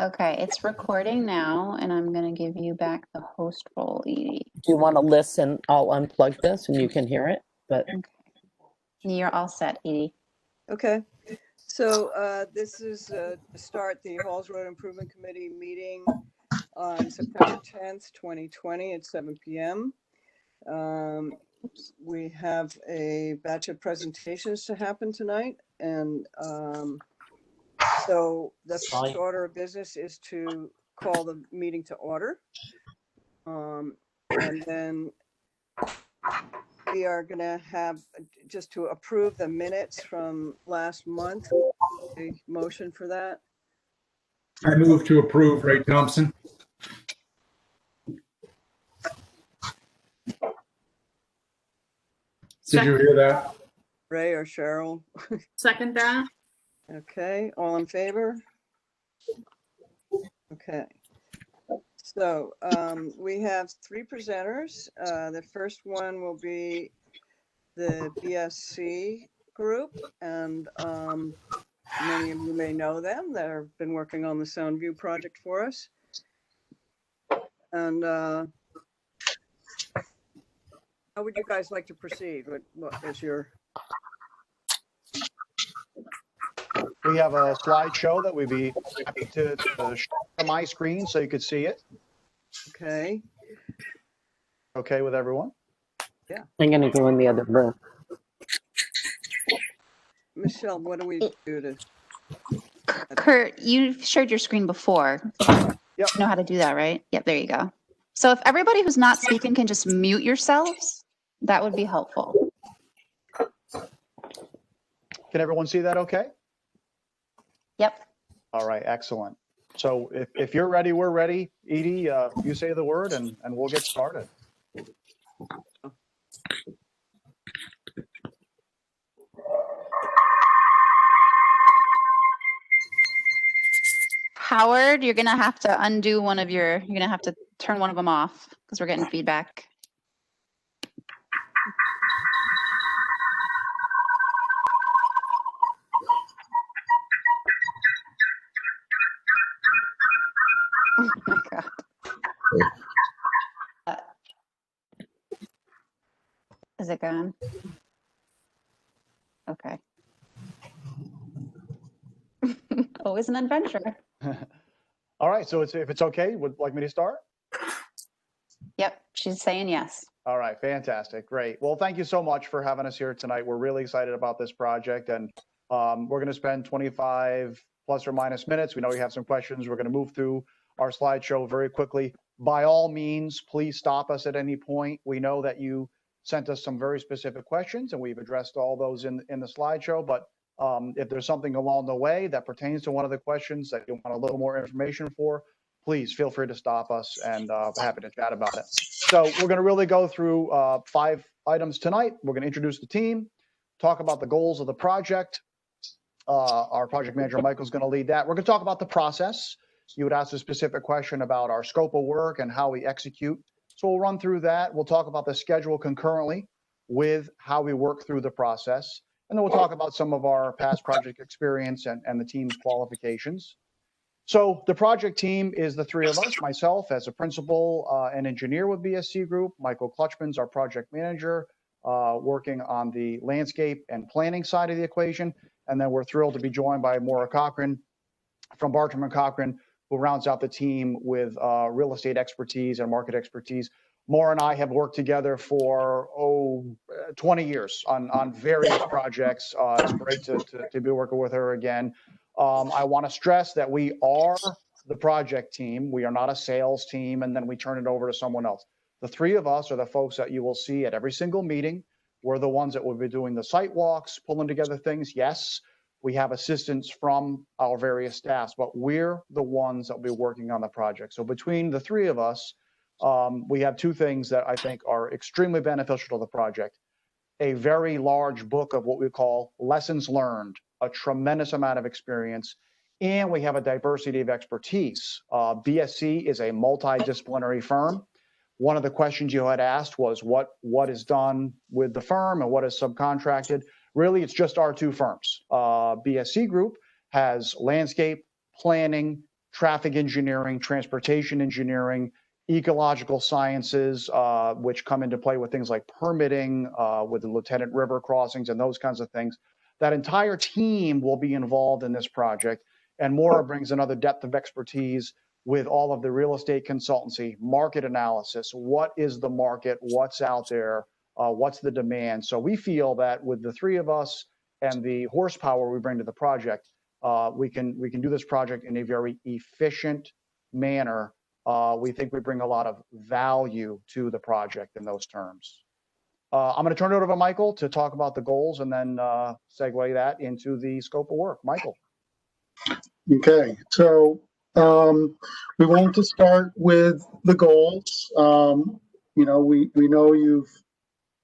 Okay, it's recording now, and I'm going to give you back the host role, Edie. Do you want to listen? I'll unplug this and you can hear it. But Okay. You're all set, Edie. Okay. So this is start the Halls Road Improvement Committee meeting on September 10th, 2020 at 7 p.m. We have a batch of presentations to happen tonight. And so the first order of business is to call the meeting to order. And then we are going to have just to approve the minutes from last month. A motion for that. I move to approve. Ray Thompson. Did you hear that? Ray or Cheryl? Second that. Okay, all in favor? Okay. So we have three presenters. The first one will be the BSC group, and many of you may know them. They've been working on the Soundview project for us. And how would you guys like to proceed? What is your... We have a slideshow that we'd be happy to show on my screen so you could see it. Okay. Okay with everyone? I'm going to go in the other room. Michelle, what do we do to... Kurt, you shared your screen before. Yep. You know how to do that, right? Yep, there you go. So if everybody who's not speaking can just mute yourselves, that would be helpful. Can everyone see that okay? Yep. All right, excellent. So if you're ready, we're ready. Edie, you say the word and we'll get started. Howard, you're going to have to undo one of your, you're going to have to turn one of them off because we're getting feedback. Oh my God. Is it gone? Okay. Always an adventure. All right, so if it's okay, would like me to start? Yep, she's saying yes. All right, fantastic, great. Well, thank you so much for having us here tonight. We're really excited about this project, and we're going to spend 25 plus or minus minutes. We know you have some questions. We're going to move through our slideshow very quickly. By all means, please stop us at any point. We know that you sent us some very specific questions, and we've addressed all those in the slideshow, but if there's something along the way that pertains to one of the questions that you want a little more information for, please feel free to stop us, and happy to chat about it. So we're going to really go through 5 items tonight. We're going to introduce the team, talk about the goals of the project. Our project manager, Michael's going to lead that. We're going to talk about the process. You would ask a specific question about our scope of work and how we execute. So we'll run through that. We'll talk about the schedule concurrently with how we work through the process. And then we'll talk about some of our past project experience and the team's qualifications. So the project team is the 3 of us, myself as a principal and engineer with BSC Group, Michael Clutchman's our project manager, working on the landscape and planning side of the equation. And then we're thrilled to be joined by Maura Cochran from Bartram & Cochran, who rounds out the team with real estate expertise and market expertise. Maura and I have worked together for 20 years on various projects. It's great to be working with her again. I want to stress that we are the project team. We are not a sales team, and then we turn it over to someone else. The 3 of us are the folks that you will see at every single meeting. We're the ones that will be doing the site walks, pulling together things. Yes, we have assistance from our various staffs, but we're the ones that will be working on the project. So between the 3 of us, we have 2 things that I think are extremely beneficial to the project. A very large book of what we call lessons learned, a tremendous amount of experience, and we have a diversity of expertise. BSC is a multidisciplinary firm. One of the questions you had asked was what is done with the firm and what is subcontracted. Really, it's just our 2 firms. BSC Group has landscape, planning, traffic engineering, transportation engineering, ecological sciences, which come into play with things like permitting, with the Lieutenant River crossings and those kinds of things. That entire team will be involved in this project. And Maura brings another depth of expertise with all of the real estate consultancy, market analysis. What is the market? What's out there? What's the demand? So we feel that with the three of us and the horsepower we bring to the project, we can do this project in a very efficient manner. We think we bring a lot of value to the project in those terms. I'm going to turn it over to Michael to talk about the goals and then segue that into the scope of work. Michael. Okay, so we want to start with the goals. You know, we know you've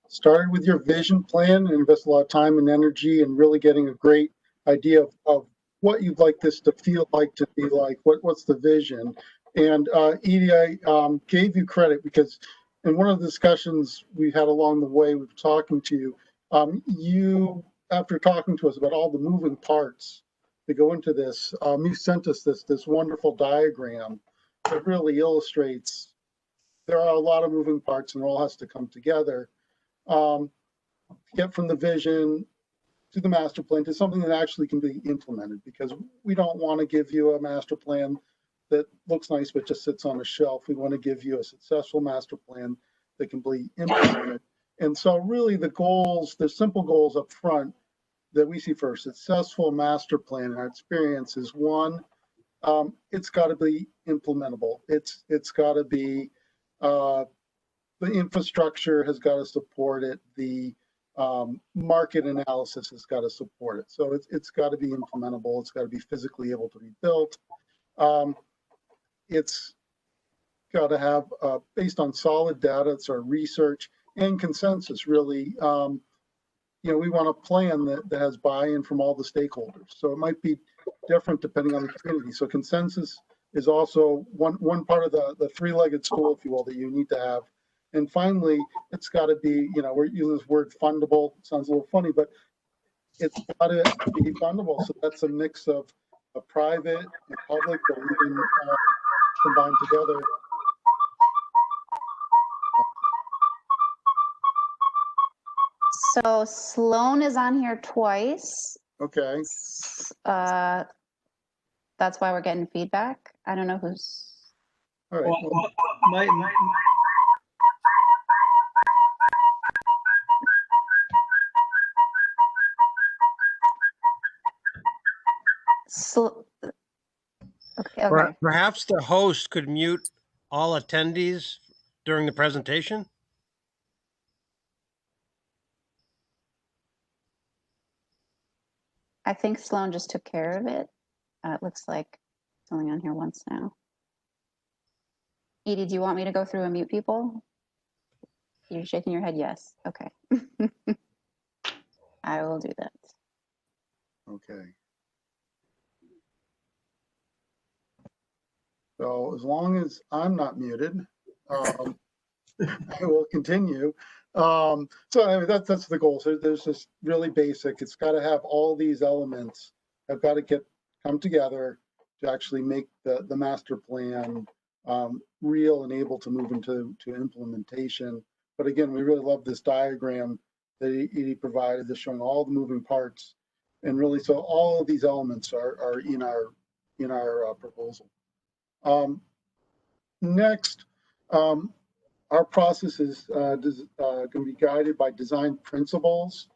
started with your vision plan and invest a lot of time and energy and really getting a great idea of what you'd like this to feel like, to be like, what's the vision. And Edie, I gave you credit because in one of the discussions we had along the way with talking to you, you, after talking to us about all the moving parts that go into this, you sent us this wonderful diagram that really illustrates there are a lot of moving parts and it all has to come together. Get from the vision to the master plan to something that actually can be implemented, because we don't want to give you a master plan that looks nice but just sits on a shelf. We want to give you a successful master plan that can be implemented. And so really the goals, the simple goals up front that we see for a successful master plan in our experience is one, it's got to be implementable. It's got to be, the infrastructure has got to support it. The market analysis has got to support it. So it's got to be implementable. It's got to be physically able to be built. It's got to have, based on solid data, it's our research and consensus, really. You know, we want a plan that has buy-in from all the stakeholders. So it might be different depending on the community. So consensus is also one part of the three-legged stool, if you will, that you need to have. And finally, it's got to be, you know, we're using this word fundable. It sounds a little funny, but it's got to be fundable. So that's a mix of a private and public, or even combined together. So Sloan is on here twice. Okay. That's why we're getting feedback. I don't know who's. All right. Well, Okay. Perhaps the host could mute all attendees during the presentation. I think Sloan just took care of it. It looks like it's only on here once now. Edie, do you want me to go through and mute people? You're shaking your head yes. Okay. I will do that. okay. So as long as I'm not muted, I will continue. So anyway, that's the goal. So there's this really basic. It's got to have all these elements have got to come together to actually make the master plan real and able to move into implementation. But again, we really love this diagram that Edie provided, that's showing all the moving parts, and really, so all of these elements are in our proposal. Next, our process is going to be guided by design principles.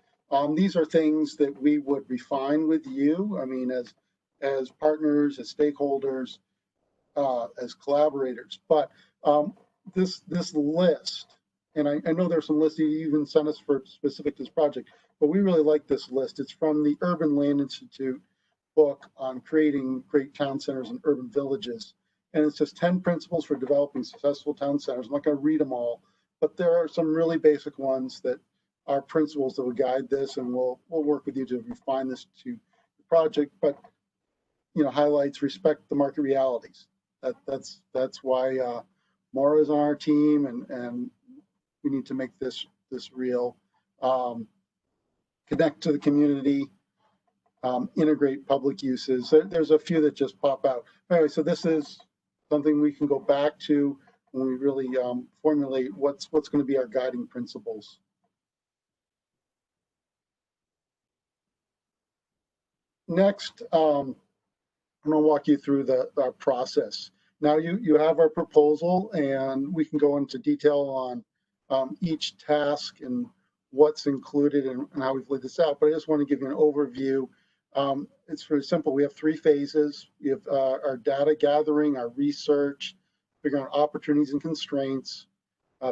These are things that we would refine with you. I mean, as partners, as stakeholders, as collaborators. But this list, and I know there's some lists you even sent us for specific to this project, but we really like this list. It's from the Urban Land Institute book on creating great town centers and urban villages. And it's just 10 principles for developing successful town centers. I'm not going to read them all, but there are some really basic ones that are principles that will guide this, and we'll work with you to refine this to the project. But you know, highlights respect the market realities. That's why Maura is on our team, and we need to make this real. Connect to the community. integrate public uses. There's a few that just pop out. Anyway, so this is something we can go back to when we really formulate what's going to be our guiding principles. Next, I'm going to walk you through our process. Now you have our proposal, and we can go into detail on each task and what's included and how we've laid this out. But I just want to give you an overview. It's very simple. We have 3 phases. We have our data gathering, our research, figuring out opportunities and constraints.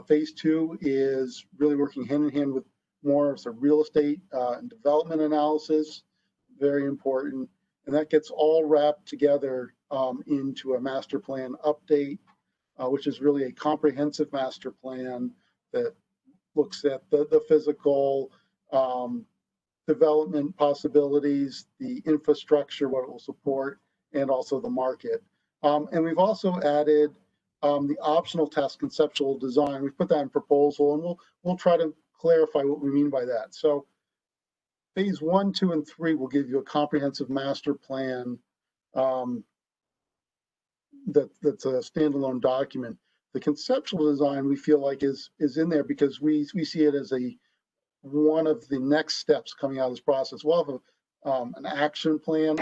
Phase 2 is really working hand in hand with more of the real estate and development analysis. Very important. And that gets all wrapped together into a master plan update, which is really a comprehensive master plan that looks at the physical development possibilities, the infrastructure, what it will support, and also the market. And we've also added the optional task conceptual design. We've put that in proposal, and we'll try to clarify what we mean by that. So phase 1, 2, and 3 will give you a comprehensive master plan that's a standalone document. The conceptual design we feel like is in there because we see it as one of the next steps coming out of this process. We'll have an action plan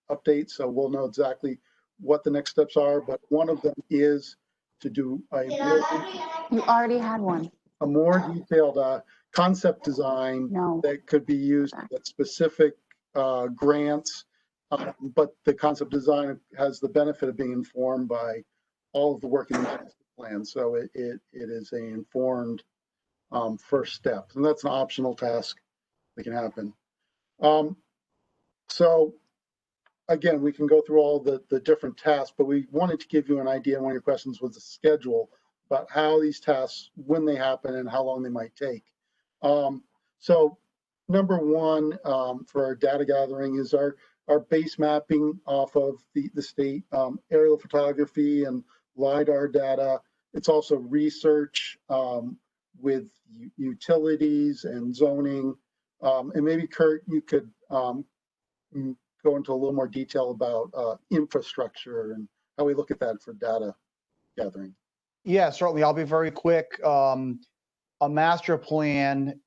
update, so we'll know exactly what the next steps are. But one of them is to do You already had one. a more detailed concept design No. that could be used at specific grants. But the concept design has the benefit of being informed by all of the work in the master plan. So it is an informed first step. And that's an optional task that can happen. So again, we can go through all the different tasks, but we wanted to give you an idea. One of your questions was the schedule about how these tasks, when they happen and how long they might take. So number 1 for our data gathering is our base mapping off of the state aerial photography and LiDAR data. It's also research with utilities and zoning. And maybe Kurt, you could go into a little more detail about infrastructure and how we look at that for data gathering. Yeah, certainly. I'll be very quick. A master plan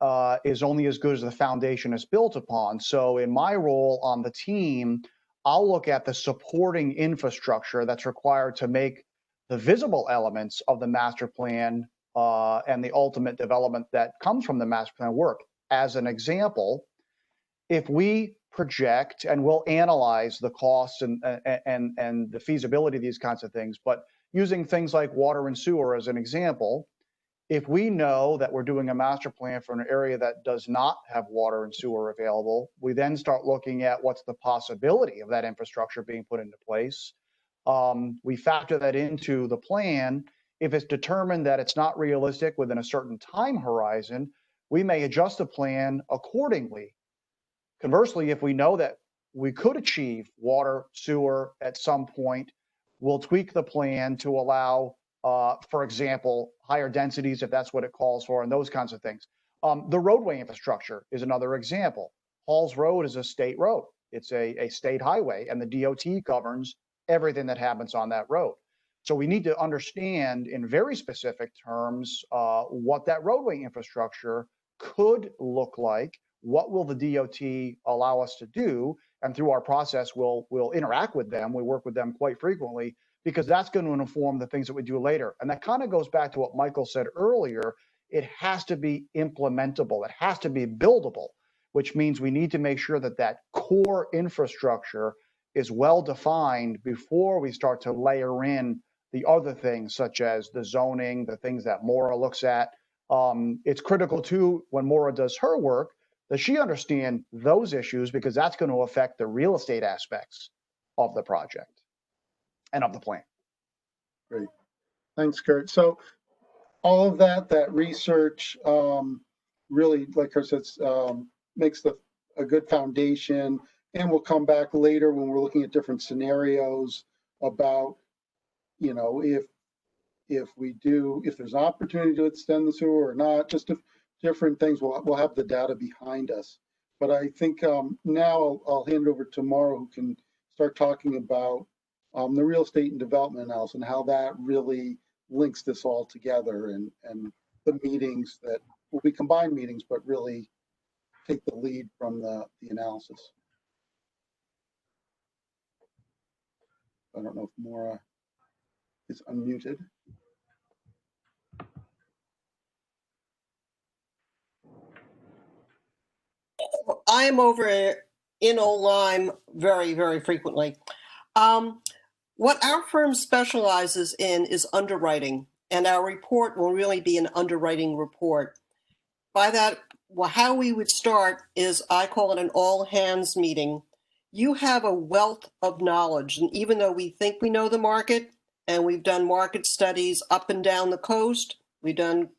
is only as good as the foundation is built upon. So in my role on the team, I'll look at the supporting infrastructure that's required to make the visible elements of the master plan and the ultimate development that comes from the master plan work. As an example, if we project, and we'll analyze the costs and the feasibility of these kinds of things, but using things like water and sewer as an example, if we know that we're doing a master plan for an area that does not have water and sewer available, we then start looking at what's the possibility of that infrastructure being put into place. We factor that into the plan. If it's determined that it's not realistic within a certain time horizon, we may adjust the plan accordingly. Conversely, if we know that we could achieve water, sewer at some point, we'll tweak the plan to allow, for example, higher densities if that's what it calls for, and those kinds of things. The roadway infrastructure is another example. Halls Road is a state road. It's a state highway, and the DOT governs everything that happens on that road. So we need to understand in very specific terms what that roadway infrastructure could look like. What will the DOT allow us to do? And through our process, we'll interact with them. We work with them quite frequently because that's going to inform the things that we do later. And that kind of goes back to what Michael said earlier. It has to be implementable. It has to be buildable, which means we need to make sure that that core infrastructure is well defined before we start to layer in the other things, such as the zoning, the things that Maura looks at. It's critical too, when Maura does her work, that she understand those issues because that's going to affect the real estate aspects of the project and of the plan. Great. Thanks, Kurt. So all of that research really, like Kurt said, makes a good foundation. And we'll come back later when we're looking at different scenarios about, you know, if there's an opportunity to extend the sewer or not, just different things. We'll have the data behind us. But I think now I'll hand it over to Maura, who can start talking about the real estate and development analysis and how that really links this all together, and the meetings that will be combined meetings, but really take the lead from the analysis. I don't know if Maura is unmuted. I am over in Old Lyme very, very frequently. What our firm specializes in is underwriting, and our report will really be an underwriting report. By that, how we would start is, I call it an all hands meeting. You have a wealth of knowledge, and even though we think we know the market, and we've done market studies up and down the coast, we've done,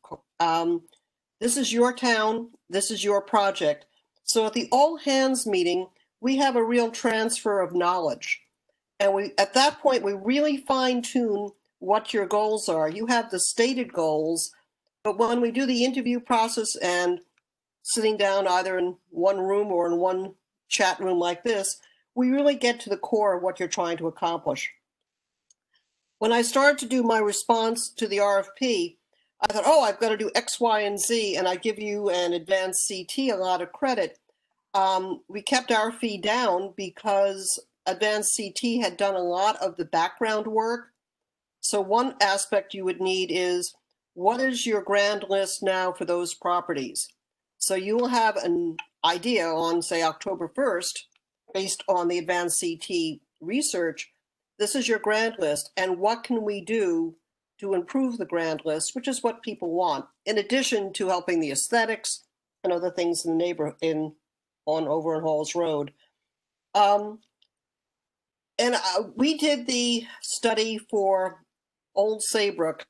this is your town, this is your project. So at the all hands meeting, we have a real transfer of knowledge. And at that point, we really fine tune what your goals are. You have the stated goals, but when we do the interview process and sitting down either in one room or in one chat room like this, we really get to the core of what you're trying to accomplish. When I started to do my response to the RFP, I thought, oh, I've got to do X, Y, and Z, and I give you an advanced CT a lot of credit. We kept our fee down because Advanced CT had done a lot of the background work. So one aspect you would need is, what is your grand list now for those properties? So you will have an idea on, say, October 1st, based on the Advanced CT research. This is your grand list, and what can we do to improve the grand list, which is what people want, in addition to helping the aesthetics and other things in the neighborhood on over on Halls Road. And we did the study for Old Saybrook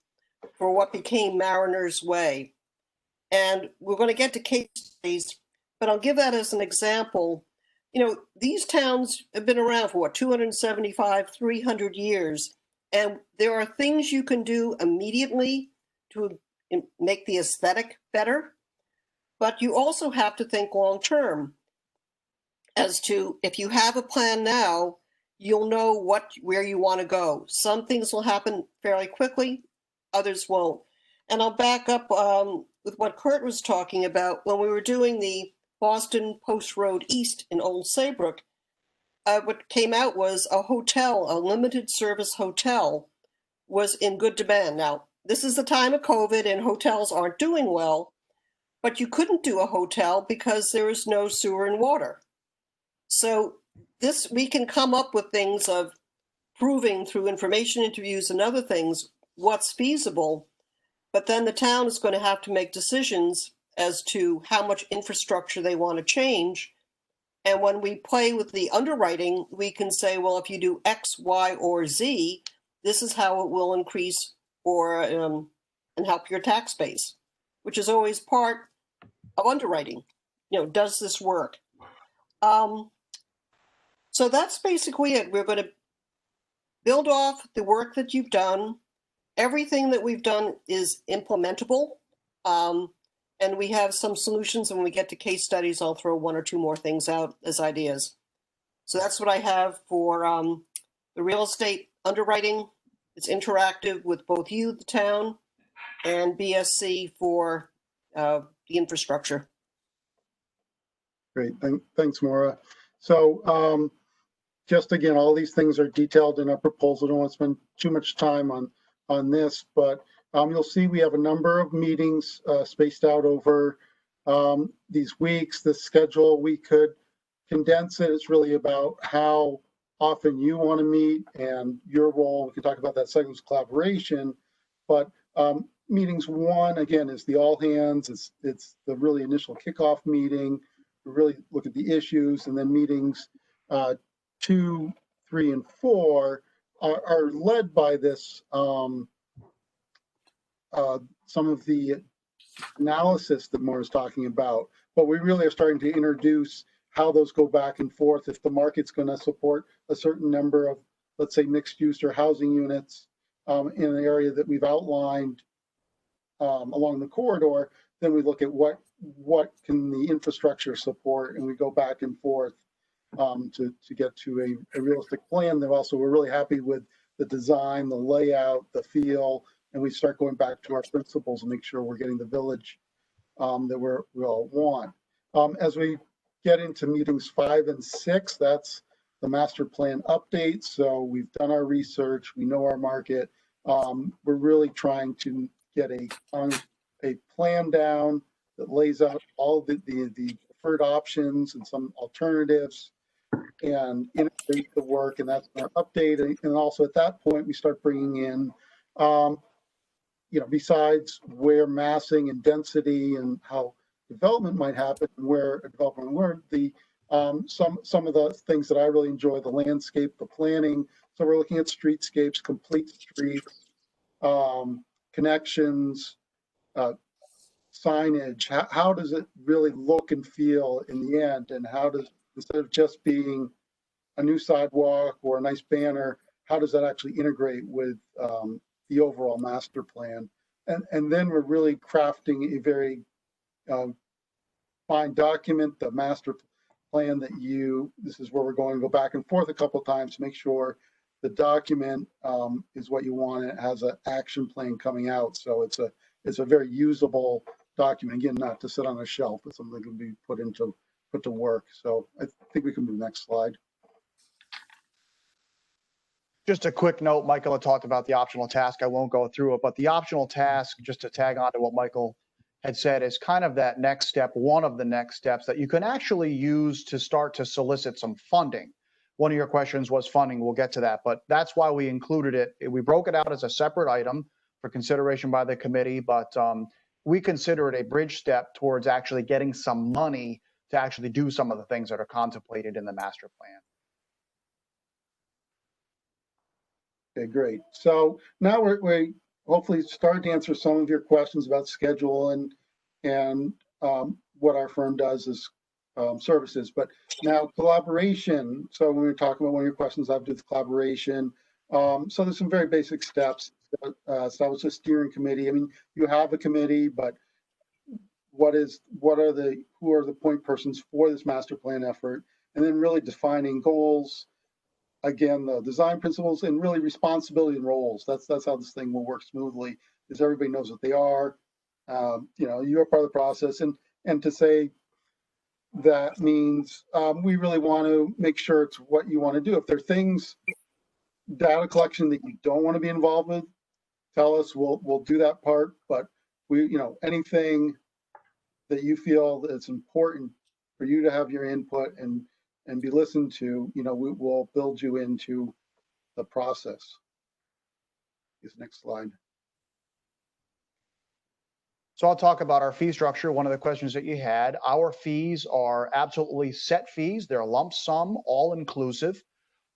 for what became Mariner's Way. And we're going to get to case studies, but I'll give that as an example. You know, these towns have been around for what, 275, 300 years. And there are things you can do immediately to make the aesthetic better. But you also have to think long term as to, if you have a plan now, you'll know where you want to go. Some things will happen fairly quickly, others won't. And I'll back up with what Kurt was talking about. When we were doing the Boston Post Road East in Old Saybrook, what came out was a hotel, a limited service hotel, was in good demand. Now, this is the time of COVID and hotels aren't doing well, but you couldn't do a hotel because there is no sewer and water. So we can come up with things of proving through information interviews and other things what's feasible, but then the town is going to have to make decisions as to how much infrastructure they want to change. And when we play with the underwriting, we can say, well, if you do X, Y, or Z, this is how it will increase or and help your tax base, which is always part of underwriting. You know, does this work? So that's basically it. We're going to build off the work that you've done. Everything that we've done is implementable. And we have some solutions. And when we get to case studies, I'll throw one or two more things out as ideas. So that's what I have for the real estate underwriting. It's interactive with both you, the town, and BSC for the infrastructure. Great, thanks, Maura. So just again, all these things are detailed in our proposal. I don't want to spend too much time on this, but you'll see we have a number of meetings spaced out over these weeks. The schedule, we could condense it. It's really about how often you want to meet and your role. We can talk about that second collaboration, but meetings one, again, is the all hands. It's the really initial kickoff meeting. We really look at the issues, and then meetings 2, 3, and 4 are led by this, some of the analysis that Maura's talking about, but we really are starting to introduce how those go back and forth. If the market's going to support a certain number of, let's say, mixed use or housing units in an area that we've outlined along the corridor, then we look at what can the infrastructure support, and we go back and forth to get to a realistic plan. Then also, we're really happy with the design, the layout, the feel, and we start going back to our principles and make sure we're getting the village that we all want. As we get into meetings 5 and 6, that's the master plan update. So we've done our research, we know our market. We're really trying to get a plan down that lays out all the preferred options and some alternatives and integrate the work, and that's our update. And also at that point, we start bringing in, besides where massing and density and how development might happen, where development learned, some of the things that I really enjoy, the landscape, the planning. So we're looking at streetscapes, complete streets, connections, signage. How does it really look and feel in the end? And how does, instead of just being a new sidewalk or a nice banner, how does that actually integrate with the overall master plan? And then we're really crafting a very fine document, the master plan that this is where we're going to go back and forth a couple of times to make sure the document is what you want. It has an action plan coming out. So it's a very usable document. Again, not to sit on a shelf, but something that can be put to work. So I think we can move next slide. Just a quick note, Michael had talked about the optional task. I won't go through it, but the optional task, just to tag on to what Michael had said, is kind of that next step, one of the next steps that you can actually use to start to solicit some funding. One of your questions was funding. We'll get to that, but that's why we included it. We broke it out as a separate item for consideration by the committee, but we consider it a bridge step towards actually getting some money to actually do some of the things that are contemplated in the master plan. Okay, great. So now we hopefully starting to answer some of your questions about schedule and what our firm does as services. But now collaboration. So when we're talking about one of your questions, I've did collaboration. So there's some very basic steps. Establish a steering committee. I mean, you have a committee, but who are the point persons for this master plan effort? And then really defining goals. Again, the design principles and really responsibility and roles. That's how this thing will work smoothly, is everybody knows what they are. You're part of the process. And to say that means we really want to make sure it's what you want to do. If there are things, data collection that you don't want to be involved with, tell us, we'll do that part. But anything that you feel that it's important for you to have your input and be listened to, we will build you into the process. Next slide. So I'll talk about our fee structure. One of the questions that you had, our fees are absolutely set fees. They're lump sum, all inclusive.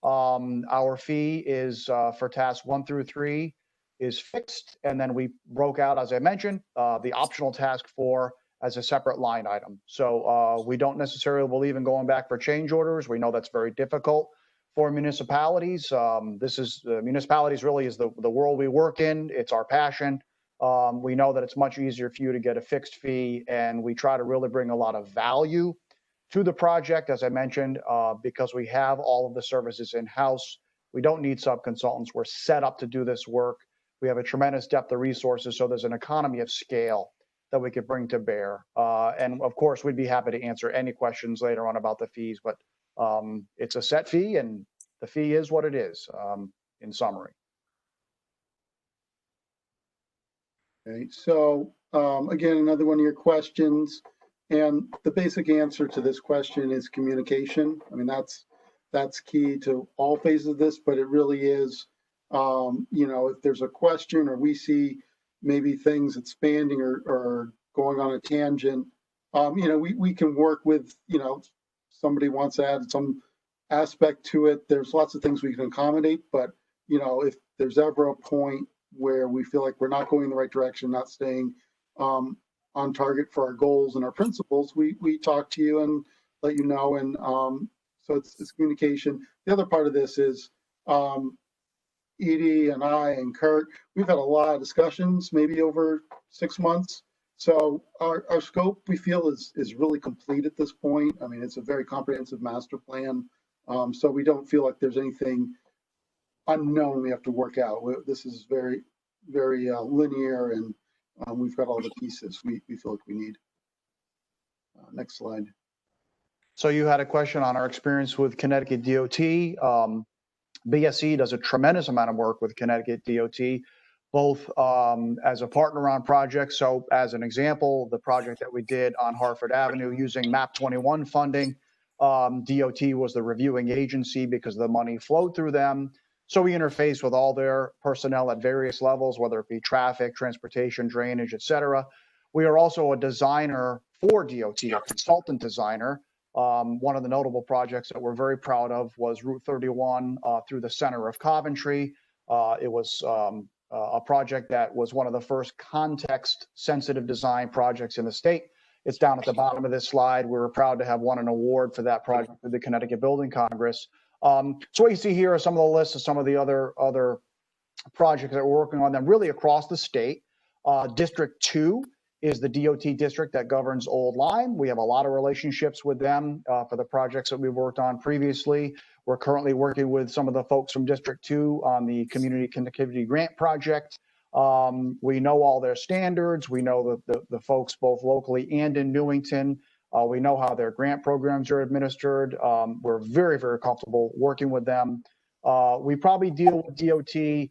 Our fee is for tasks 1 through 3 is fixed. And then we broke out, as I mentioned, the optional task 4 as a separate line item. So we don't necessarily believe in going back for change orders. We know that's very difficult for municipalities. Municipalities really is the world we work in. It's our passion. We know that it's much easier for you to get a fixed fee, and we try to really bring a lot of value to the project, as I mentioned, because we have all of the services in-house. We don't need sub-consultants. We're set up to do this work. We have a tremendous depth of resources, so there's an economy of scale that we could bring to bear. And of course, we'd be happy to answer any questions later on about the fees, but it's a set fee and the fee is what it is, in summary. Okay, so again, another one of your questions, and the basic answer to this question is communication. I mean, that's key to all phases of this, but it really is, if there's a question or we see maybe things expanding or going on a tangent, we can work with, somebody wants to add some aspect to it. There's lots of things we can accommodate, but, if there's ever a point where we feel like we're not going in the right direction, not staying on target for our goals and our principles, we talk to you and let you know. And so it's communication. The other part of this is Edie and I and Kurt, we've had a lot of discussions, maybe over 6 months. So our scope, we feel, is really complete at this point. I mean, it's a very comprehensive master plan. So we don't feel like there's anything unknown we have to work out. This is very, very linear, and we've got all the pieces we feel like we need. Next slide. So you had a question on our experience with Connecticut DOT. BSC does a tremendous amount of work with Connecticut DOT, both as a partner on projects. So as an example, the project that we did on Hartford Avenue using MAP 21 funding, DOT was the reviewing agency because the money flowed through them. So we interface with all their personnel at various levels, whether it be traffic, transportation, drainage, et cetera. We are also a designer for DOT, a consultant designer. One of the notable projects that we're very proud of was Route 31 through the center of Coventry. It was a project that was one of the first context-sensitive design projects in the state. It's down at the bottom of this slide. We were proud to have won an award for that project with the Connecticut Building Congress. So what you see here are some of the lists of some of the other projects that we're working on them really across the state. District 2 is the DOT district that governs Old Lyme. We have a lot of relationships with them for the projects that we've worked on previously. We're currently working with some of the folks from District 2 on the Community Connectivity Grant Project. We know all their standards. We know the folks both locally and in Newington. We know how their grant programs are administered. We're very, very comfortable working with them. We probably deal with DOT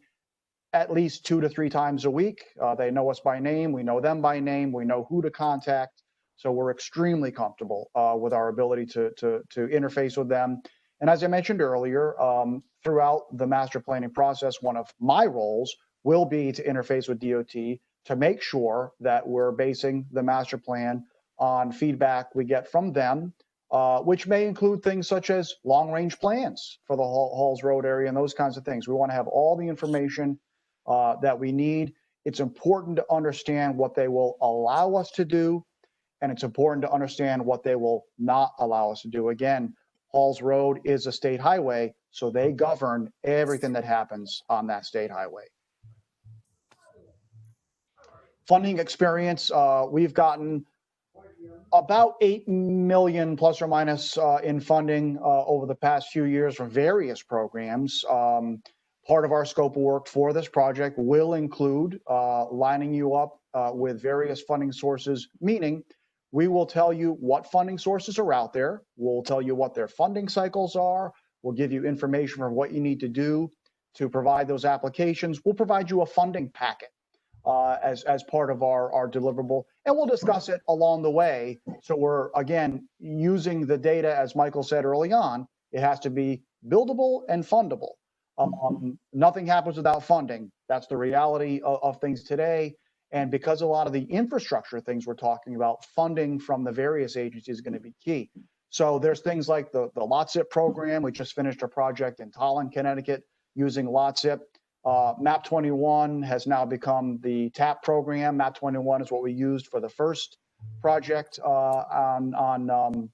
at least 2 to 3 times a week. They know us by name. We know them by name. We know who to contact. So we're extremely comfortable with our ability to interface with them. And as I mentioned earlier, throughout the master planning process, one of my roles will be to interface with DOT to make sure that we're basing the master plan on feedback we get from them, which may include things such as long-range plans for the Halls Road area and those kinds of things. We want to have all the information that we need. It's important to understand what they will allow us to do, and it's important to understand what they will not allow us to do. Again, Halls Road is a state highway, so they govern everything that happens on that state highway. Funding experience, we've gotten about 8 million plus or minus in funding over the past few years from various programs. Part of our scope of work for this project will include lining you up with various funding sources, meaning we will tell you what funding sources are out there. We'll tell you what their funding cycles are. We'll give you information on what you need to do to provide those applications. We'll provide you a funding packet as part of our deliverable, and we'll discuss it along the way. So we're, again, using the data, as Michael said early on, it has to be buildable and fundable. Nothing happens without funding. That's the reality of things today. And because a lot of the infrastructure things we're talking about, funding from the various agencies is going to be key. So there's things like the LOTSIP program. We just finished a project in Tolland, Connecticut, using LOTSIP. MAP 21 has now become the TAP program. MAP 21 is what we used for the first project on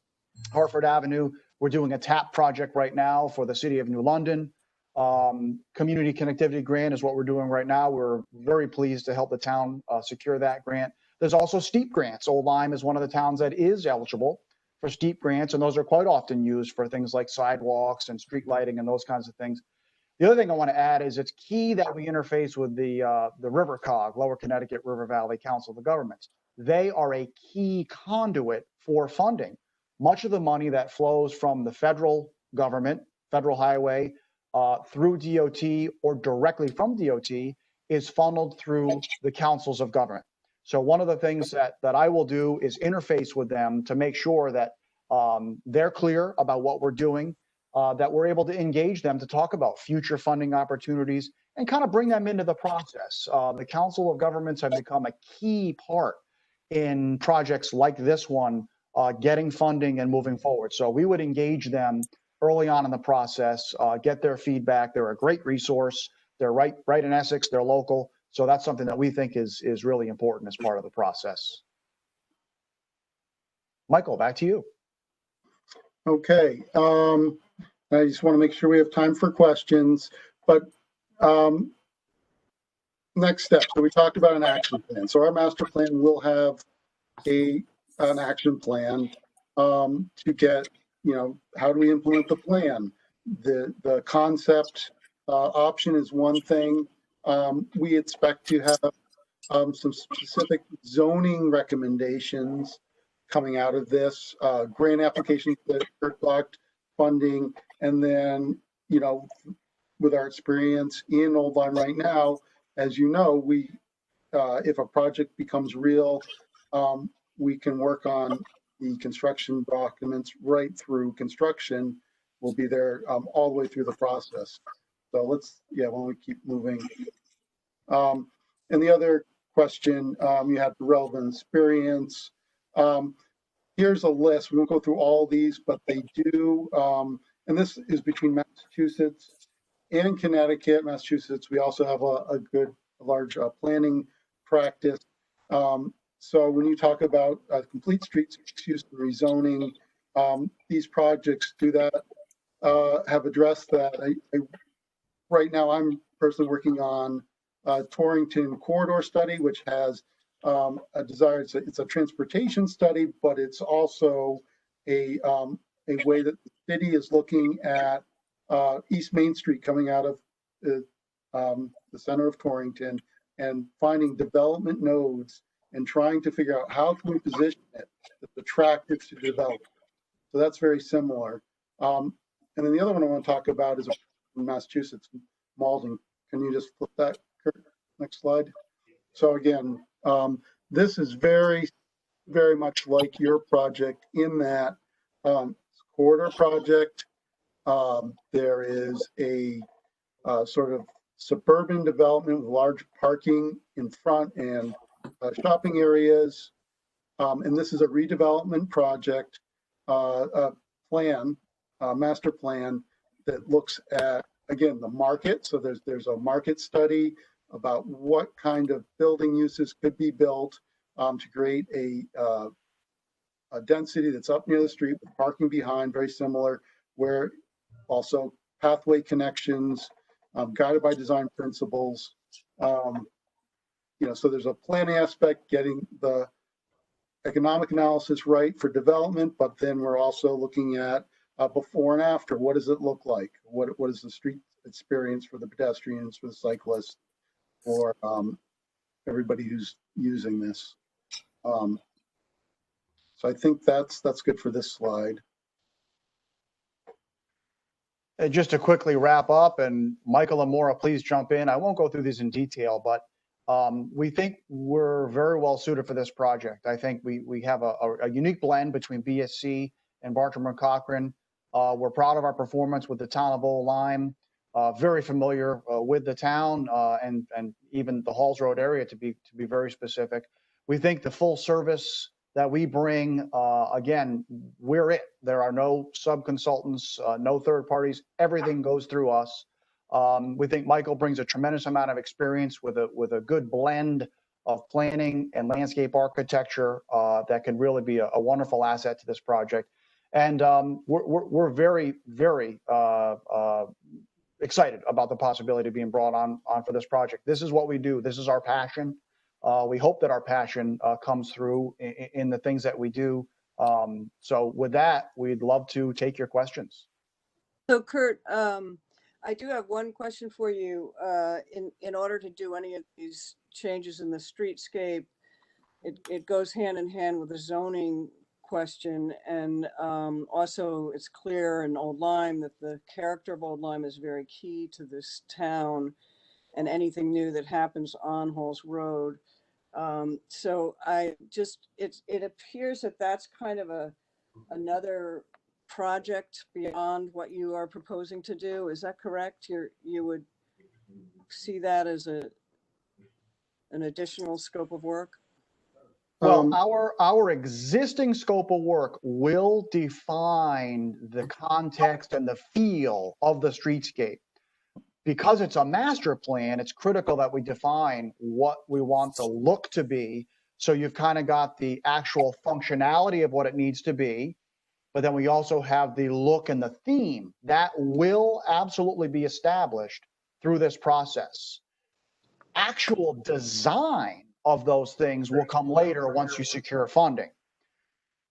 Hartford Avenue. We're doing a TAP project right now for the City of New London. Community Connectivity Grant is what we're doing right now. We're very pleased to help the town secure that grant. There's also STEEP grants. Old Lyme is one of the towns that is eligible for STEEP grants, and those are quite often used for things like sidewalks and street lighting and those kinds of things. The other thing I want to add is it's key that we interface with the River COG, Lower Connecticut River Valley Council of Governments. They are a key conduit for funding. Much of the money that flows from the federal government, federal highway, through DOT or directly from DOT is funneled through the councils of government. So one of the things that I will do is interface with them to make sure that they're clear about what we're doing, that we're able to engage them to talk about future funding opportunities and kind of bring them into the process. The Council of Governments have become a key part in projects like this one, getting funding and moving forward. So we would engage them early on in the process, get their feedback. They're a great resource. They're right in Essex. They're local. So that's something that we think is really important as part of the process. Michael, back to you. Okay. I just want to make sure we have time for questions, but next step. So we talked about an action plan. So our master plan will have an action plan to get, how do we implement the plan? The concept option is one thing. We expect to have some specific zoning recommendations coming out of this, grant applications that are blocked, funding, and then, with our experience in Old Lyme right now, as you know, we, if a project becomes real, we can work on the construction documents right through construction. We'll be there all the way through the process. So why don't we keep moving? And the other question, you had the relevant experience. Here's a list. We won't go through all these, but they do, and this is between Massachusetts and Connecticut. Massachusetts, we also have a large planning practice. So when you talk about complete street use and rezoning, these projects do that, have addressed that. Right now, I'm personally working on Torrington corridor study, which has a desire. It's a transportation study, but it's also a way that the city is looking at East Main Street coming out of the center of Torrington and finding development nodes and trying to figure out how can we position it that's attractive to develop. So that's very similar. And then the other one I want to talk about is in Massachusetts, Malden. Can you just flip that, Kurt? Next slide. So again, this is very, very much like your project in that corridor project. There is a sort of suburban development with large parking in front and shopping areas. And this is a redevelopment project master plan that looks at, again, the market. So there's a market study about what kind of building uses could be built to create a density that's up near the street with parking behind, very similar, where also pathway connections, guided by design principles. So there's a planning aspect, getting the economic analysis right for development, but then we're also looking at before and after. What does it look like? What is the street experience for the pedestrians, for the cyclists, for everybody who's using this? So I think that's good for this slide. And just to quickly wrap up, and Michael and Maura, please jump in. I won't go through these in detail, but we think we're very well suited for this project. I think we have a unique blend between BSC and Bartram and Cochrane. We're proud of our performance with the town of Old Lyme, very familiar with the town and even the Halls Road area, to be very specific. We think the full service that we bring, again, we're it. There are no sub-consultants, no third parties. Everything goes through us. We think Michael brings a tremendous amount of experience with a good blend of planning and landscape architecture that can really be a wonderful asset to this project. And we're very, very excited about the possibility of being brought on for this project. This is what we do. This is our passion. We hope that our passion comes through in the things that we do. So with that, we'd love to take your questions. So Kurt, I do have one question for you. In order to do any of these changes in the streetscape, it goes hand in hand with the zoning question. And also it's clear in Old Lyme that the character of Old Lyme is very key to this town and anything new that happens on Halls Road. So it appears that that's kind of another project beyond what you are proposing to do. Is that correct? You would see that as an additional scope of work? Well, our existing scope of work will define the context and the feel of the streetscape. Because it's a master plan, it's critical that we define what we want the look to be. So you've kind of got the actual functionality of what it needs to be, but then we also have the look and the theme that will absolutely be established through this process. actual design of those things will come later once you secure funding.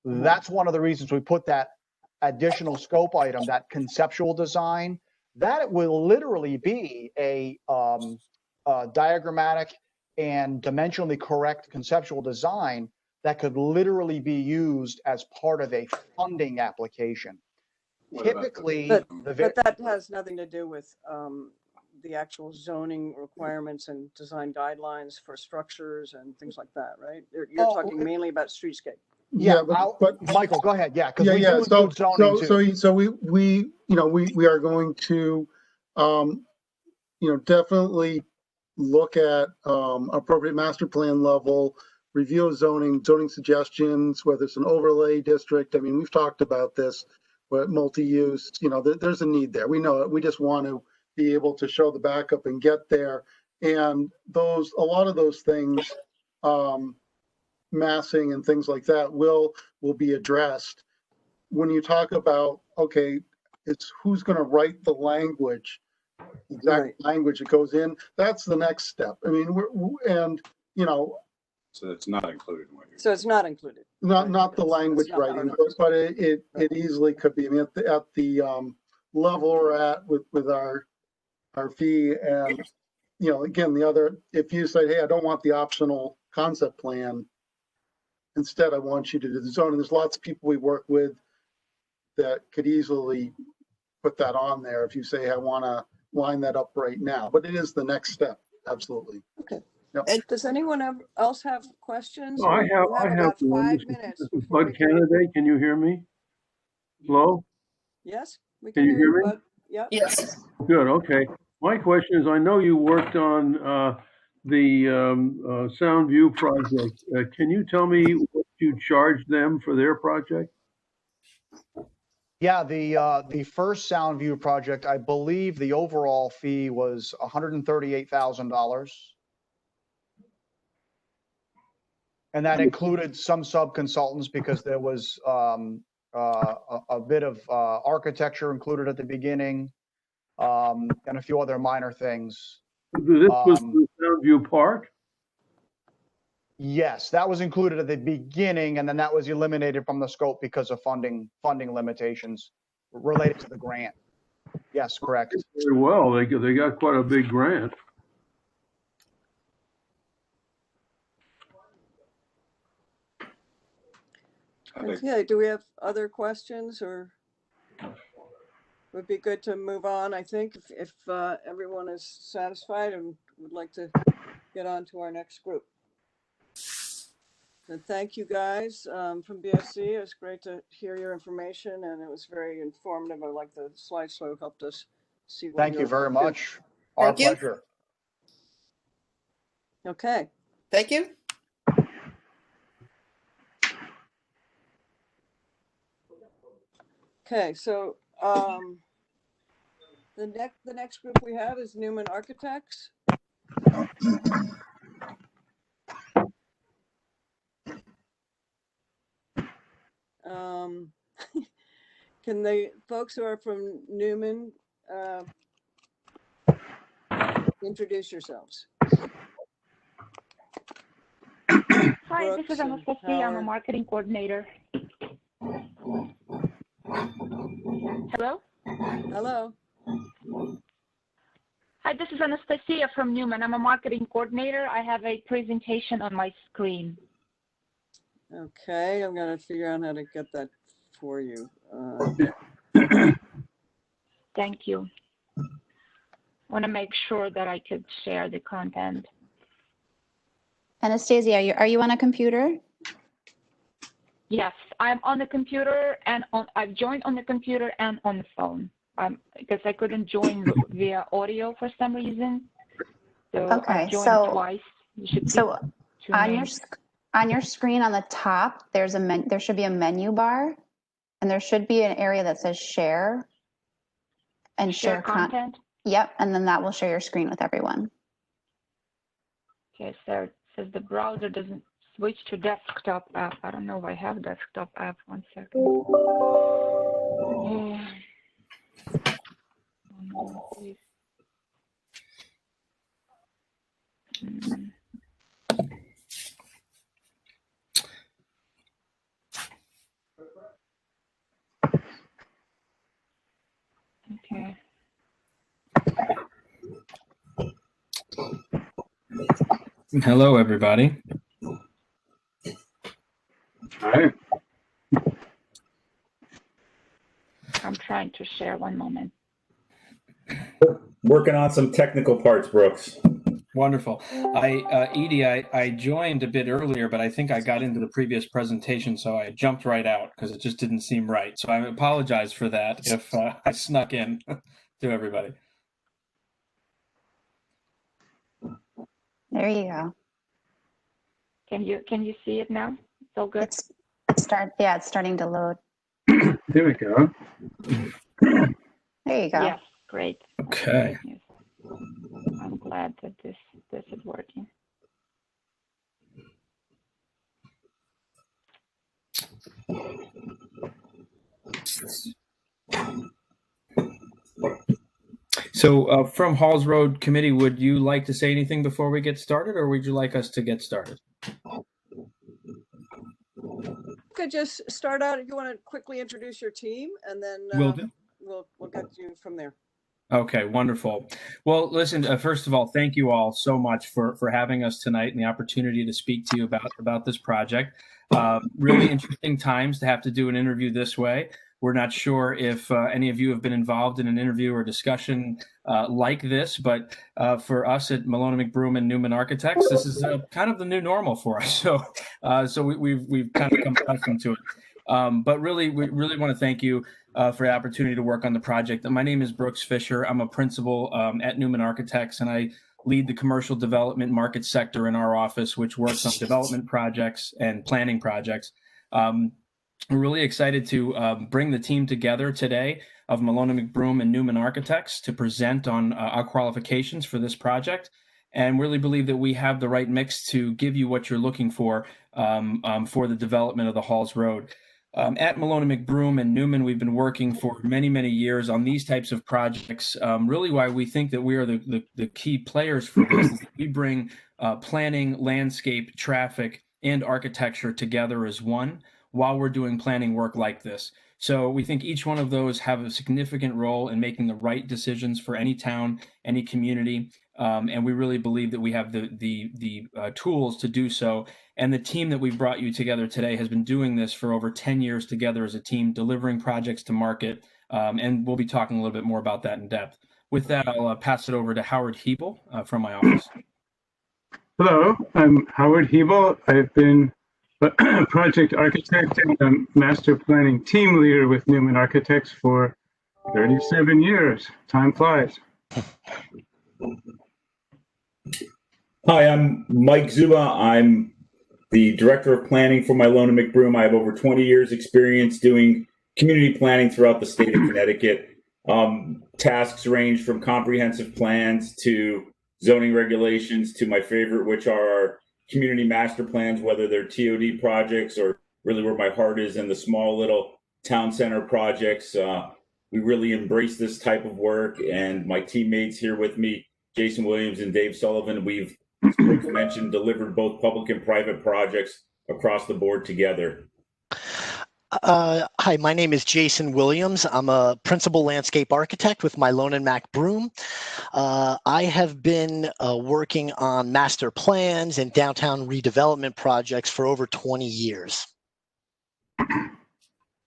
That's one of the reasons we put that additional scope item, that conceptual design, that it will literally be a diagrammatic and dimensionally correct conceptual design that could literally be used as part of a funding application. Typically, But that has nothing to do with the actual zoning requirements and design guidelines for structures and things like that, right? You're Oh, talking mainly about streetscape. yeah, but Michael, go ahead. Yeah, because yeah, we yeah. do So, include zoning too. so we are going to, definitely look at appropriate master plan level, review of zoning suggestions, whether it's an overlay district. I mean, we've talked about this, but multi-use, there's a need there. We know it. We just want to be able to show the backup and get there. And a lot of those things, massing and things like that will be addressed. When you talk about, okay, it's who's going to write the language, exact Right. language that goes in, that's the next step. I mean, So it's not included in what you're. So it's not included. not the language That's not writing, part of it. but it easily could be. I mean, at the level we're at with our fee, and again, if you say, hey, I don't want the optional concept plan, instead I want you to do the zoning. There's lots of people we work with that could easily put that on there if you say, I want to line that up right now, but it is the next step. Absolutely. Does anyone else have questions? Oh, I We have about one. 5 minutes. This is before Bud we can- Candidate. Can you hear me? Hello? Yes, we Can can you hear hear you, me? Bud. Yep. Yes. Good, okay. My question is, I know you worked on the Soundview project. Can you tell me what you charged them for their project? Yeah, the first Soundview project, I believe the overall fee was $138,000. And that included some sub-consultants because there was a bit of architecture included at the beginning, and a few other minor things. This was the Soundview Park? Yes, that was included at the beginning, and then that was eliminated from the scope because of funding limitations related to the grant. Yes, correct. Very well, they got quite a big grant. Okay, do we have other questions, or would be good to move on? I think if everyone is satisfied and would like to get on to our next group. So thank you guys from BSC. It was great to hear your information, and it was very informative. I like the slideshow, helped us see. Thank you very much. Our Thank you. pleasure. Okay. Thank you. Okay, so the next group we have is Newman Architects. Can the folks who are from Newman introduce yourselves? Hi, this Brooks is and Anastasia. I'm a Howard. marketing coordinator. Hello? Hello. Hi, this is Anastasia from Newman. I'm a marketing coordinator. I have a presentation on my screen. Okay, I'm gonna figure out how to get that for you. Thank you. I want to make sure that I could share the content. Anastasia, are you on a computer? Yes, I'm on the computer and I've joined on the computer and on the phone because I couldn't join via audio for some reason. So Okay, I joined so- twice. You should see So two on names. your screen on the top, there should be a menu bar, and there should be an area that says share and Share share content. Yep, and then that will share your screen with everyone. Okay, so it says the browser doesn't switch to desktop app. I don't know if I have desktop app. 1 second. One moment, please. Mm. Okay. Hello, everybody. Hi. I'm trying to share. One moment. Working on some technical parts, Brooks. Wonderful. Edie, I joined a bit earlier, but I think I got into the previous presentation, so I jumped right out because it just didn't seem right. So I apologize for that if I snuck in to everybody. There you go. Can you see it now? It's all good. It's starting to load. There we go. There you go. Yes, great. Okay. Yes. I'm glad that this is working. So from Halls Road Committee, would you like to say anything before we get started, or would you like us to get started? You could just start out if you want to quickly introduce your team, and then Will do. we'll get you from there. Okay, wonderful. Well, listen, first of all, thank you all so much for having us tonight and the opportunity to speak to you about this project. Really interesting times to have to do an interview this way. We're not sure if any of you have been involved in an interview or discussion like this, but for us at Malone McBroom and Newman Architects, this is kind of the new normal for us. So we've kind of come accustomed to it. But really, we really want to thank you for the opportunity to work on the project. My name is Brooks Fisher. I'm a principal at Newman Architects, and I lead the commercial development market sector in our office, which works on development projects and planning projects. We're really excited to bring the team together today of Malone McBroom and Newman Architects to present on our qualifications for this project, and really believe that we have the right mix to give you what you're looking for the development of the Halls Road. At Malone McBroom and Newman, we've been working for many, many years on these types of projects. Really why we think that we are the key players for this is that we bring planning, landscape, traffic, and architecture together as one while we're doing planning work like this. So we think each one of those have a significant role in making the right decisions for any town, any community, and we really believe that we have the tools to do so. And the team that we've brought you together today has been doing this for over 10 years together as a team, delivering projects to market, and we'll be talking a little bit more about that in depth. With that, I'll pass it over to Howard Hebel from my office. Hello, I'm Howard Hebel. I've been a project architect and a master planning team leader with Newman Architects for 37 years. Time flies. Hi, I'm Mike Zuba. I'm the Director of Planning for Malone McBroom. I have over 20 years experience doing community planning throughout the state of Connecticut. Tasks range from comprehensive plans to zoning regulations to my favorite, which are our community master plans, whether they're TOD projects or really where my heart is in the small little town center projects. We really embrace this type of work, and my teammates here with me, Jason Williams and Dave Sullivan, we've, as Brooks mentioned, delivered both public and private projects across the board together. Hi, my name is Jason Williams. I'm a principal landscape architect with Malone and McBroom. I have been working on master plans and downtown redevelopment projects for over 20 years.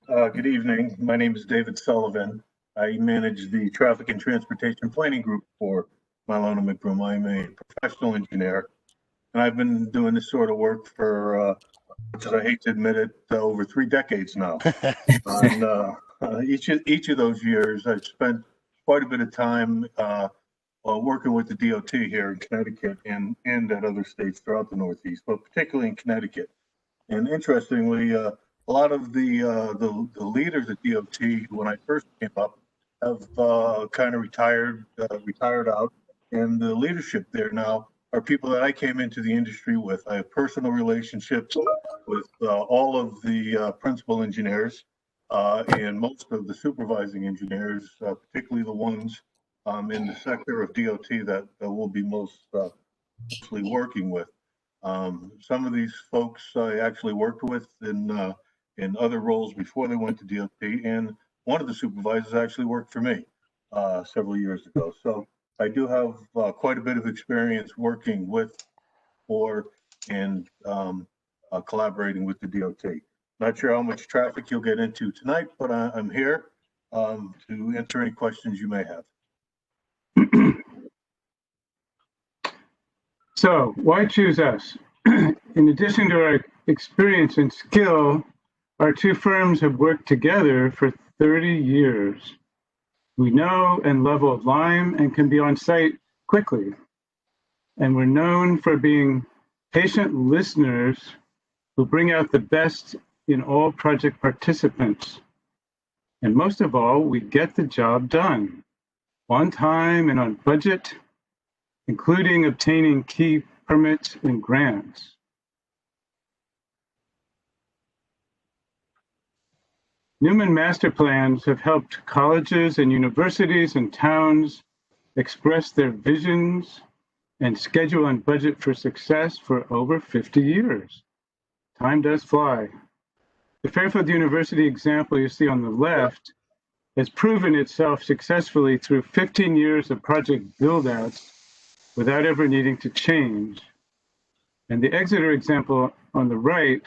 Good evening. My name is David Sullivan. I manage the traffic and transportation planning group for Malone and McBroom. I'm a professional engineer, and I've been doing this sort of work for, which I hate to admit it, over 3 decades now. And each of those years, I've spent quite a bit of time working with the DOT here in Connecticut and at other states throughout the Northeast, but particularly in Connecticut. And interestingly, a lot of the leaders at DOT, when I first came up, have kind of retired out, and the leadership there now are people that I came into the industry with. I have personal relationships with all of the principal engineers and most of the supervising engineers, particularly the ones in the sector of DOT that will be most actually working with. Some of these folks I actually worked with in other roles before they went to DOT, and one of the supervisors actually worked for me several years ago. So I do have quite a bit of experience working with or and collaborating with the DOT. Not sure how much traffic you'll get into tonight, but I'm here to answer any questions you may have. So why choose us? In addition to our experience and skill, our two firms have worked together for 30 years. We know and love Old Lyme and can be on site quickly. And we're known for being patient listeners who bring out the best in all project participants. And most of all, we get the job done on time and on budget, including obtaining key permits and grants. Newman master plans have helped colleges and universities and towns express their visions and schedule and budget for success for over 50 years. Time does fly. The Fairfield University example you see on the left has proven itself successfully through 15 years of project build-outs without ever needing to change. And the Exeter example on the right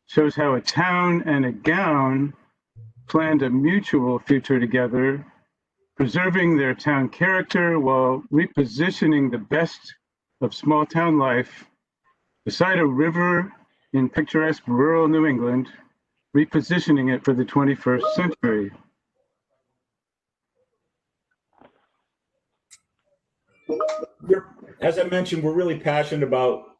shows how a town and a gown planned a mutual future together, preserving their town character while repositioning the best of small town life beside a river in picturesque rural New England, repositioning it for the 21st century. As I mentioned, we're really passionate about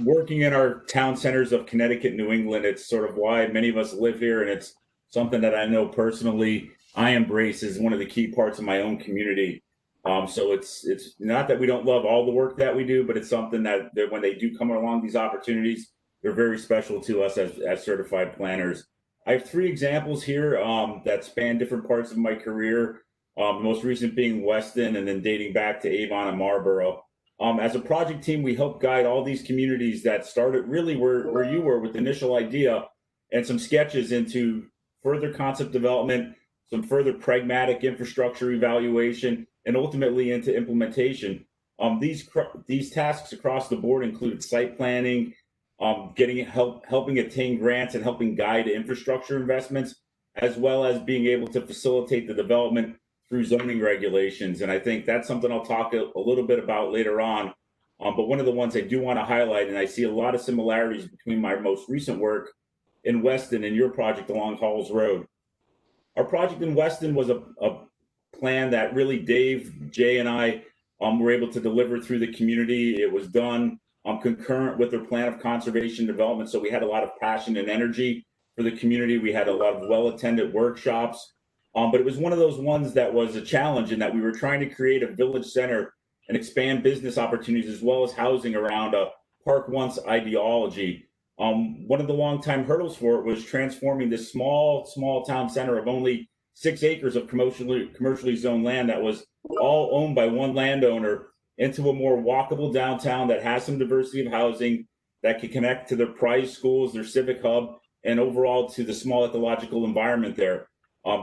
working in our town centers of Connecticut, New England. It's sort of why many of us live here, and it's something that I know personally I embrace as one of the key parts of my own community. So it's not that we don't love all the work that we do, but it's something that when they do come along these opportunities, they're very special to us as certified planners. I have 3 examples here that span different parts of my career. The most recent being Weston, and then dating back to Avon and Marlboro. As a project team, we help guide all these communities that started really where you were with the initial idea and some sketches into further concept development, some further pragmatic infrastructure evaluation, and ultimately into implementation. These tasks across the board include site planning, helping attain grants and helping guide infrastructure investments, as well as being able to facilitate the development through zoning regulations. And I think that's something I'll talk a little bit about later on. But one of the ones I do want to highlight, and I see a lot of similarities between my most recent work in Weston and your project along Halls Road. Our project in Weston was a plan that really Dave, Jay, and I were able to deliver through the community. It was done concurrent with their plan of conservation development. So we had a lot of passion and energy for the community. We had a lot of well-attended workshops. But it was one of those ones that was a challenge in that we were trying to create a village center and expand business opportunities as well as housing around a Park Once ideology. One of the longtime hurdles for it was transforming this small town center of only 6 acres of commercially zoned land that was all owned by one landowner into a more walkable downtown that has some diversity of housing, that can connect to their prized schools, their civic hub, and overall to the small ecological environment there.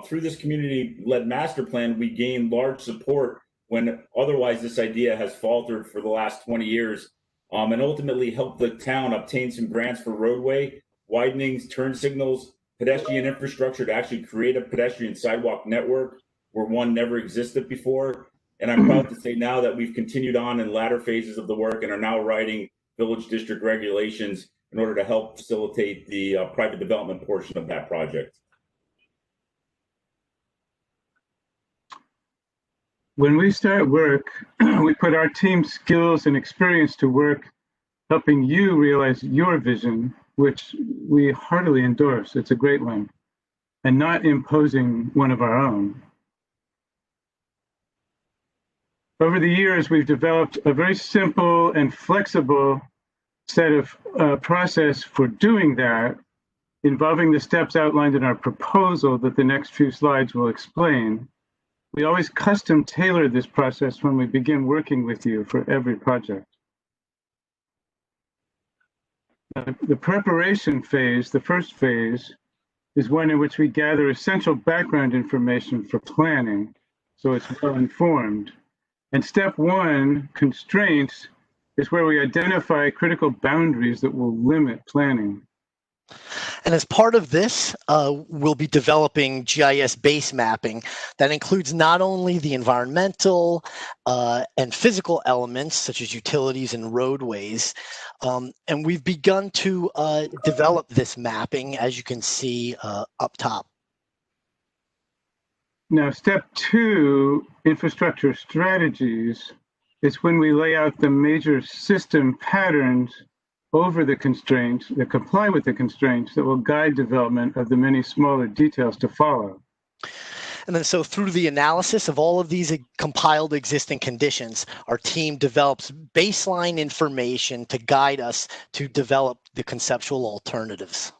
Through this community-led master plan, we gained large support when otherwise this idea has faltered for the last 20 years, and ultimately helped the town obtain some grants for roadway widenings, turn signals, pedestrian infrastructure to actually create a pedestrian sidewalk network where one never existed before. And I'm proud to say now that we've continued on in latter phases of the work and are now writing village district regulations in order to help facilitate the private development portion of that project. When we start work, we put our team's skills and experience to work, helping you realize your vision, which we heartily endorse. It's a great one, and not imposing one of our own. Over the years, we've developed a very simple and flexible set of process for doing that, involving the steps outlined in our proposal that the next few slides will explain. We always custom tailor this process when we begin working with you for every project. The preparation phase, the first phase, is one in which we gather essential background information for planning, so it's well informed. And step one, constraints, is where we identify critical boundaries that will limit planning. And as part of this, we'll be developing GIS base mapping that includes not only the environmental and physical elements, such as utilities and roadways, and we've begun to develop this mapping, as you can see up top. Now, step two, infrastructure strategies, is when we lay out the major system patterns over the constraints that comply with the constraints that will guide development of the many smaller details to follow. And then so through the analysis of all of these compiled existing conditions, our team develops baseline information to guide us to develop the conceptual alternatives.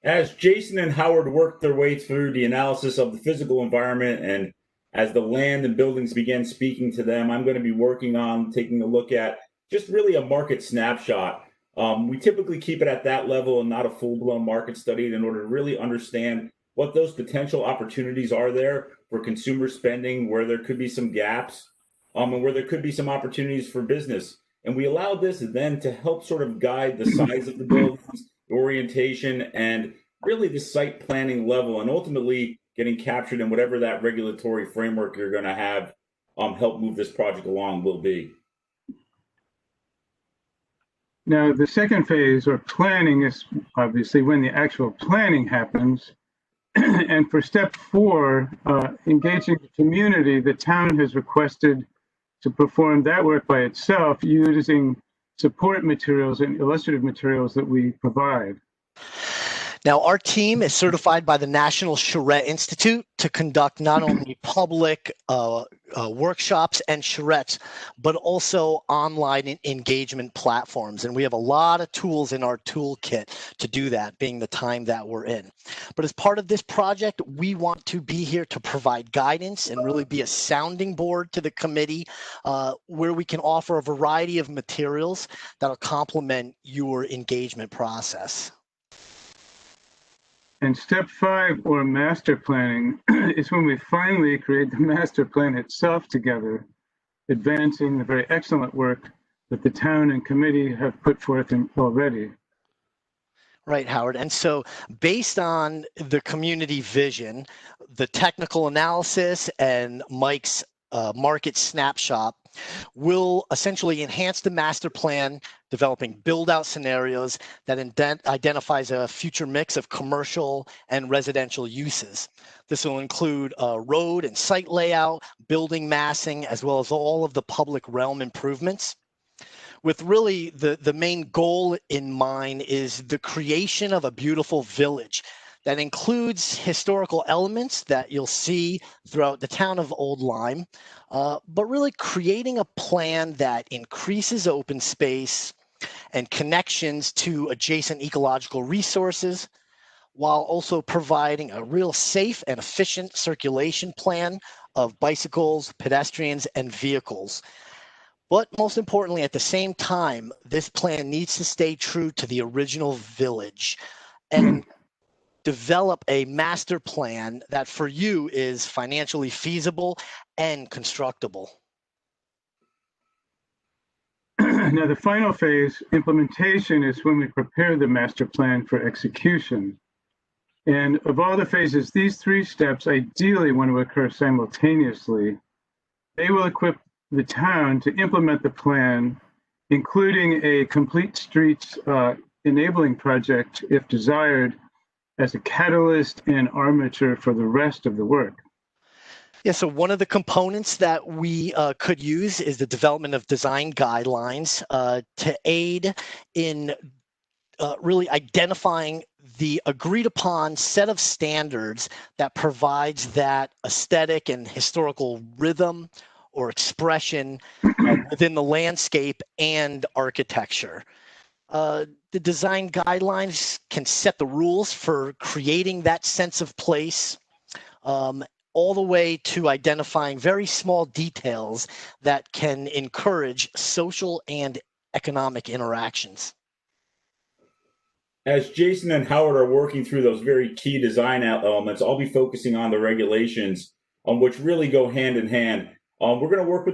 As Jason and Howard work their way through the analysis of the physical environment and as the land and buildings begin speaking to them, I'm going to be working on taking a look at just really a market snapshot. We typically keep it at that level and not a full-blown market study in order to really understand what those potential opportunities are there for consumer spending, where there could be some gaps, and where there could be some opportunities for business. And we allow this then to help sort of guide the size of the buildings, orientation, and really the site planning level, and ultimately getting captured in whatever that regulatory framework you're going to have help move this project along will be. Now, the second phase, or planning, is obviously when the actual planning happens. And for step four, engaging the community, the town has requested to perform that work by itself using support materials and illustrative materials that we provide. Now, our team is certified by the National Charrette Institute to conduct not only public workshops and charrettes, but also online engagement platforms. And we have a lot of tools in our toolkit to do that, being the time that we're in. But as part of this project, we want to be here to provide guidance and really be a sounding board to the committee where we can offer a variety of materials that'll complement your engagement process. And step five, or master planning, is when we finally create the master plan itself together, advancing the very excellent work that the town and committee have put forth already. Right, Howard. And so based on the community vision, the technical analysis, and Mike's market snapshot, will essentially enhance the master plan, developing build-out scenarios that identifies a future mix of commercial and residential uses. This will include road and site layout, building massing, as well as all of the public realm improvements. With really the main goal in mind is the creation of a beautiful village that includes historical elements that you'll see throughout the town of Old Lyme, but really creating a plan that increases open space and connections to adjacent ecological resources, while also providing a real safe and efficient circulation plan of bicycles, pedestrians, and vehicles. But most importantly, at the same time, this plan needs to stay true to the original village and develop a master plan that for you is financially feasible and constructible. Now, the final phase, implementation, is when we prepare the master plan for execution. And of all the phases, these three steps ideally want to occur simultaneously. They will equip the town to implement the plan, including a complete streets enabling project, if desired, as a catalyst and armature for the rest of the work. Yeah, so one of the components that we could use is the development of design guidelines to aid in really identifying the agreed upon set of standards that provides that aesthetic and historical rhythm or expression within the landscape and architecture. The design guidelines can set the rules for creating that sense of place, all the way to identifying very small details that can encourage social and economic interactions. as Jason and Howard are working through those very key design elements, I'll be focusing on the regulations, which really go hand in hand. We're going to work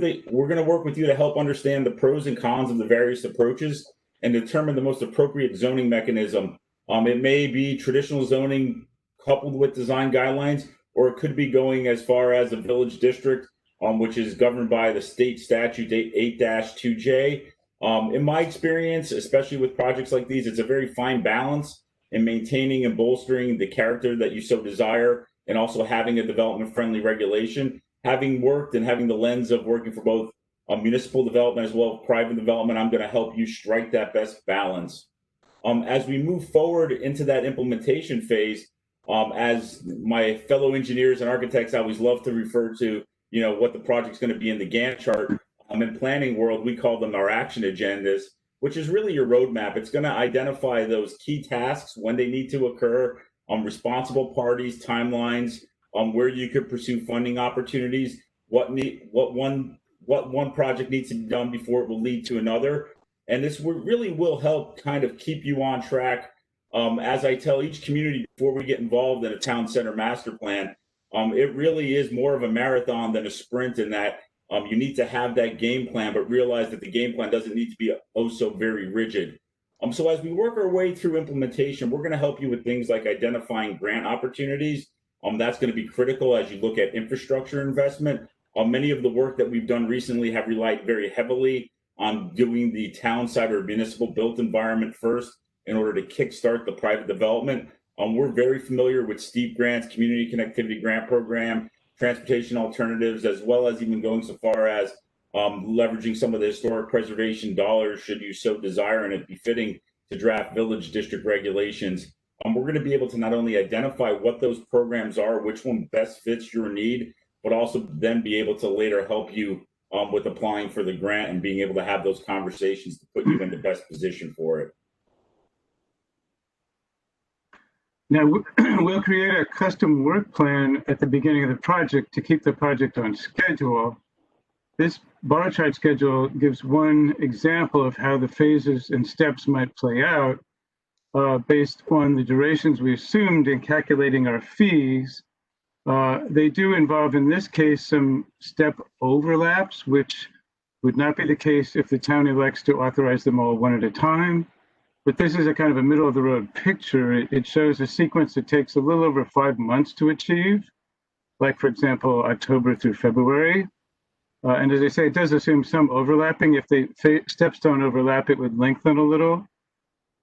with you to help understand the pros and cons of the various approaches and determine the most appropriate zoning mechanism. It may be traditional zoning coupled with design guidelines, or it could be going as far as a village district, which is governed by the state statute 8-2J. In my experience, especially with projects like these, it's a very fine balance in maintaining and bolstering the character that you so desire, and also having a development-friendly regulation. Having worked and having the lens of working for both municipal development as well as private development, I'm going to help you strike that best balance. As we move forward into that implementation phase, as my fellow engineers and architects always love to refer to, what the project's going to be in the Gantt chart. In planning world, we call them our action agendas, which is really your roadmap. It's going to identify those key tasks, when they need to occur, responsible parties, timelines, where you could pursue funding opportunities, what one project needs to be done before it will lead to another. And this really will help kind of keep you on track. As I tell each community before we get involved in a town center master plan, it really is more of a marathon than a sprint, in that you need to have that game plan, but realize that the game plan doesn't need to be oh so very rigid. So as we work our way through implementation, we're going to help you with things like identifying grant opportunities. That's going to be critical as you look at infrastructure investment. Many of the work that we've done recently have relied very heavily on doing the town side or municipal built environment first in order to kickstart the private development. We're very familiar with STEEP grants, community connectivity grant program, transportation alternatives, as well as even going so far as leveraging some of the historic preservation dollars, should you so desire, and it be fitting to draft village district regulations. We're going to be able to not only identify what those programs are, which one best fits your need, but also then be able to later help you with applying for the grant and being able to have those conversations to put you in the best position for it. Now, we'll create a custom work plan at the beginning of the project to keep the project on schedule. This bar chart schedule gives one example of how the phases and steps might play out based on the durations we assumed in calculating our fees. They do involve, in this case, some step overlaps, which would not be the case if the town elects to authorize them all one at a time. But this is a kind of a middle of the road picture. It shows a sequence that takes a little over 5 months to achieve, like, for example, October through February. And as I say, it does assume some overlapping. If the steps don't overlap, it would lengthen a little.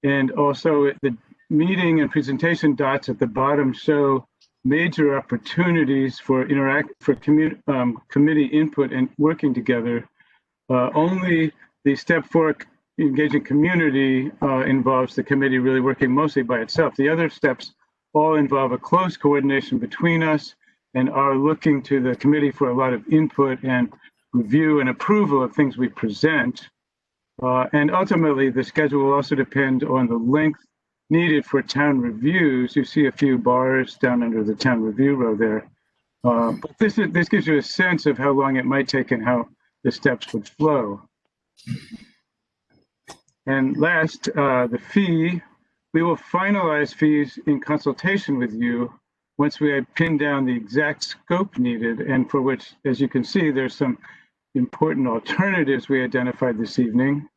And also the meeting and presentation dots at the bottom show major opportunities for committee input and working together. Only the step 4, engaging community, involves the committee really working mostly by itself. The other steps all involve a close coordination between us and are looking to the committee for a lot of input and review and approval of things we present. And ultimately, the schedule will also depend on the length needed for town reviews. You see a few bars down under the town review row there. But this gives you a sense of how long it might take and how the steps would flow. And last, the fee. We will finalize fees in consultation with you once we have pinned down the exact scope needed, and for which, as you can see, there's some important alternatives we identified this evening.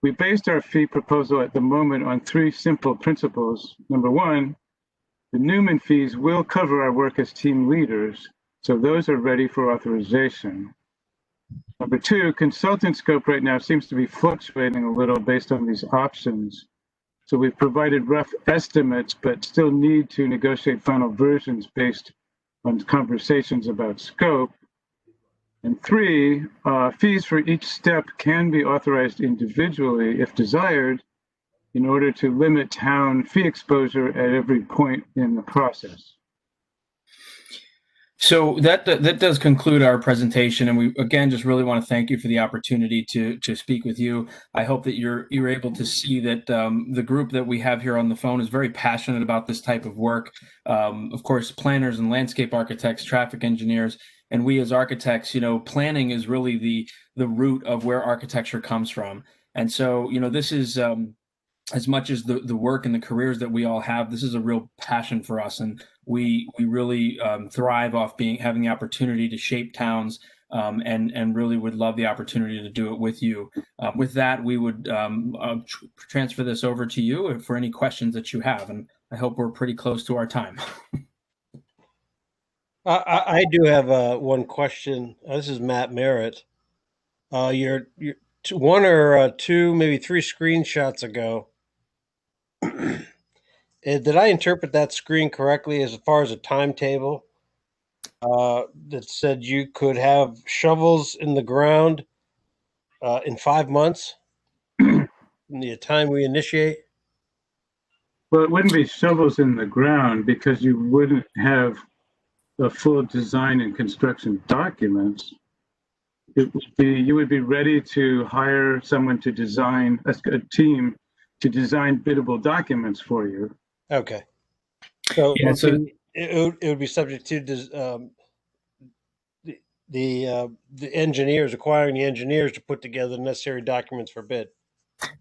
We based our fee proposal at the moment on 3 simple principles. Number 1, the Newman fees will cover our work as team leaders, so those are ready for authorization. Number 2, consultant scope right now seems to be fluctuating a little based on these options. So we've provided rough estimates, but still need to negotiate final versions based on conversations about scope. And 3, fees for each step can be authorized individually if desired in order to limit town fee exposure at every point in the process. So that does conclude our presentation, and we again just really want to thank you for the opportunity to speak with you. I hope that you're able to see that the group that we have here on the phone is very passionate about this type of work. Of course, planners and landscape architects, traffic engineers, and we as architects, planning is really the root of where architecture comes from. And so, this is as much as the work and the careers that we all have, this is a real passion for us, and we really thrive off having the opportunity to shape towns, and really would love the opportunity to do it with you. With that, we would transfer this over to you for any questions that you have, and I hope we're pretty close to our time. I do have one question. This is Matt Merritt. Your one or two, maybe three screenshots ago. Did I interpret that screen correctly as far as a timetable that said you could have shovels in the ground in 5 months from the time we initiate? Well, it wouldn't be shovels in the ground because you wouldn't have the full design and construction documents. It would be, you would be ready to hire someone to design, a team to design biddable documents for you. Okay. So, Yeah, so- it would be subject to the engineers, acquiring the engineers to put together the necessary documents for bid.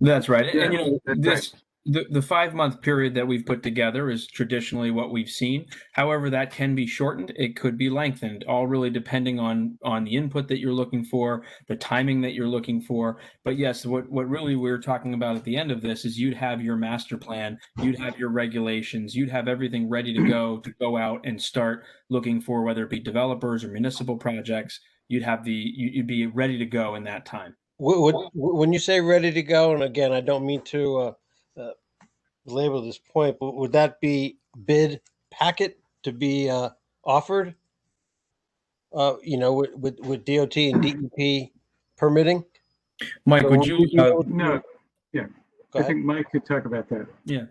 That's right. Yeah, And you know, that's this the 5 month period that we've put together is traditionally what we've seen. However, that can be shortened. It could be lengthened, all really depending on the input that you're looking for, the timing that you're looking for. But yes, what really we're talking about at the end of this is you'd have your master plan, you'd have your regulations, you'd have everything ready to go out and start looking for, whether it be developers or municipal projects. You'd be ready to go in that time. When you say ready to go, and again, I don't mean to label this point, but would that be bid packet to be offered? With DOT and DEP permitting? Mike, So would you? No, yeah, Go I ahead. think Mike could talk about that. Yeah.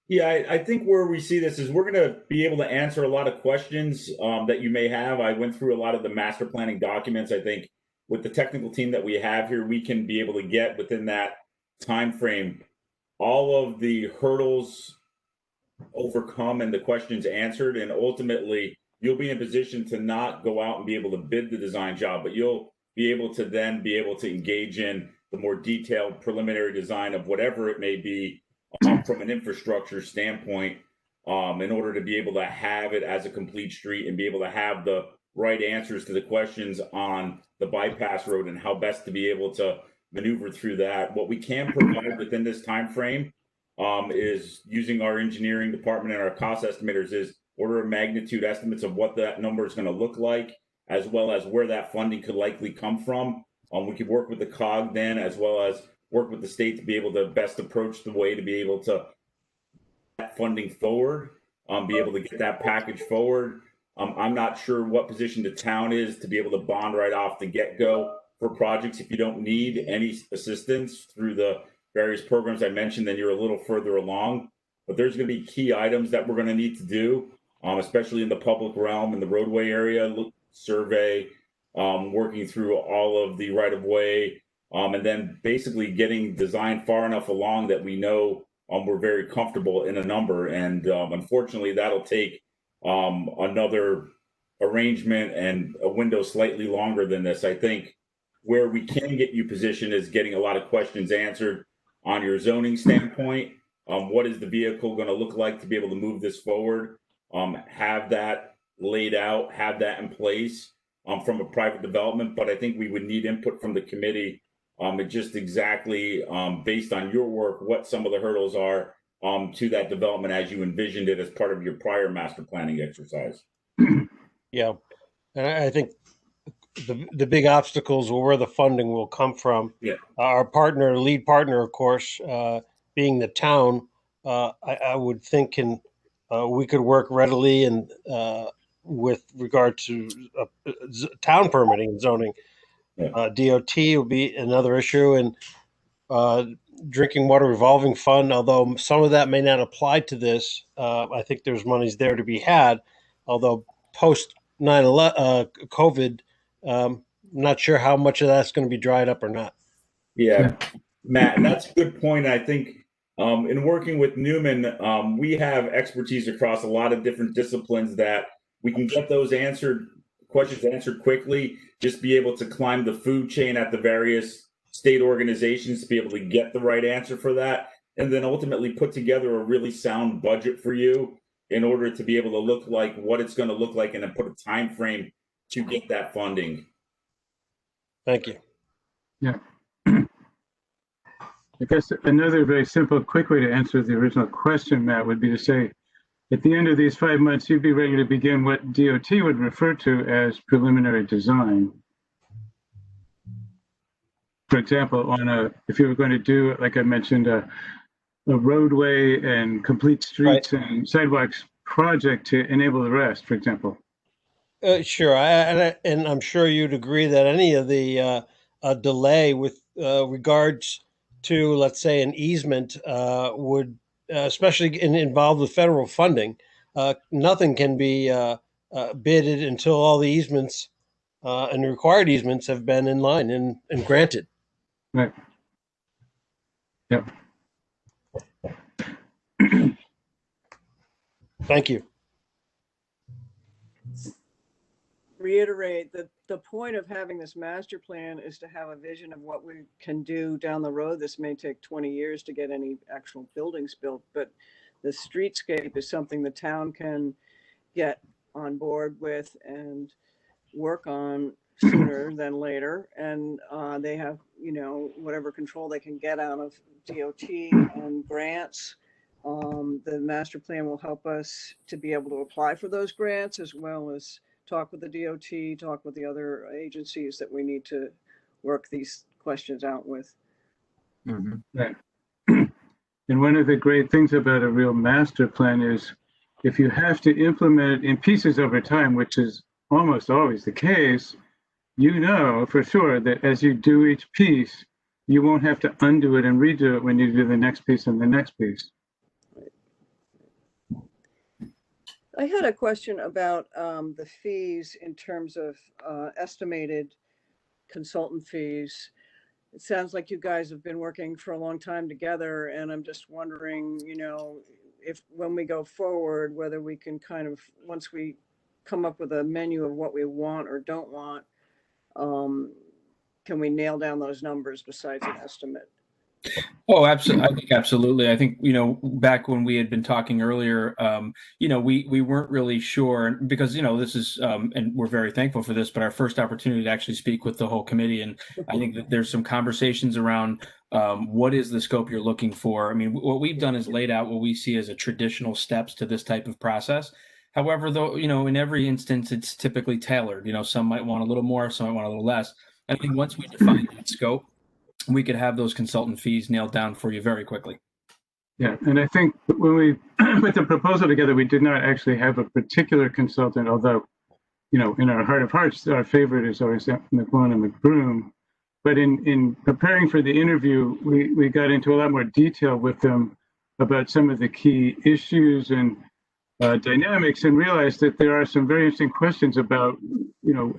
Yeah, I think where we see this is we're going to be able to answer a lot of questions that you may have. I went through a lot of the master planning documents. I think with the technical team that we have here, we can be able to get within that time frame all of the hurdles overcome and the questions answered. And ultimately, you'll be in a position to not go out and be able to bid the design job, but you'll be able to then be able to engage in the more detailed preliminary design of whatever it may be from an infrastructure standpoint, in order to be able to have it as a complete street and be able to have the right answers to the questions on the bypass road and how best to be able to maneuver through that. What we can provide within this time frame is using our engineering department and our cost estimators is order of magnitude estimates of what that number is going to look like, as well as where that funding could likely come from. We could work with the COG then, as well as work with the state to be able to best approach the way to be able to get funding forward, be able to get that package forward. I'm not sure what position the town is to be able to bond right off the get-go for projects. If you don't need any assistance through the various programs I mentioned, then you're a little further along. But there's going to be key items that we're going to need to do, especially in the public realm, in the roadway area, survey, working through all of the right-of-way, and then basically getting design far enough along that we know we're very comfortable in a number. And unfortunately, that'll take another arrangement and a window slightly longer than this. I think where we can get you positioned is getting a lot of questions answered on your zoning standpoint. What is the vehicle going to look like to be able to move this forward? Have that laid out, have that in place from a private development. But I think we would need input from the committee and just exactly based on your work, what some of the hurdles are to that development as you envisioned it as part of your prior master planning exercise. Yeah. And I think the big obstacles are where the funding will come from. Yeah. Our partner, lead partner, of course, being the town, I would think we could work readily and with regard to town permitting and zoning. Yeah. DOT will be another issue, and drinking water revolving fund, although some of that may not apply to this, I think there's monies there to be had, although post 9/11 COVID, not sure how much of that's going to be dried up or not. Yeah, Matt, and that's a good point. I think in working with Newman, we have expertise across a lot of different disciplines that we can get those questions answered quickly, just be able to climb the food chain at the various state organizations to be able to get the right answer for that. and then ultimately put together a really sound budget for you in order to be able to look like what it's going to look like and then put a time frame to get that funding. Thank you. Yeah. I guess another very simple, quick way to answer the original question, Matt, would be to say, at the end of these 5 months, you'd be ready to begin what DOT would refer to as preliminary design. For example, if you were going to do, like I mentioned, a roadway and complete streets and sidewalks project to enable the rest, for example. Sure, and I'm sure you'd agree that any of the delay with regards to, let's say, an easement would, especially involved with federal funding, nothing can be bidded until all the easements and required easements have been in line and granted. Right. Yep. Thank you. Reiterate that the point of having this master plan is to have a vision of what we can do down the road. This may take 20 years to get any actual buildings built, but the streetscape is something the town can get on board with and work on sooner than later. And they have, whatever control they can get out of DOT and grants. The master plan will help us to be able to apply for those grants, as well as talk with the DOT, talk with the other agencies that we need to work these questions out with. Right. And one of the great things about a real master plan is if you have to implement it in pieces over time, which is almost always the case, you know for sure that as you do each piece, you won't have to undo it and redo it when you do the next piece and the next piece. I had a question about the fees in terms of estimated consultant fees. It sounds like you guys have been working for a long time together, and I'm just wondering, if when we go forward, whether we can kind of, once we come up with a menu of what we want or don't want, can we nail down those numbers besides an estimate? Oh, absolutely. I think absolutely. I think, back when we had been talking earlier, we weren't really sure because, this is, and we're very thankful for this, but our first opportunity to actually speak with the whole committee. And I think that there's some conversations around what is the scope you're looking for. I mean, what we've done is laid out what we see as a traditional steps to this type of process. However, though, in every instance, it's typically tailored. Some might want a little more, some might want a little less. I think once we define that scope, we could have those consultant fees nailed down for you very quickly. Yeah, and I think when we put the proposal together, we did not actually have a particular consultant, although, in our heart of hearts, our favorite is always McMillan and McBroom. But in preparing for the interview, we got into a lot more detail with them about some of the key issues and dynamics, and realized that there are some very interesting questions about,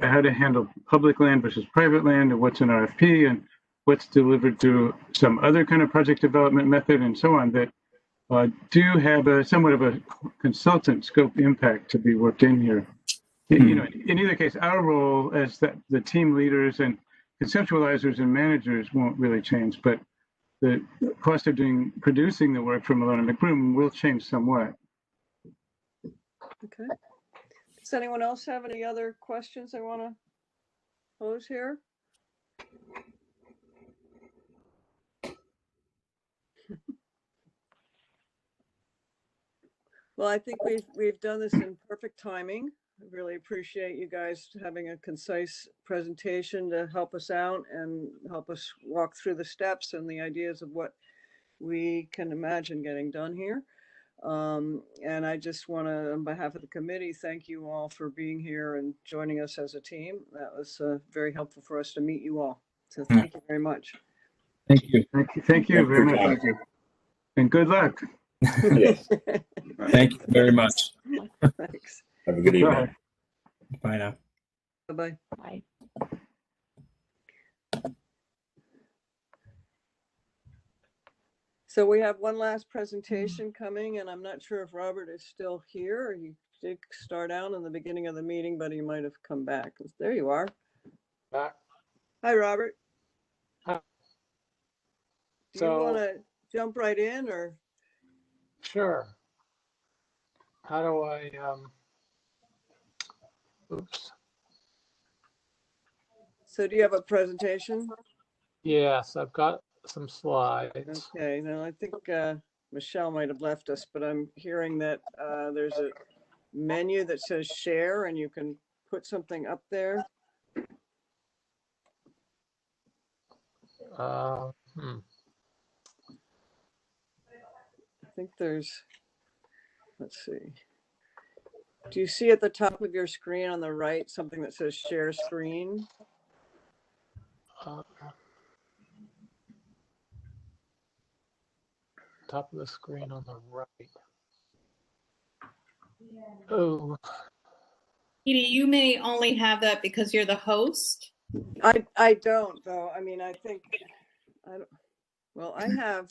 how to handle public land versus private land, and what's an RFP, and what's delivered through some other kind of project development method, and so on, that do have a somewhat of a consultant scope impact to be worked in here. In either case, our role as the team leaders and conceptualizers and managers won't really change, but the cost of producing the work from Malone and McBroom will change somewhat. Okay. Does anyone else have any other questions they want to pose here? Well, I think we've done this in perfect timing. I really appreciate you guys having a concise presentation to help us out and help us walk through the steps and the ideas of what we can imagine getting done here. And I just want to, on behalf of the committee, thank you all for being here and joining us as a team. That was very helpful for us to meet you all. So thank you very much. Thank you. Thank you very much. Thank you. And good luck. Yes. Thank you very much. Thanks. Have a good evening. Bye now. Bye-bye. Bye. So we have one last presentation coming, and I'm not sure if Robert is still here. He did start out in the beginning of the meeting, but he might have come back. There you are. Back. Hi, Robert. Hi. Do you want to jump right in, or? Sure. How do I, oops. So do you have a presentation? Yes, I've got some slides. Okay, now I think Michelle might have left us, but I'm hearing that there's a menu that says share and you can put something up there. Hmm. I think there's, let's see. Do you see at the top of your screen on the right something that says share screen? Top of the screen on the right. Oh, Edie, you may only have that because you're the host. I don't though. I mean, I think I don't. Well, I have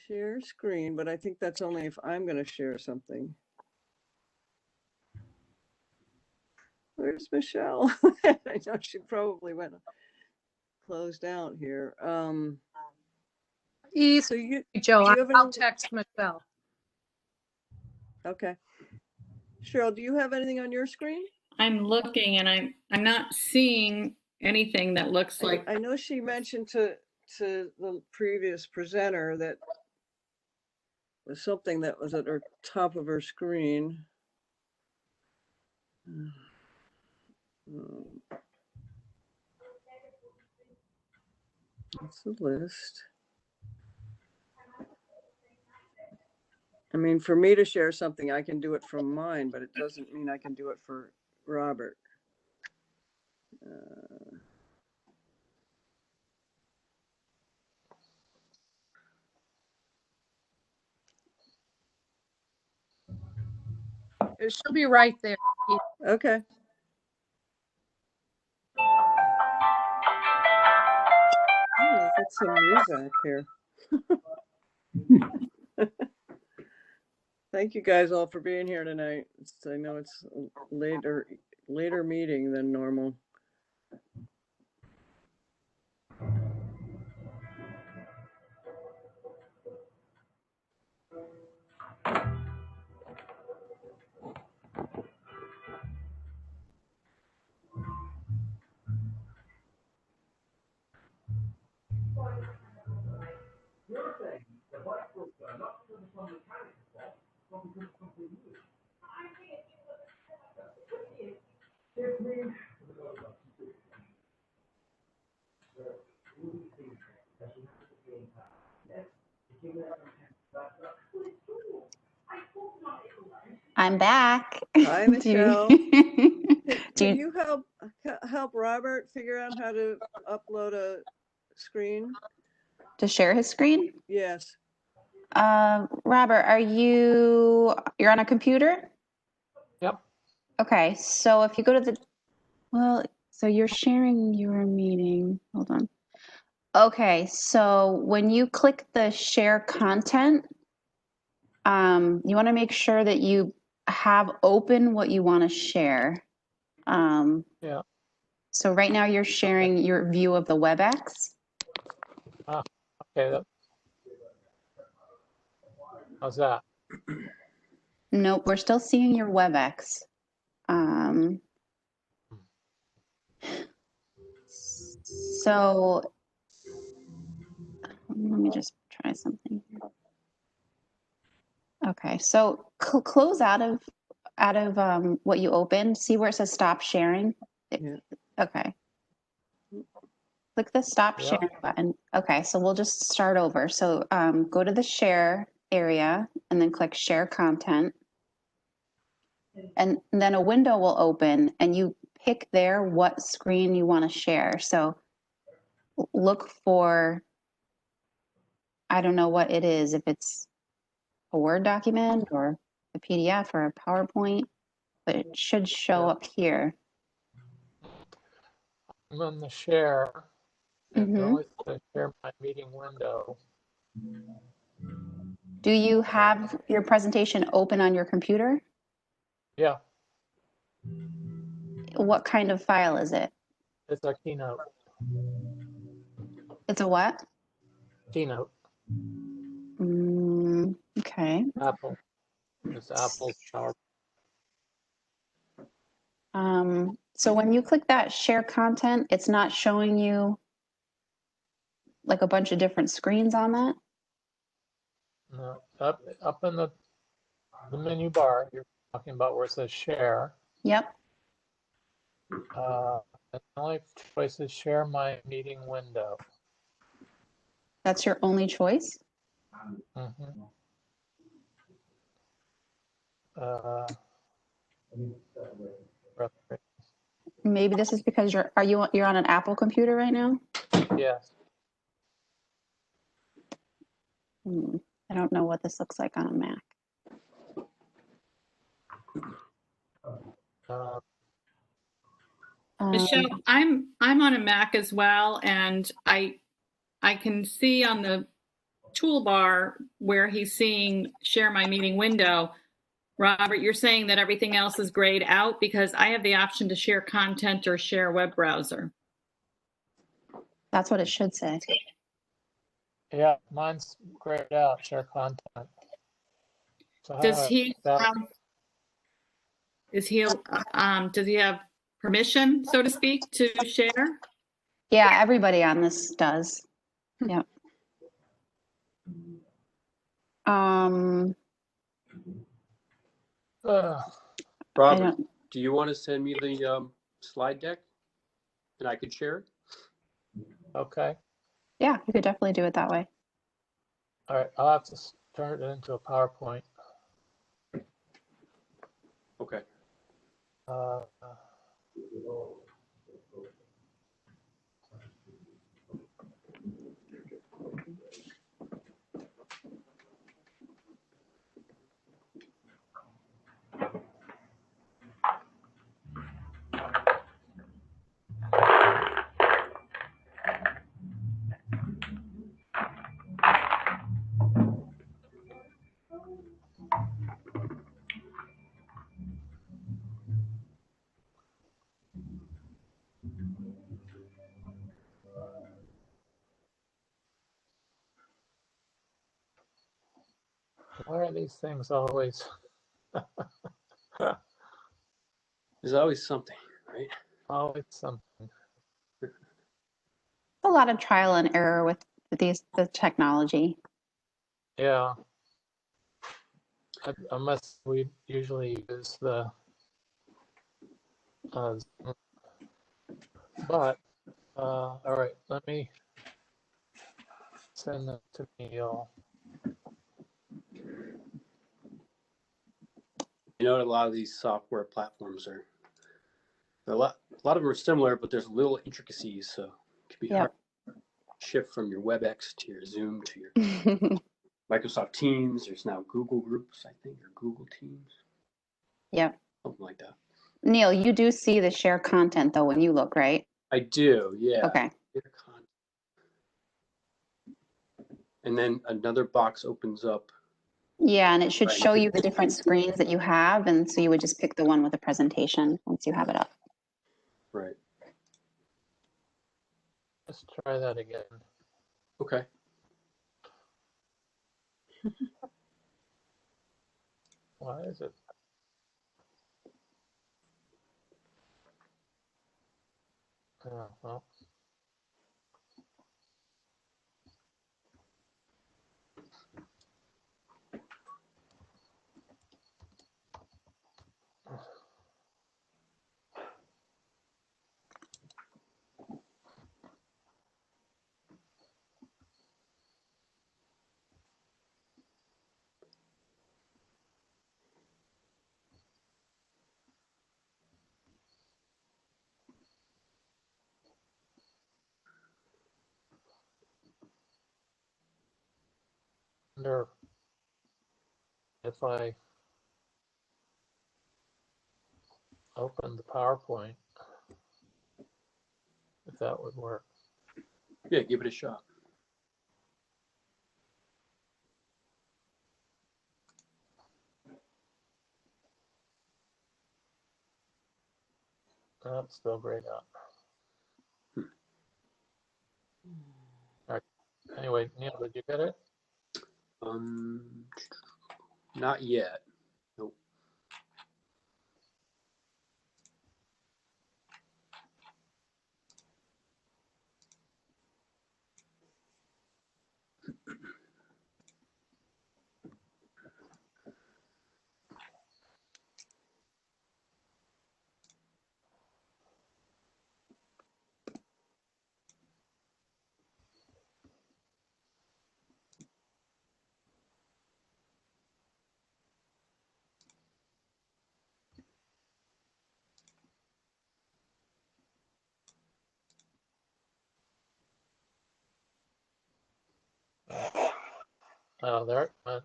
share screen, but I think that's only if I'm going to share something. Where's Michelle? I know she probably went closed out here. So you, Joe, do you have I'll any- text Michelle. Okay. Cheryl, do you have anything on your screen? I'm looking and I'm not seeing anything that looks like. I know she mentioned to the previous presenter that was something that was at her top of her screen. That's the list. I mean, for me to share something, I can do it from mine, but it doesn't mean I can do it for Robert. She'll be right there. Okay. Get some music here. Thank you guys all for being here tonight. I know it's a later meeting than normal. I'm back. Hi, Michelle. Can Do you- you help Robert figure out how to upload a screen? to share his screen? Yes. Robert, you're on a computer? Yep. Okay, so if you go to so you're sharing your meeting. Hold on. Okay, so when you click the share content, you want to make sure that you have open what you want to share. yeah. So right now you're sharing your view of the WebEx. Okay. How's that? Nope, we're still seeing your WebEx. So let me just try something here. Okay, so close out of what you opened. See where it says stop sharing? Yeah. Okay. Click the stop Yeah. sharing button. Okay, so we'll just start over. So go to the share area and then click share content. And then a window will open and you pick there what screen you want to share. So look for, I don't know what it is, if it's a Word document or a PDF or a PowerPoint, but it should show up here. I'm on the share. And Mhm. it only says share my meeting window. Do you have your presentation open on your computer? Yeah, What kind of file is it? it's a keynote. It's a what? Keynote. Okay. Apple. It's Apple's Power. So when you click that share content, it's not showing you like a bunch of different screens on that? No, up in the menu bar, you're talking about where it says share. Yep. The only choice is share my meeting window. That's your only choice? Mhm. Maybe this is because you're on an Apple computer right now? Yes. I don't know what this looks like on a Mac. Michelle, I'm on a Mac as well, and I can see on the toolbar where he's seeing share my meeting window. Robert, you're saying that everything else is grayed out because I have the option to share content or share web browser. That's what it should say. Yeah, mine's grayed out, share content. So Does he does he have permission, so to speak, to share? Yeah, everybody on this does. Yep. Robert, do you want to send me the slide deck and I could share it? Okay. Yeah, you could definitely do it that way. All right, I'll have to turn it into a PowerPoint. Okay. Why are these things always? There's always something, right? Always something. A lot of trial and error with the technology. Yeah. Unless we usually use the but all right, let me send that to Neil. You know, a lot of these software platforms are a lot of them are similar, but there's little intricacies, so it can be hard to shift from your WebEx to your Zoom to your Microsoft Teams. There's now Google Groups, I think, or Google Teams. Yep. Something like that. Neil, you do see the share content though when you look, right? I do, yeah. Okay. And then another box opens up. Yeah, and it should Right. show you the different screens that you have, and so you would just pick the one with the presentation once you have it up. Right. Let's try that again. Okay. Why is it? Well. Wonder if I open the PowerPoint, if that would work. Yeah, give it a shot. That's still grayed out. All right. Anyway. Anyway, Neil, did you get it? Not yet. Nope. Oh, there it went.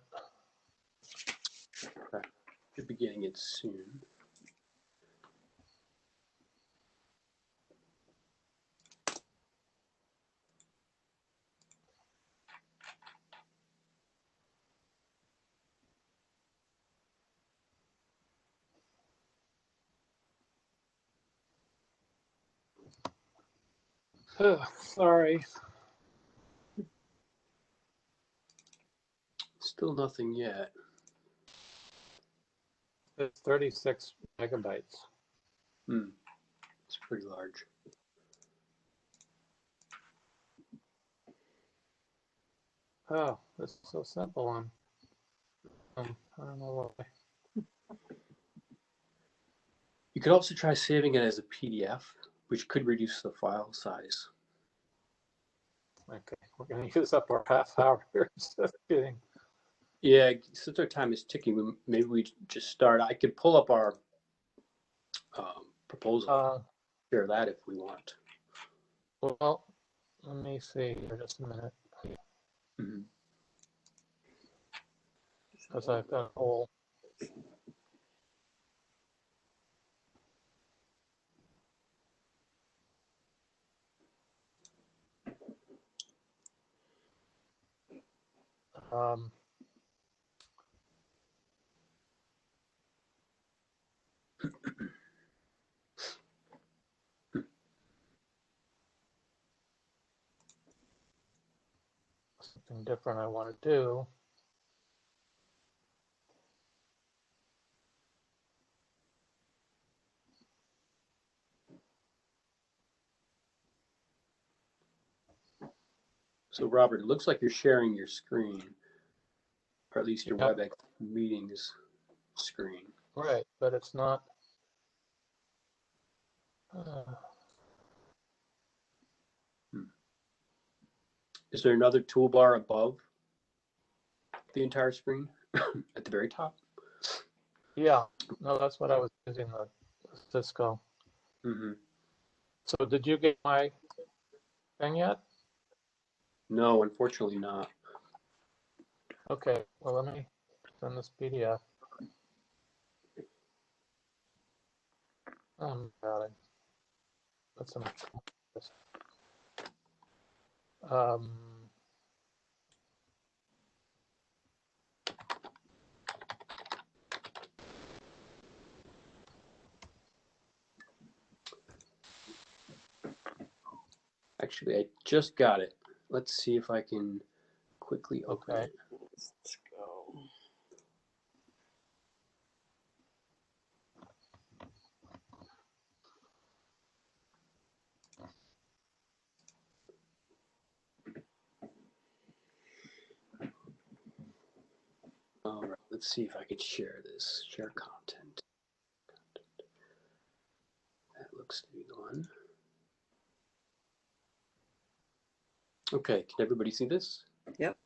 Okay. Should be getting it soon. Sorry. Still nothing yet. It's 36 megabytes. It's pretty large. Oh, this is so simple on. I don't know why. You could also try saving it as a PDF, which could reduce the file size. Okay, we're going to use up our half hour here. Just kidding. Yeah, since our time is ticking, maybe we just start. I could pull up our proposal, share that if we want. Well, let me see here just a minute. Because I've got a whole. Something different I want to do. So Robert, it looks like you're sharing your screen, or at least your Yep. WebEx meetings screen. Right, but it's not. Is there another toolbar above the entire screen at the very top? Yeah, no, that's what I was using the Cisco. So did you get my thing yet? No, unfortunately not. Okay, well, let me send this PDF. Got it. That's enough. Actually, I just got it. Let's see if I can quickly open it. Let's go. All right, let's see if I can share this. Share content. That looks to be the one. Okay, can everybody see this? Yep.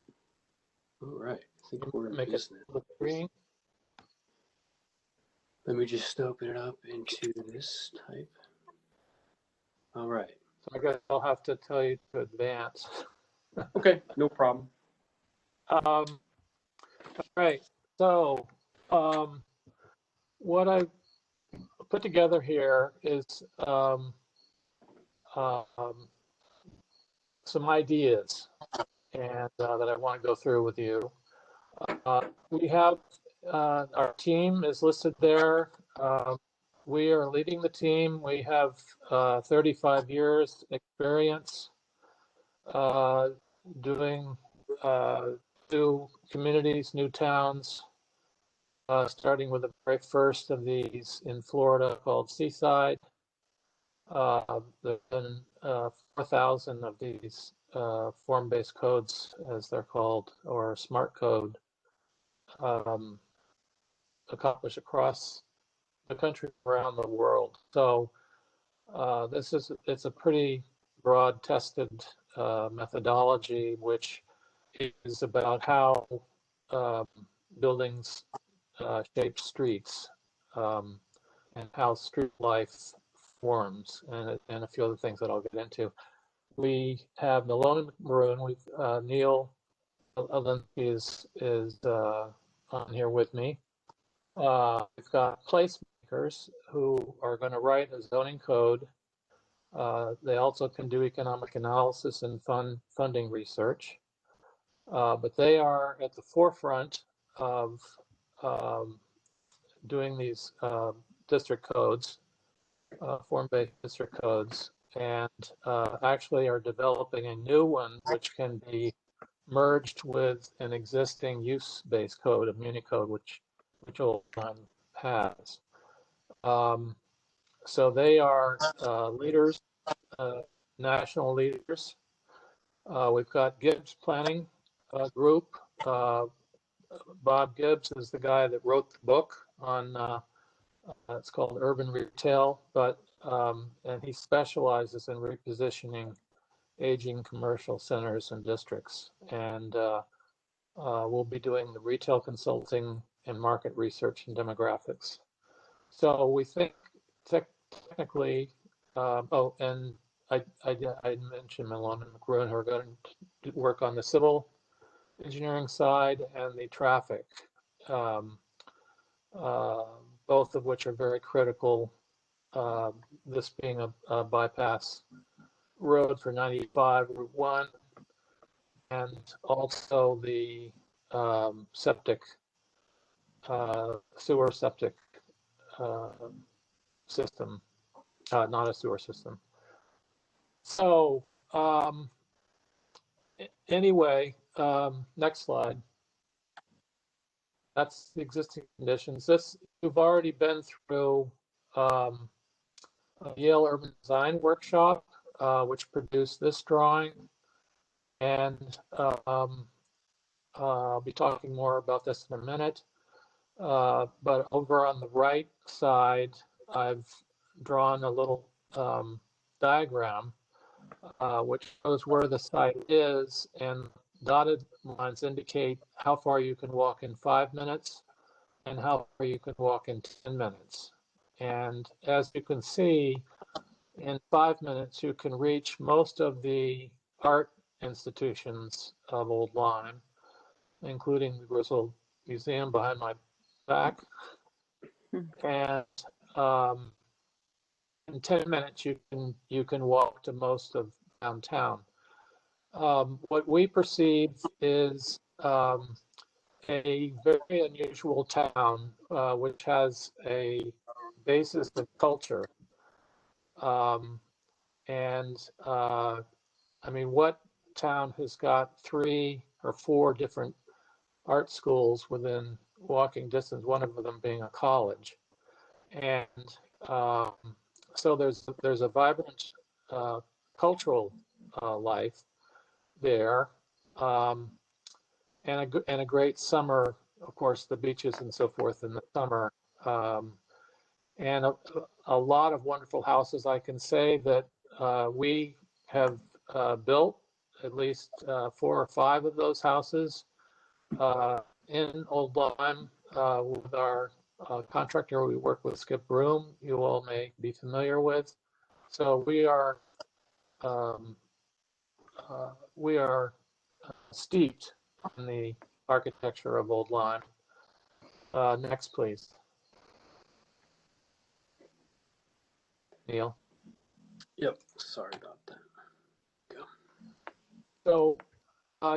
All right, I think we're in Make it business. look green. Let me just open it up into this type. All right. So I guess I'll have to tell you to advance. Okay, no problem. All right. So what I put together here is some ideas, and that I want to go through with you. We have our team is listed there. We are leading the team. We have 35 years experience. doing new communities, new towns, starting with the very first of these in Florida called Seaside. There have been 4,000 of these form-based codes, as they're called, or smart code, accomplished across the country, around the world. So it's a pretty broad tested methodology, which is about how buildings shape streets and how street life forms, and a few other things that I'll get into. We have Malone and McBroom. Neil Alinsky is on here with me. We've got placemakers who are going to write a zoning code. They also can do economic analysis and funding research. But they are at the forefront of doing these district codes, form-based district codes, and actually are developing a new one which can be merged with an existing use-based code, a Muni code, which Old Lyme has. So they are leaders, national leaders. We've got Gibbs Planning Group. Bob Gibbs is the guy that wrote the book on, it's called Urban Retail, and he specializes in repositioning aging commercial centers and districts. And we'll be doing the retail consulting and market research and demographics. So we think technically, and I mentioned Malone and McBroom, who are going to work on the civil engineering side and the traffic, both of which are very critical. This being a bypass road for 95 Route 1, and also the septic, sewer septic system, not a sewer system. So anyway, next slide. That's the existing conditions. This, you've already been through a Yale Urban Design Workshop, which produced this drawing. And I'll be talking more about this in a minute. But over on the right side, I've drawn a little diagram which shows where the site is, and dotted lines indicate how far you can walk in 5 minutes and how far you can walk in 10 minutes. And as you can see, in 5 minutes, you can reach most of the art institutions of Old Lyme, including the Griswold Museum behind my back. And in 10 minutes, you can walk to most of downtown. What we perceive is a very unusual town, which has a basis of culture. I mean, what town has got 3 or 4 different art schools within walking distance, one of them being a college? And so there's a vibrant cultural life there, and a great summer, of course, the beaches and so forth in the summer, and a lot of wonderful houses. I can say that we have built at least 4 or 5 of those houses in Old Lyme with our contractor. We work with Skip Broom, you all may be familiar with. So we are steeped in the architecture of Old Lyme. Next, please. Neil. Yep, sorry about that. Go. So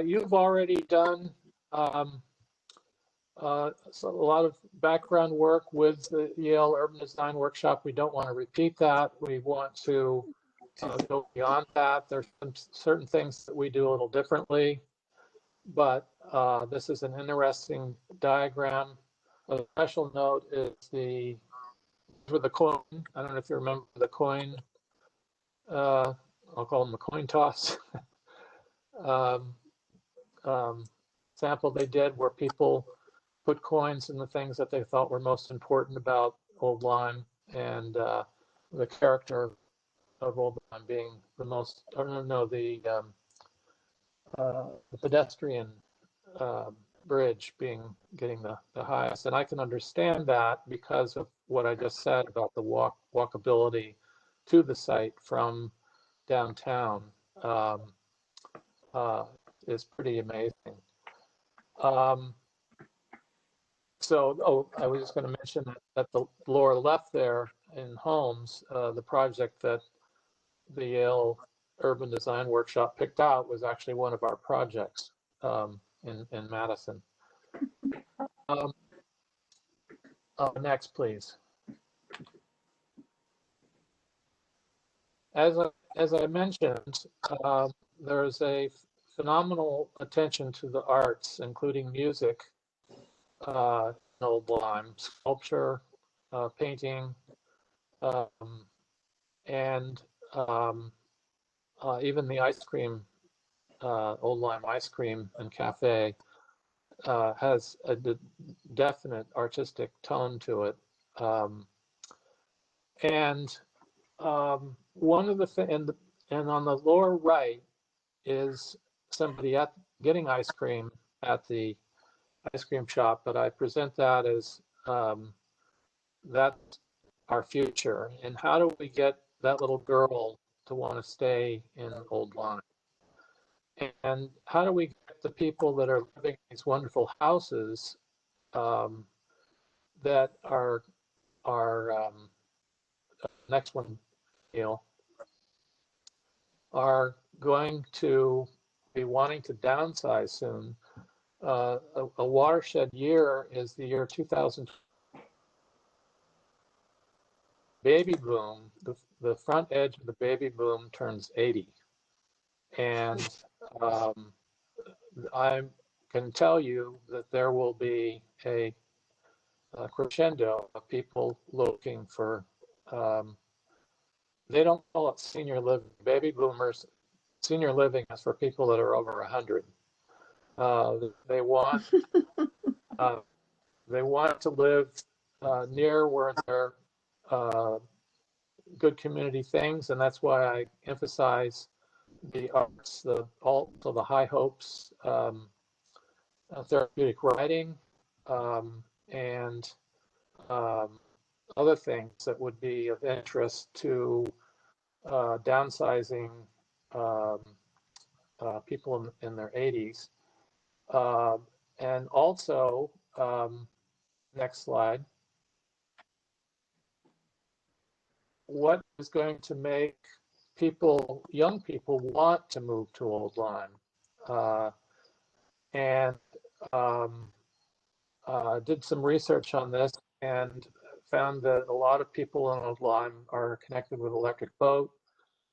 you've already done so a lot of background work with the Yale Urban Design Workshop. We don't want to repeat that. We want to go beyond that. There's certain things that we do a little differently, but this is an interesting diagram. A special note is for the coin. I don't know if you remember the coin. I'll call them the coin toss. Sample they did where people put coins in the things that they thought were most important about Old Lyme, and the character of Old Lyme being the most, the pedestrian bridge getting the highest. And I can understand that because of what I just said about the walkability to the site from downtown is pretty amazing. I was just going to mention that at the lower left there in Holmes, the project that the Yale Urban Design Workshop picked out was actually one of our projects in Madison. Next, please. As I mentioned, there's a phenomenal attention to the arts, including music, in Old Lyme, sculpture, painting, and even the ice cream, Old Lyme Ice Cream and Cafe has a definite artistic tone to it. One of the things, and on the lower right is somebody getting ice cream at the ice cream shop, but I present that as that's our future. And how do we get that little girl to want to stay in Old Lyme? And how do we get the people that are living in these wonderful houses that are next one, Neil, are going to be wanting to downsize soon? A watershed year is the year 2000. Baby boom, the front edge of the baby boom turns 80. And I can tell you that there will be a crescendo of people looking for, they don't call it senior living. Baby boomers, senior living is for people that are over 100. They want to live near where there are good community things, and that's why I emphasize the arts, the high hopes, therapeutic writing, and other things that would be of interest to downsizing people in their 80s. And also, next slide, what is going to make young people want to move to Old Lyme? Did some research on this and found that a lot of people in Old Lyme are connected with electric boat,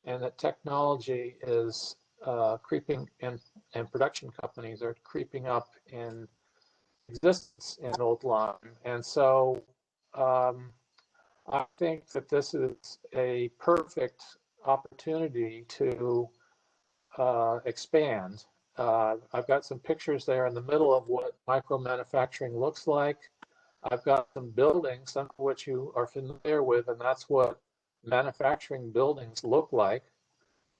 and that technology is creeping, and production companies are creeping up in existence in Old Lyme. And so I think that this is a perfect opportunity to expand. I've got some pictures there in the middle of what micro manufacturing looks like. I've got some buildings, some of which you are familiar with, and that's what manufacturing buildings look like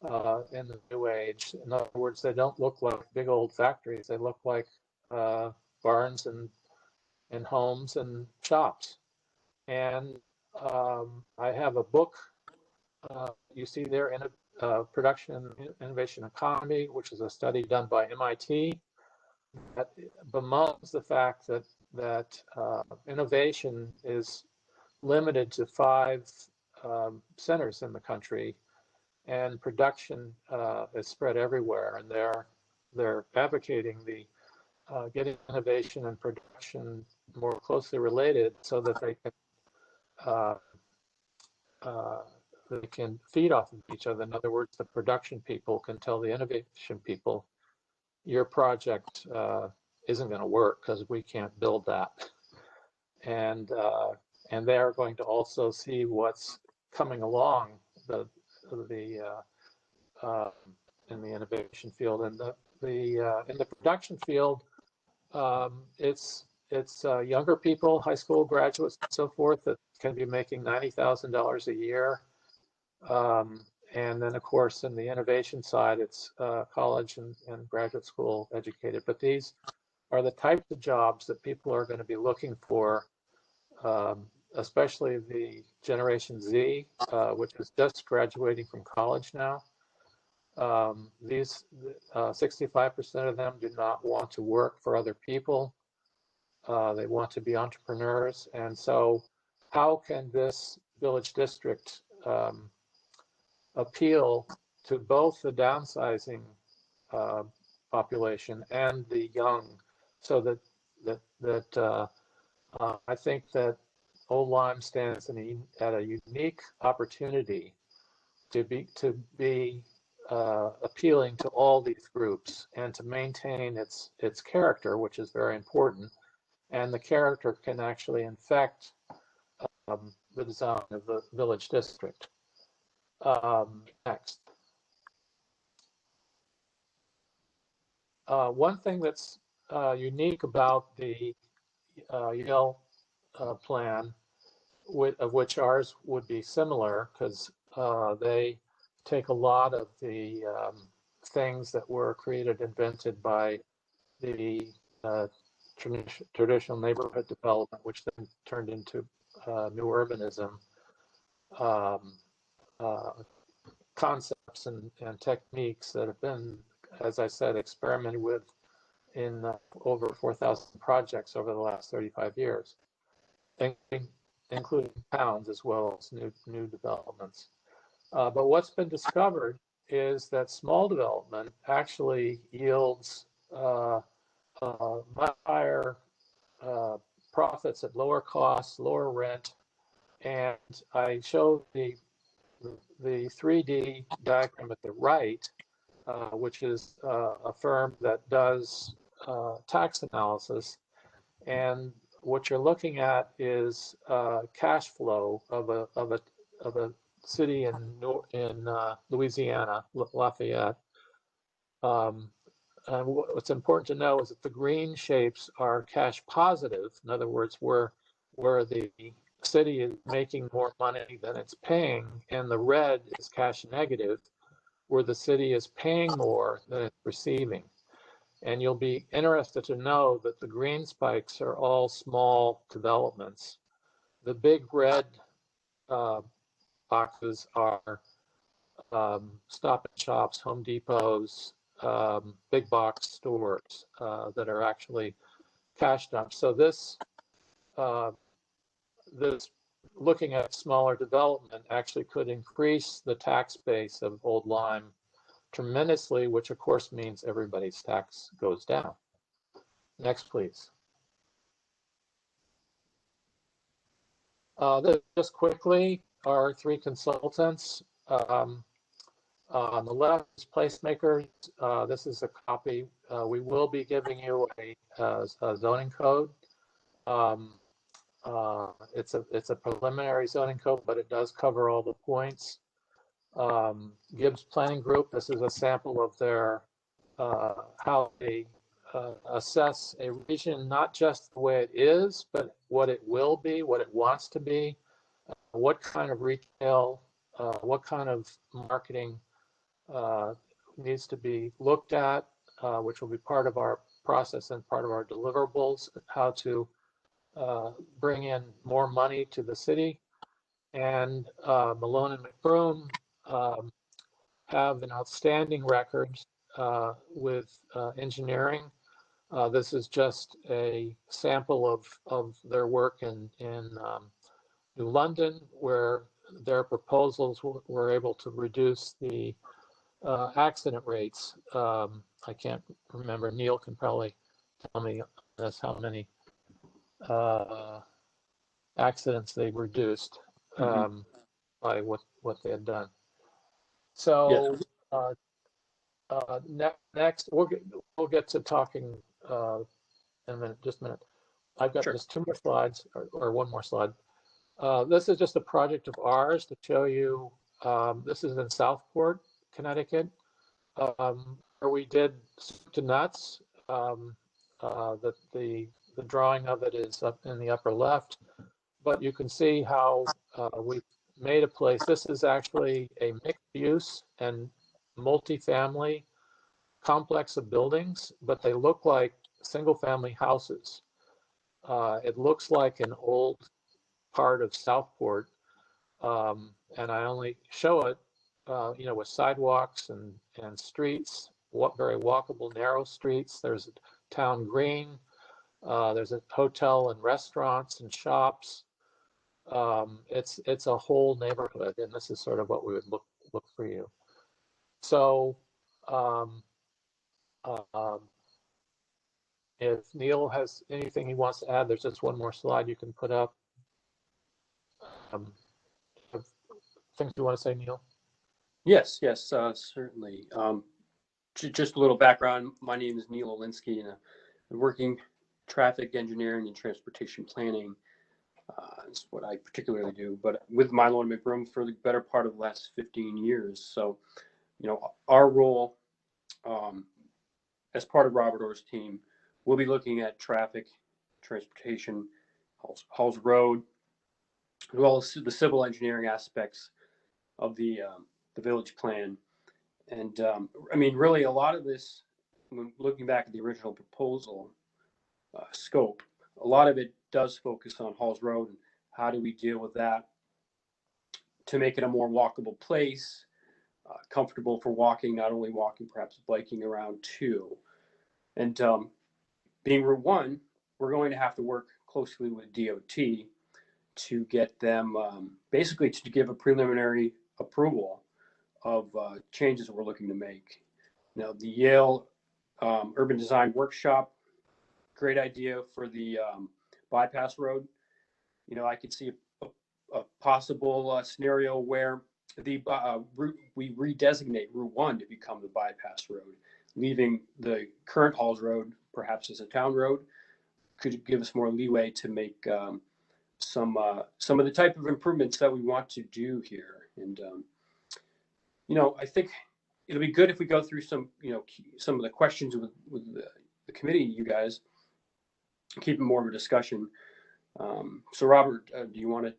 in the new age. In other words, they don't look like big old factories. They look like barns and homes and shops. And I have a book you see there in a production innovation economy, which is a study done by MIT that bemoans the fact that innovation is limited to 5 centers in the country, and production is spread everywhere. And they're advocating the getting innovation and production more closely related so that they can they can feed off of each other. In other words, the production people can tell the innovation people, your project isn't going to work because we can't build that. And they are going to also see what's coming along in the innovation field. And in the production field, it's younger people, high school graduates, and so forth, that can be making $90,000 a year. And then, of course, in the innovation side, it's college and graduate school educated. But these are the types of jobs that people are going to be looking for, especially the Generation Z, which is just graduating from college now. These 65% of them do not want to work for other people. They want to be entrepreneurs. And so how can this village district appeal to both the downsizing population and the young, so that I think that Old Lyme stands at a unique opportunity to be appealing to all these groups and to maintain its character, which is very important. And the character can actually infect the design of the village district. Next. One thing that's unique about the Yale plan, of which ours would be similar, because they take a lot of the things that were created, invented by the traditional neighborhood development, which then turned into new urbanism. Concepts and techniques that have been, as I said, experimented with in over 4,000 projects over the last 35 years, including towns as well as new developments. But what's been discovered is that small development actually yields much higher profits at lower costs, lower rent. And I showed the 3D diagram at the right, which is a firm that does tax analysis. And what you're looking at is cash flow of a city in Louisiana, Lafayette. And what's important to know is that the green shapes are cash positive. In other words, where the city is making more money than it's paying, and the red is cash negative, where the city is paying more than it's receiving. And you'll be interested to know that the green spikes are all small developments. The big red boxes are Stop and Shops, Home Depots, big box stores that are actually cash dumps. So this looking at smaller development actually could increase the tax base of Old Lyme tremendously, which of course means everybody's tax goes down. Next, please. Just quickly, our three consultants. On the left is Placemakers. This is a copy. We will be giving you a zoning code. It's a preliminary zoning code, but it does cover all the points. Gibbs Planning Group, this is a sample of their how they assess a region, not just the way it is, but what it will be, what it wants to be, what kind of retail, what kind of marketing needs to be looked at, which will be part of our process and part of our deliverables, how to bring in more money to the city. And Malone and McBroom have an outstanding record with engineering. This is just a sample of their work in New London, where their proposals were able to reduce the accident rates. I can't remember. Neil can probably tell me this, how many accidents they reduced by what they had done. So next we'll get to talking in a minute, just a minute. I've got just 2 more slides or 1 more slide. This is just a project of ours to show you. This is in Southport, Connecticut, where we did soup to nuts. The drawing of it is up in the upper left, but you can see how we made a place. This is actually a mixed use and multifamily complex of buildings, but they look like single family houses. It looks like an old part of Southport, and I only show it, with sidewalks and streets, very walkable, narrow streets. There's a town green. There's a hotel and restaurants and shops. It's a whole neighborhood, and this is sort of what we would look for you. So, if Neil has anything he wants to add, there's just 1 more slide you can put up. Things you want to say, Neil? Yes, certainly. Just a little background. My name is Neil Olinsky, and I'm working traffic engineering and transportation planning. Is what I particularly do, but with Milo and McBroom for the better part of the last 15 years. So, our role as part of Robert Orr's team, we'll be looking at traffic, transportation, Halls Road, as well as the civil engineering aspects of the village plan. And really a lot of this, when looking back at the original proposal scope, a lot of it does focus on Halls Road and how do we deal with that to make it a more walkable place, comfortable for walking, not only walking, perhaps biking around too. And being Route 1, we're going to have to work closely with DOT to get them basically to give a preliminary approval of changes that we're looking to make. Now, the Yale Urban Design Workshop, great idea for the bypass road. I could see a possible scenario where the route, we redesignate Route 1 to become the bypass road, leaving the current Halls Road perhaps as a town road. Could give us more leeway to make some of the type of improvements that we want to do here. And I think it'll be good if we go through some of the questions with the committee, you guys, keep it more of a discussion. So Robert, do you want to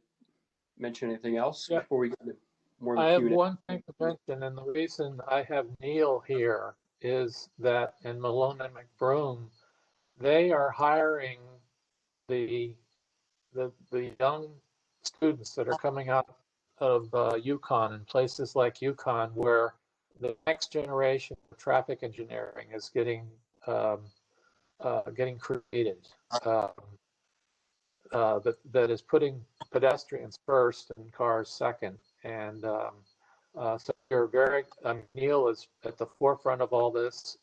mention anything else before we get into more of the I have Q&A? one thing to mention, and the reason I have Neil here is that in Malone and McBroom, they are hiring the young students that are coming out of UConn and places like UConn, where the next generation of traffic engineering is getting created. That is putting pedestrians first and cars second. And so you're very, Neil is at the forefront of all this.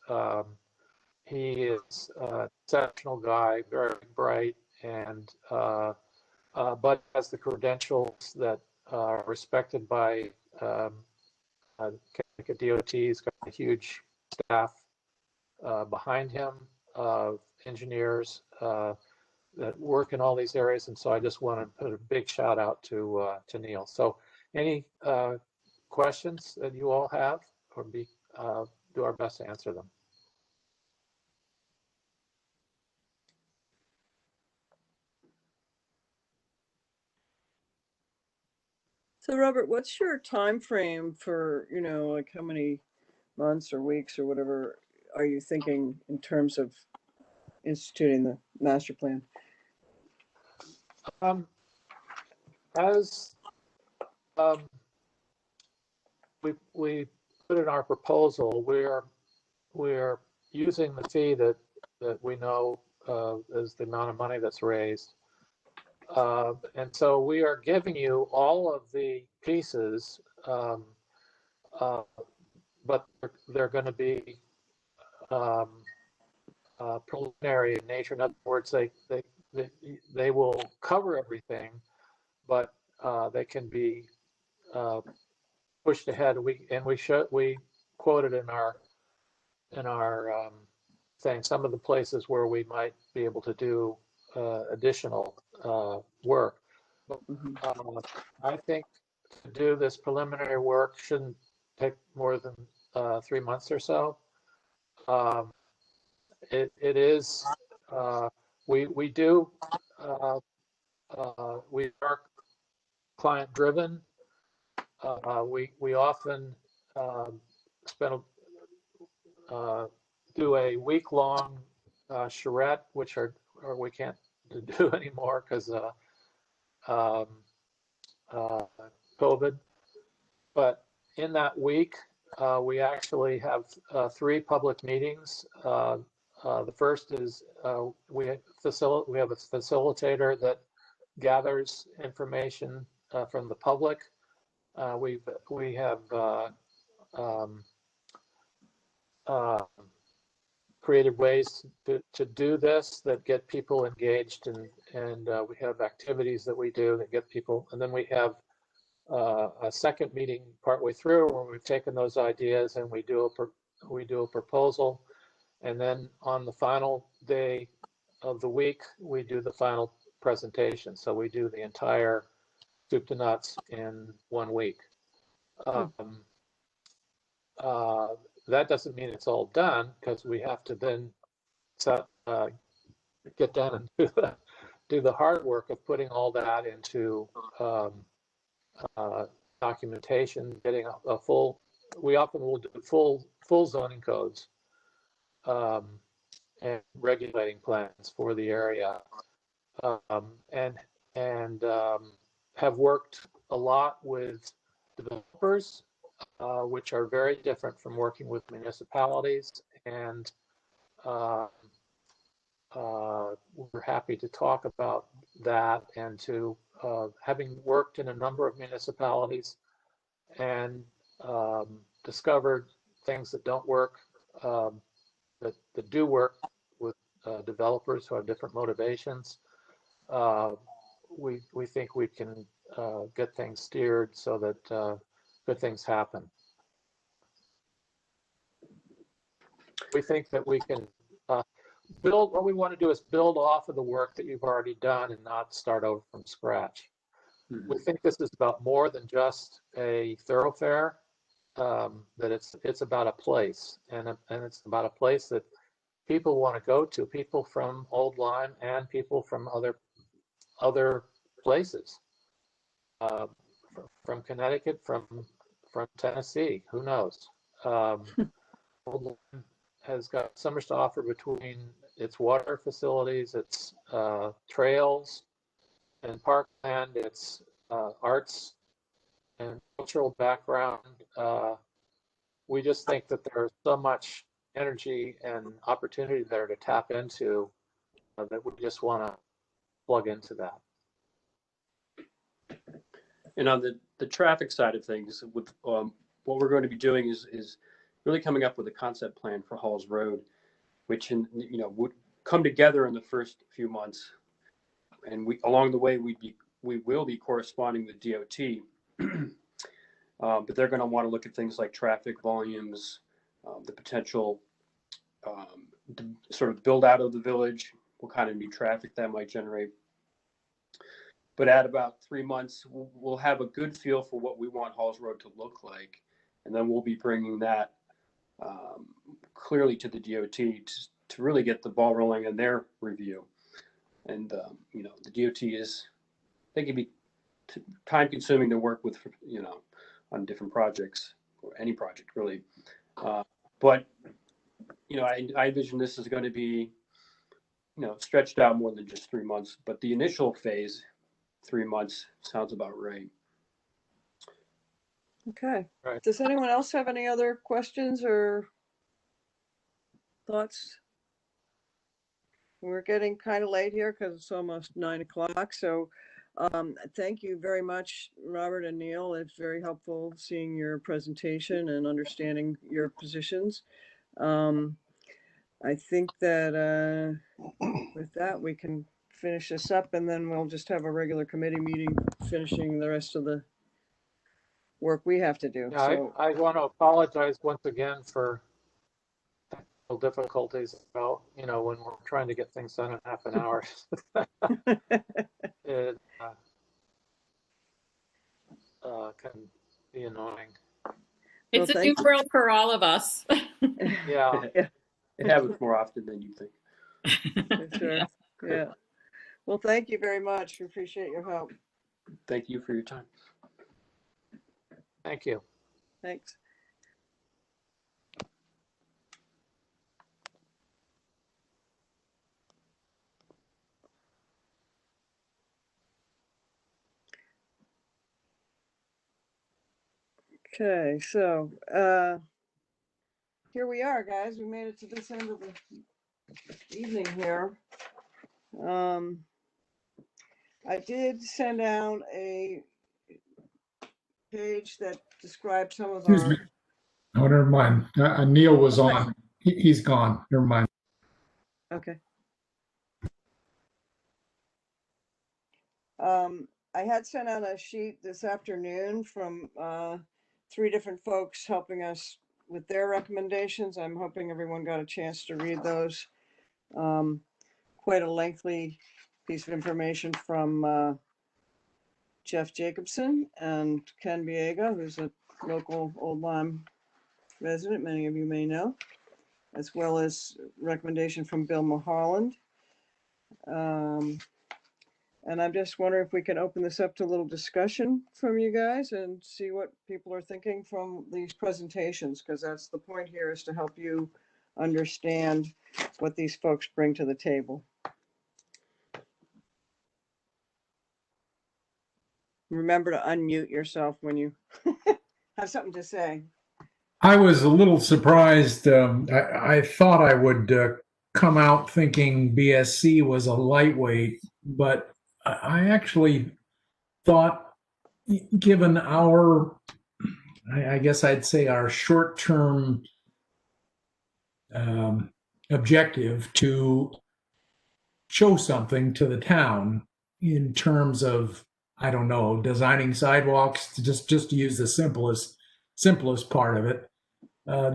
He is an exceptional guy, very bright, and but has the credentials that are respected by Connecticut DOT. He's got a huge staff behind him of engineers that work in all these areas, and so I just want to put a big shout out to Neil. So, any questions that you all have, or do our best to answer them. So Robert, what's your time frame for, like how many months or weeks or whatever are you thinking in terms of instituting the master plan? As we put in our proposal, we're using the fee that we know is the amount of money that's raised. And so we are giving you all of the pieces, but they're going to be preliminary in nature. In other words, they will cover everything, but they can be pushed ahead. We quoted in our thing some of the places where we might be able to do additional work. But, I think to do this preliminary work shouldn't take more than 3 months or so. It is we are client driven. We often spend do a week-long charrette, which we can't do anymore because COVID. But in that week, we actually have 3 public meetings. The first is we have a facilitator that gathers information from the public. We have created ways to do this that get people engaged, and we have activities that we do that get people, and then we have a second meeting partway through where we've taken those ideas and we do a proposal, and then on the final day of the week we do the final presentation. So we do the entire soup to nuts in 1 week. That doesn't mean it's all done, because we have to then get down and do the hard work of putting all that into documentation, getting a full. We often will do full zoning codes and regulating plans for the area, and have worked a lot with developers, which are very different from working with municipalities, and we're happy to talk about that, and to having worked in a number of municipalities and discovered things that don't work, that do work with developers who have different motivations. We think we can get things steered so that good things happen. We think that we can build. What we want to do is build off of the work that you've already done and not start over from scratch. We think this is about more than just a thoroughfare. That it's about a place, and it's about a place that people want to go to. People from Old Lyme and people from other places, from Connecticut, from Tennessee. Who knows? Old Lyme has got so much to offer between its water facilities, its trails and parkland, its arts and cultural background. We just think that there's so much energy and opportunity there to tap into, that we just want to plug into that. And on the traffic side of things, with what we're going to be doing is really coming up with a concept plan for Halls Road, which would come together in the first few months, and along the way we will be corresponding with DOT. But they're going to want to look at things like traffic volumes, the potential sort of build out of the village, what kind of new traffic that might generate. But at about 3 months, we'll have a good feel for what we want Halls Road to look like, and then we'll be bringing that clearly to the DOT to really get the ball rolling in their review. And the DOT they can be time consuming to work with, on different projects, or any project really. But I envision this is going to be, stretched out more than just 3 months. But the initial phase, 3 months, sounds about right. Okay. Right. Does anyone else have any other questions or thoughts? We're getting kind of late here because it's almost 9 o'clock. So thank you very much, Robert and Neil. It's very helpful seeing your presentation and understanding your positions. I think that with that, we can finish this up, and then we'll just have a regular committee meeting finishing the rest of the work we have to do. Yeah, So I want to apologize once again for technical difficulties about, when we're trying to get things done in half an hour. It can be annoying. It's a new world for all of us. Yeah. It happens more often than you think. For sure. Yeah. Well, thank you very much. We appreciate your help. Thank you for your time. Thank you. Thanks. Okay, so here we are, guys. We made it to this end of the evening here. I did send out a page that describes some of Excuse our. me. Oh, never mind. Neil was on. He's gone. Never mind. Okay. I had sent out a sheet this afternoon from 3 different folks helping us with their recommendations. I'm hoping everyone got a chance to read those. Quite a lengthy piece of information from Jeff Jacobson and Ken Biega, who's a local Old Lyme resident, many of you may know, as well as recommendation from Bill Mulholland. And I'm just wondering if we can open this up to a little discussion from you guys and see what people are thinking from these presentations, because that's the point here, is to help you understand what these folks bring to the table. Remember to unmute yourself when you have something to say. I was a little surprised. I thought I would come out thinking BSC was a lightweight, but I actually thought, given our, I guess I'd say our short-term objective to show something to the town in terms of, I don't know, designing sidewalks, just to use the simplest part of it.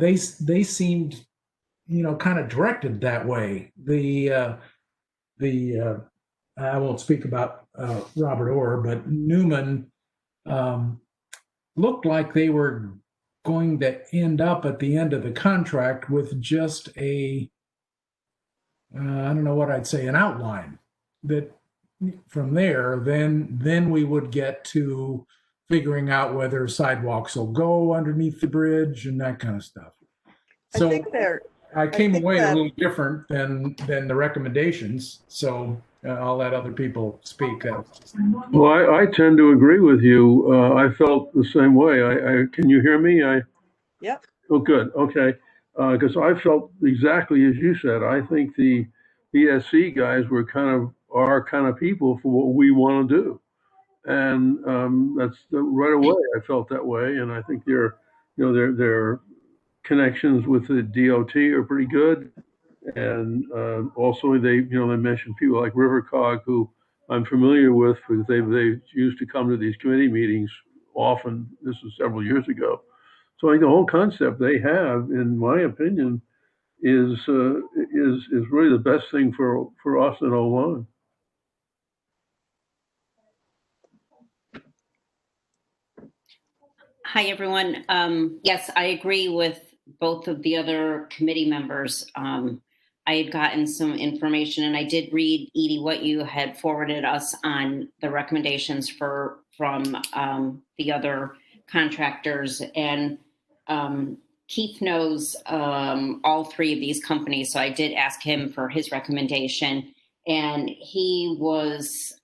They seemed, kind of directed that way. I won't speak about Robert Orr, but Newman looked like they were going to end up at the end of the contract with just I don't know what I'd say, an outline that from there, then we would get to figuring out whether sidewalks will go underneath the bridge and that kind of stuff. So I came away a little different than the recommendations. So I'll let other people speak. Well, I tend to agree with you. I felt the same way. Can you hear me? Yep. Oh, good. Okay. Because I felt exactly as you said. I think the BSC guys were our kind of people for what we want to do. And that's right away I felt that way. And I think their connections with the DOT are pretty good. And also they mentioned people like Rivercog, who I'm familiar with because they used to come to these committee meetings often. This was several years ago. So I think the whole concept they have, in my opinion, is really the best thing for us in Old Hi, everyone. Yes, I agree with both of the other committee members. I had gotten some information, and I did read, Edie, what you had forwarded us on the recommendations from the other contractors. And Keith knows all 3 of these companies, so I did ask him for his recommendation. And he was,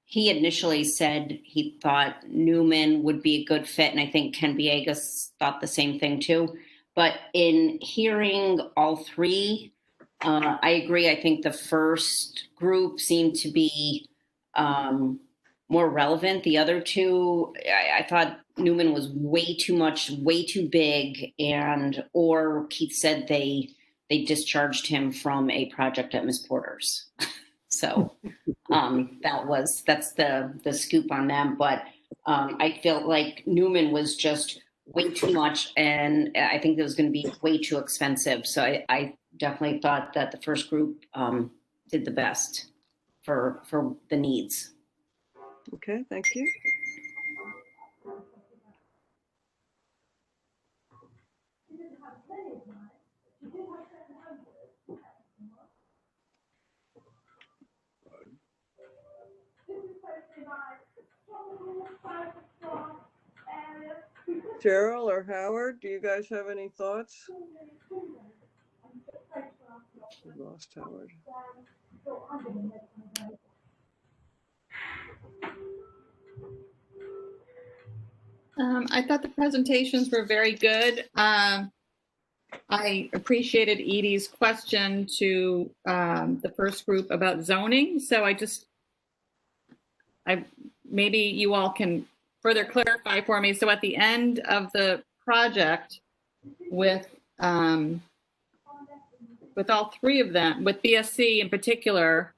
he initially said he thought Newman would be a good fit, and I think Ken Biegas thought the same thing too. But in hearing all 3, I agree. I think the first group seemed to be more relevant. The other 2, I thought Newman was way too much, way too big, or Keith said they discharged him from a project at Miss Porter's. So that's the scoop on them. But I felt like Newman was just way too much, and I think it was going to be way too expensive. So I definitely thought that the first group did the best for the needs. Okay, thank you. Cheryl or Howard, do you guys have any thoughts? We lost Howard. I thought the presentations were very good. I appreciated Edie's question to the first group about zoning. So maybe you all can further clarify for me. So at the end of the project with all three of them, with BSC in particular,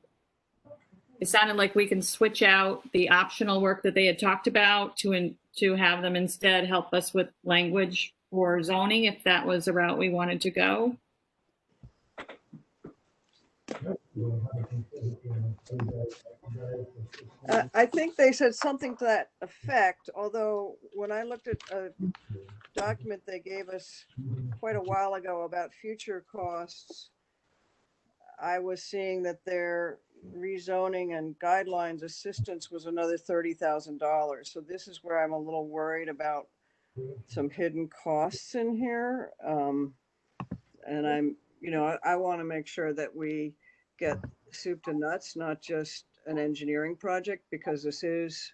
it sounded like we can switch out the optional work that they had talked about to have them instead help us with language for zoning, if that was the route we wanted to go. I think they said something to that effect, although when I looked at a document they gave us quite a while ago about future costs, I was seeing that their rezoning and guidelines assistance was another $30,000. So this is where I'm a little worried about some hidden costs in here. And I want to make sure that we get soup to nuts, not just an engineering project, because this is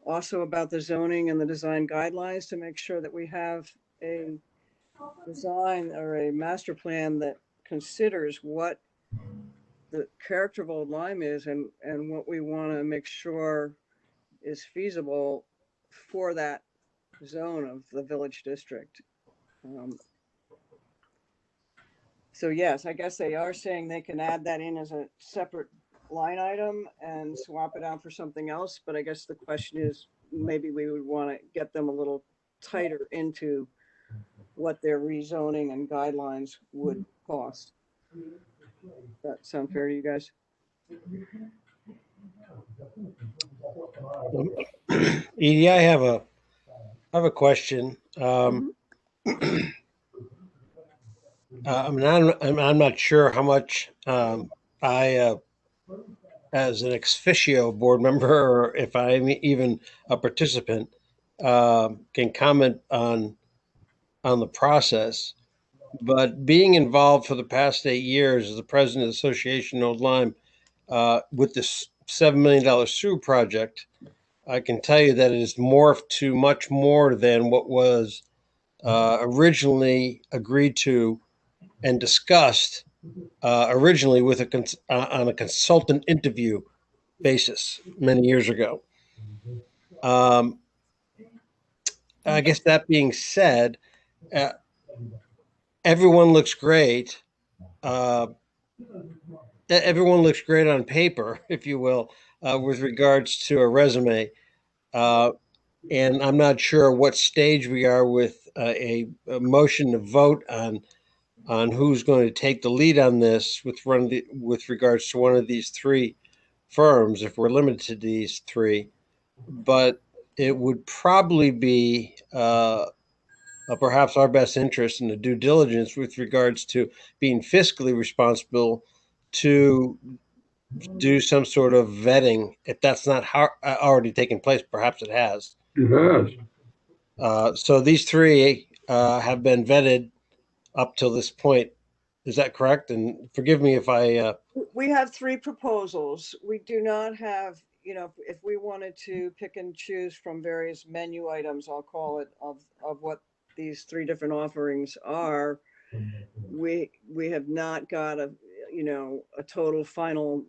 also about the zoning and the design guidelines, to make sure that we have a design or a master plan that considers what the character of Old Lyme is and what we want to make sure is feasible for that zone of the village district. So yes, I guess they are saying they can add that in as a separate line item and swap it out for something else. But I guess the question is, maybe we would want to get them a little tighter into what their rezoning and guidelines would cost. That sound fair to you guys? Edie, I have a question. I'm not sure how much I, as an ex officio board member, or if I'm even a participant, can comment on the process. But being involved for the past 8 years as the president of the Association of Old Lyme with this $7 million sewer project, I can tell you that it has morphed to much more than what was originally agreed to and discussed originally with on a consultant interview basis many years ago. I guess that being said, everyone looks great. Everyone looks great on paper, if you will, with regards to a resume. And I'm not sure what stage we are with a motion to vote on who's going to take the lead on this with regards to one of these three firms, if we're limited to these three. But it would probably be perhaps our best interest in the due diligence with regards to being fiscally responsible to do some sort of vetting. If that's not already taken place, perhaps it has. It has. So these three have been vetted up till this point. Is that correct? And forgive me if I... We have three proposals. We do not have, if we wanted to pick and choose from various menu items, I'll call it, of what these three different offerings are, we have not got a total final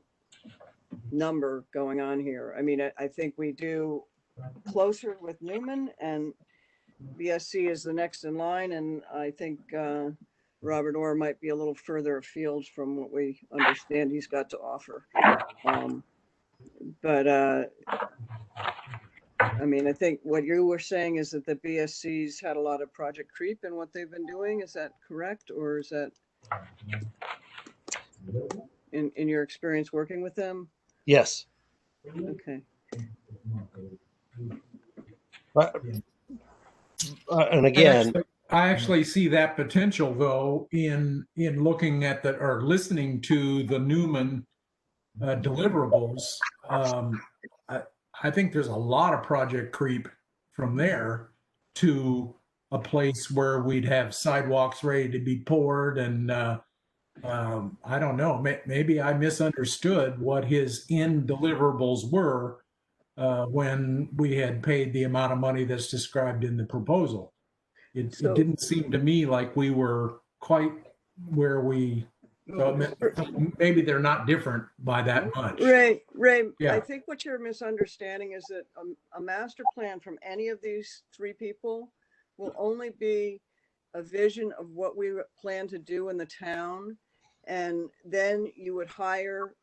number going on here. I mean, I think we do closer with Newman, and BSC is the next in line, and I think Robert Orr might be a little further afield from what we understand he's got to offer. But I mean, I think what you were saying is that the BSC's had a lot of project creep in what they've been doing. Is that correct? Or is that in your experience working with them? Yes. Okay. But, and again, I actually see that potential though in looking at the or listening to the Newman deliverables. I think there's a lot of project creep from there to a place where we'd have sidewalks ready to be poured. And I don't know, maybe I misunderstood what his end deliverables were when we had paid the amount of money that's described in the proposal. It didn't seem to me like we were quite where we, so maybe they're not different by that much. Ray, Yeah. I think what you're misunderstanding is that a master plan from any of these three people will only be a vision of what we plan to do in the town. And then you would hire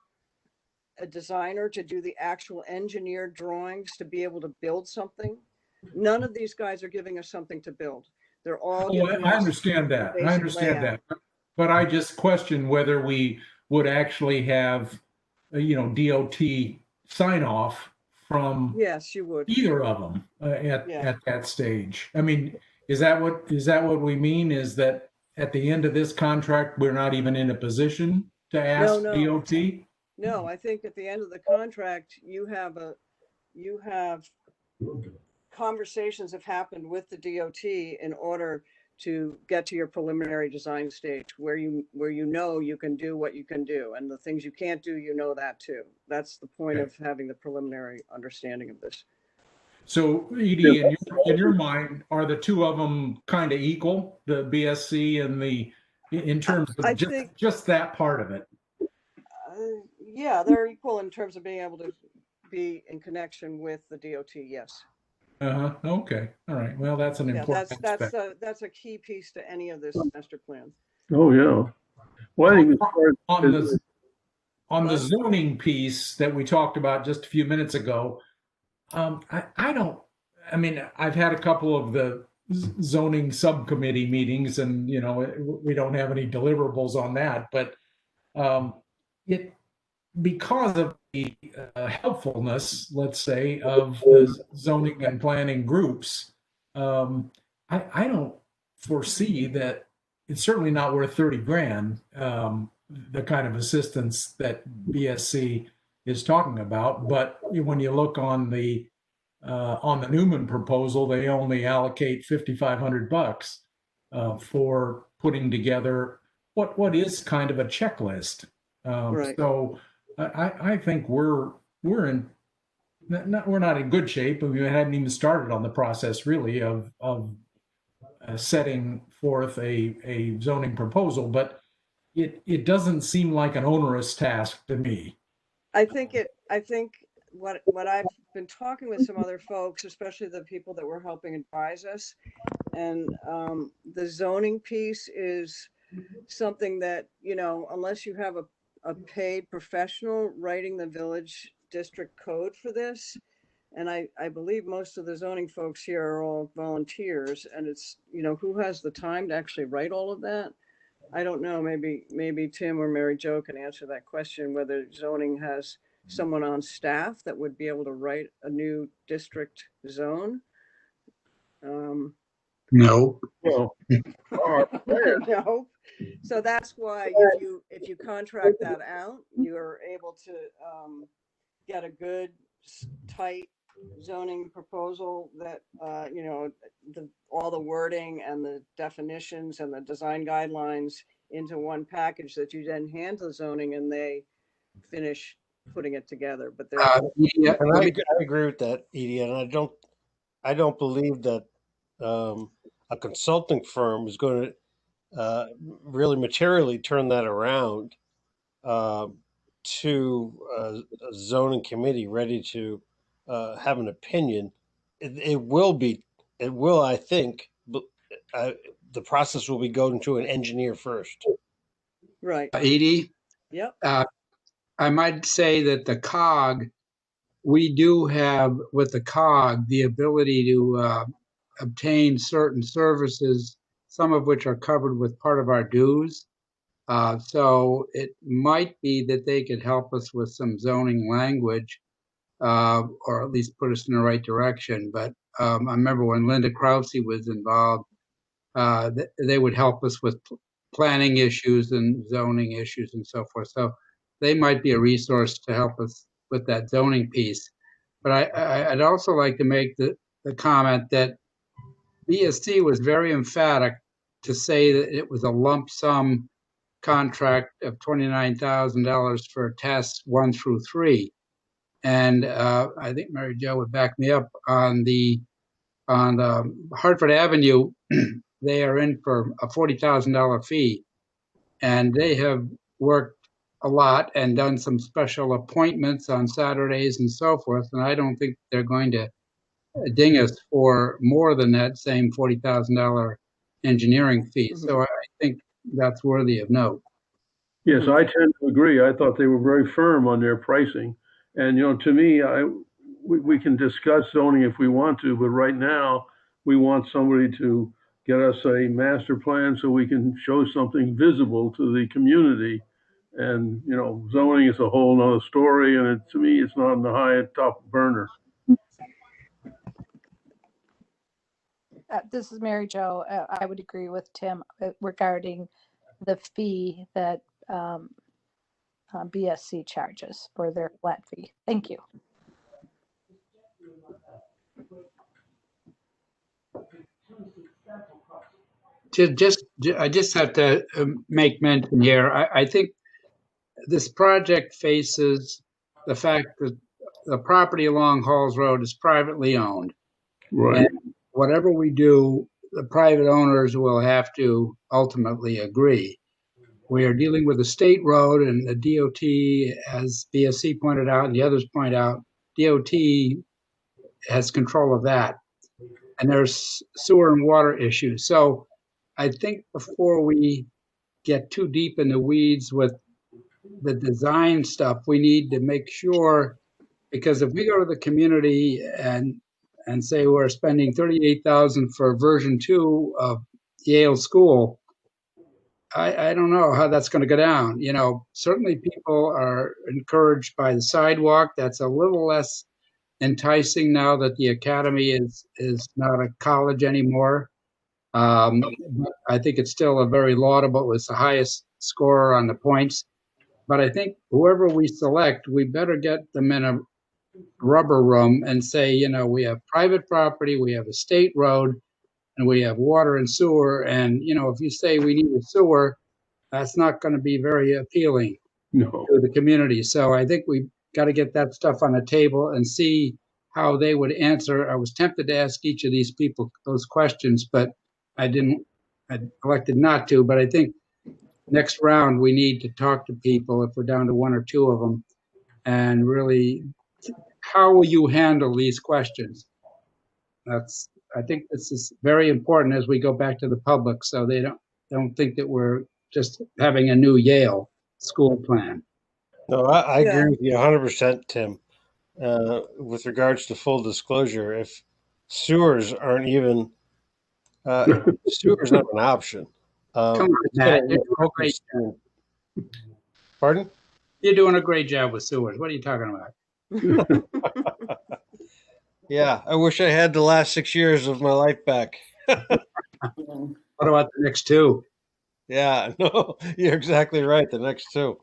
a designer to do the actual engineered drawings to be able to build something. None of these guys are giving us something to build. They're all. Oh, I understand that. I understand that. But I just question whether we would actually have, DOT sign off from Yes, you would. either of them at that stage. I mean, is that what we mean? Is that at the end of this contract, we're not even in a position to ask DOT? No, I think at the end of the contract, you have conversations have happened with the DOT in order to get to your preliminary design stage where you you can do what you can do, and the things you can't do, that too. That's the point of having the preliminary understanding of this. So Edie, in your mind, are the two of them kind of equal, the BSC and in terms of just that part of it? Yeah, they're equal in terms of being able to be in connection with the DOT. Yes. Okay. All right. Well, that's an important aspect. That's a key piece to any of this master plan. Oh, yeah. Well, I think on the zoning piece that we talked about just a few minutes ago, I mean, I've had a couple of the zoning subcommittee meetings and, we don't have any deliverables on that, but because of the helpfulness, let's say, of the zoning and planning groups, I don't foresee that it's certainly not worth 30 grand, the kind of assistance that BSC is talking about. But when you look on the Newman proposal, they only allocate $5,500 for putting together what is kind of a checklist. Right. So I think we're not in good shape. We hadn't even started on the process really of setting forth a zoning proposal, but it doesn't seem like an onerous task to me. I think what I've been talking with some other folks, especially the people that were helping advise us, and the zoning piece is something that, unless you have a paid professional writing the village district code for this, and I believe most of the zoning folks here are all volunteers, and it's, who has the time to actually write all of that? I don't know, maybe Tim or Mary Jo can answer that question, whether zoning has someone on staff that would be able to write a new district zone. No. No. So that's why if you contract that out, you're able to get a good tight zoning proposal that all the wording and the definitions and the design guidelines into one package that you then hand to zoning and they finish putting it together. But yeah, and I agree with that, Edie, and I don't believe that a consulting firm is going to really materially turn that around to a zoning committee ready to have an opinion. It will, I think, the process will be going to an engineer first. Right. Edie? Yep. I might say that the COG we do have with the COG the ability to obtain certain services, some of which are covered with part of our dues. So it might be that they could help us with some zoning language, or at least put us in the right direction. But I remember when Linda Krause was involved, they would help us with planning issues and zoning issues and so forth. So they might be a resource to help us with that zoning piece. But I'd also like to make the comment that BSC was very emphatic to say that it was a lump sum contract of $29,000 for tests 1 through 3. And I think Mary Jo would back me up on Hartford Avenue. They are in for a $40,000 fee, and they have worked a lot and done some special appointments on Saturdays and so forth. And I don't think they're going to ding us for more than that same $40,000 engineering fee. So I think that's worthy of note. Yes, I tend to agree. I thought they were very firm on their pricing. And, to me, we can discuss zoning if we want to, but right now we want somebody to get us a master plan so we can show something visible to the community. And, zoning is a whole nother story. And to me, it's not on the high top burner. This is Mary Jo. I would agree with Tim regarding the fee that BSC charges for their flat fee. Thank you. I just have to make mention here. I think this project faces the fact that the property along Halls Road is privately owned. Right. And whatever we do, the private owners will have to ultimately agree. We are dealing with a state road, and the DOT, as BSC pointed out and the others point out, DOT has control of that. And there's sewer and water issues. So I think before we get too deep in the weeds with the design stuff, we need to make sure, because if we go to the community and say we're spending $38,000 for version 2 of Yale School, I don't know how that's going to go down. Certainly people are encouraged by the sidewalk. That's a little less enticing now that the academy is not a college anymore. I think it's still a very laudable. It's the highest score on the points. But I think whoever we select, we better get them in a rubber room and say, we have private property, we have a state road, and we have water and sewer. And, if you say we need a sewer, that's not going to be very appealing to the community. So I think we got to get that stuff on the table and see how they would answer. I was tempted to ask each of these people those questions, but I elected not to. But I think next round we need to talk to people, if we're down to 1 or 2 of them, and really, how will you handle these questions? I think this is very important as we go back to the public, so they don't think that we're just having a new Yale school plan. No, I agree with you 100%, Tim. With regards to full disclosure, if sewers aren't even sewers not an option. Come on, Matt. You're doing a great job. Pardon? You're doing a great job with sewers. What are you talking about? Yeah, I wish I had the last 6 years of my life back. What about the next 2? Yeah, no, you're exactly right. The next 2.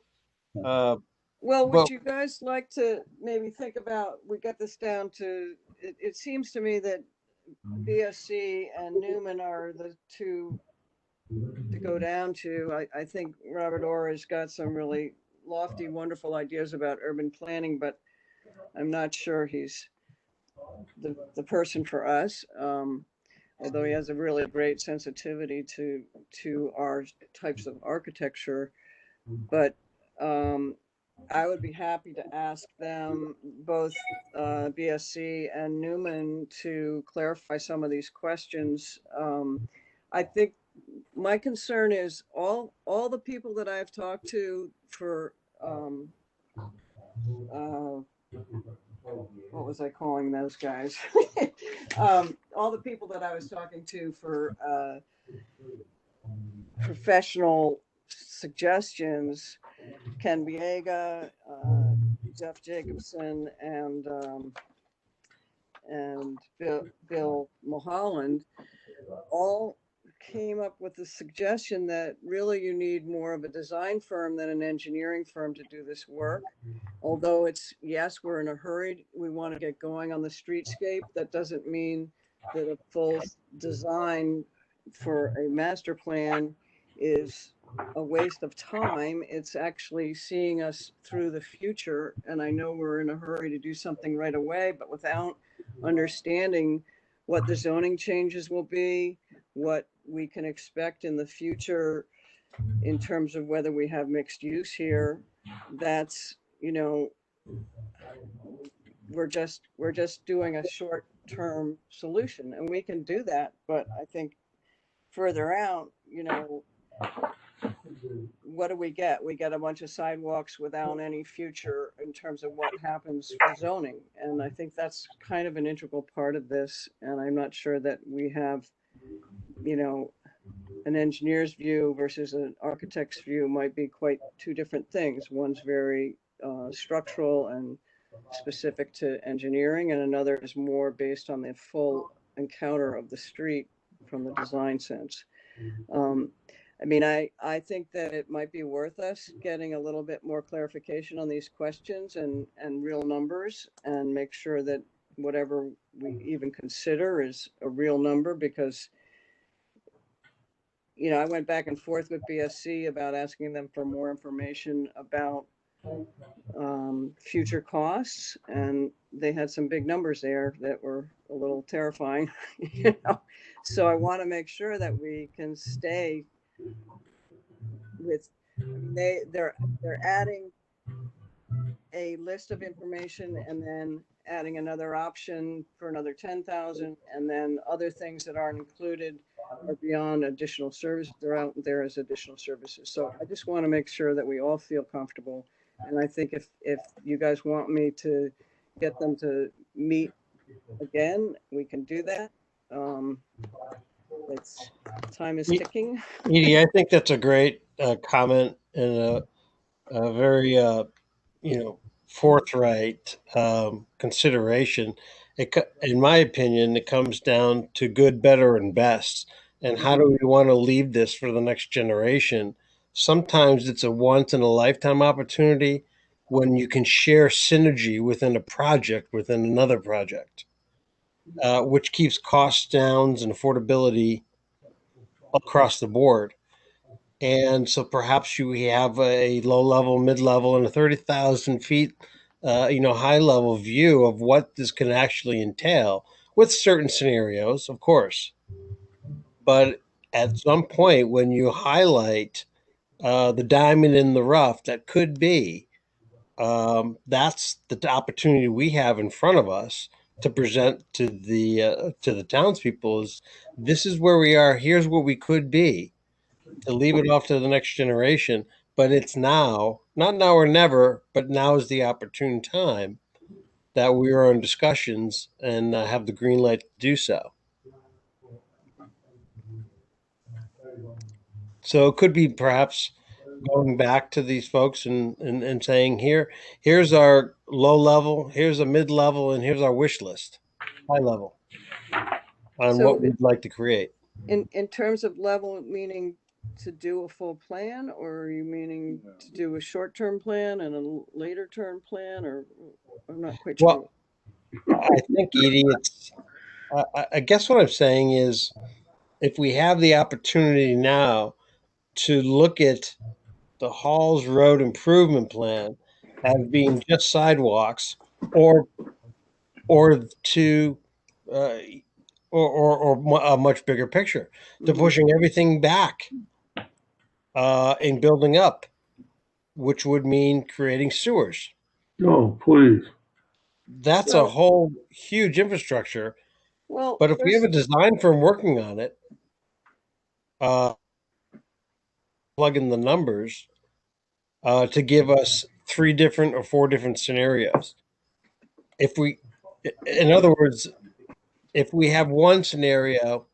Well, would you guys like to maybe think about, we got this down to, it seems to me that BSC and Newman are the 2 to go down to. I think Robert Orr has got some really lofty, wonderful ideas about urban planning, but I'm not sure he's the person for us. Although he has a really great sensitivity to our types of architecture. But I would be happy to ask them, both BSC and Newman, to clarify some of these questions. I think my concern is all the people that I've talked to for what was I calling those guys? All the people that I was talking to for professional suggestions, Ken Biega, Jeff Jacobson, and Bill Mulholland, all came up with the suggestion that really you need more of a design firm than an engineering firm to do this work. Although it's, yes, we're in a hurry, we want to get going on the streetscape. That doesn't mean that a full design for a master plan is a waste of time. It's actually seeing us through the future. And I know we're in a hurry to do something right away, but without understanding what the zoning changes will be, what we can expect in the future in terms of whether we have mixed use here, that's, you know, we're just doing a short-term solution, and we can do that. But I think further out, you know, what do we get? We get a bunch of sidewalks without any future in terms of what happens for zoning. And I think that's kind of an integral part of this. And I'm not sure that we have, you know, an engineer's view versus an architect's view might be quite two different things. One's very structural and specific to engineering, and another is more based on the full encounter of the street from the design sense. I mean, I think that it might be worth us getting a little bit more clarification on these questions and real numbers, and make sure that whatever we even consider is a real number, because, you know, I went back and forth with BSC about asking them for more information about future costs, and they had some big numbers there that were a little terrifying, you know. So I want to make sure that we can stay with, they're adding a list of information and then adding another option for another 10,000, and then other things that aren't included are beyond additional service. They're out there as additional services. So I just want to make sure that we all feel comfortable. And I think if you guys want me to get them to meet again, we can do that. It's, time is ticking. Edie, I think that's a great comment and a very, you know, forthright consideration. In my opinion, it comes down to good, better, and best. And how do we want to leave this for the next generation? Sometimes it's a once in a lifetime opportunity when you can share synergy within a project, within another project, which keeps costs down and affordability across the board. And so perhaps you have a low level, mid level, and a 30,000 feet, you know, high level view of what this can actually entail with certain scenarios, of course. But at some point, when you highlight the diamond in the rough that could be, that's the opportunity we have in front of us to present to the townspeople. Is this is where we are? Here's what we could be. To leave it off to the next generation, but it's now, not now or never, but now is the opportune time that we are in discussions and have the green light to do so. So it could be perhaps going back to these folks and saying, here's our low level, here's a mid level, and here's our wish list, high level, on what we'd like to create. In terms of level, meaning to do a full plan, or are you meaning to do a short-term plan and a later term plan, or I'm not quite sure. Well, I think, Edie, it's, I guess what I'm saying is, if we have the opportunity now to look at the Halls Road Improvement Plan as being just sidewalks, or to or a much bigger picture, to pushing everything back and building up, which would mean creating sewers. Oh, please. That's a whole huge infrastructure. Well, but if we have a design firm working on it, plug in the numbers to give us 3 different or 4 different scenarios. if we, in other words, if we have one scenario,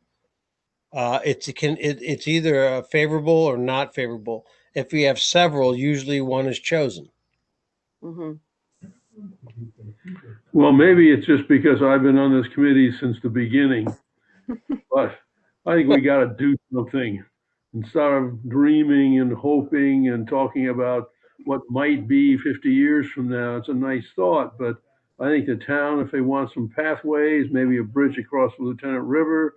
it's either favorable or not favorable. If we have several, usually one is chosen. Mm-hmm. Well, maybe it's just because I've been on this committee since the beginning, but I think we got to do something instead of dreaming and hoping and talking about what might be 50 years from now. It's a nice thought, but I think the town, if they want some pathways, maybe a bridge across the Lieutenant River,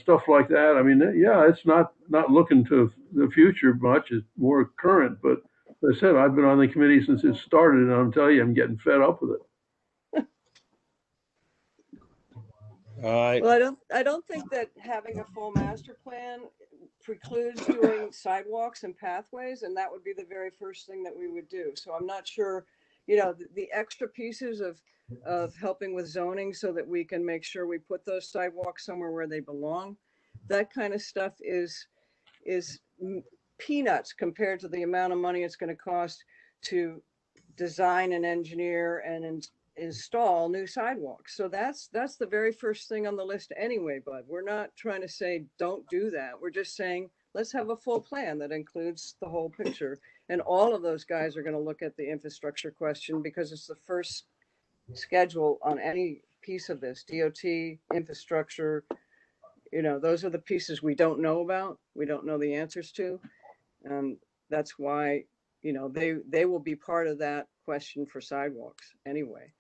stuff like that. I mean, yeah, it's not looking to the future much. It's more current, but as I said, I've been on the committee since it started, and I'll tell you, I'm getting fed up with it. Well, I don't think that having a full master plan precludes doing sidewalks and pathways, and that would be the very first thing that we would do. So I'm not sure, you know, the extra pieces of helping with zoning so that we can make sure we put those sidewalks somewhere where they belong. That kind of stuff is peanuts compared to the amount of money it's going to cost to design and engineer and install new sidewalks. So that's the very first thing on the list anyway, Bud. We're not trying to say don't do that. We're just saying let's have a full plan that includes the whole picture. And all of those guys are going to look at the infrastructure question because it's the first schedule on any piece of this. DOT, infrastructure, you know, those are the pieces we don't know about, we don't know the answers to. And that's why, you know, they will be part of that question for sidewalks anyway.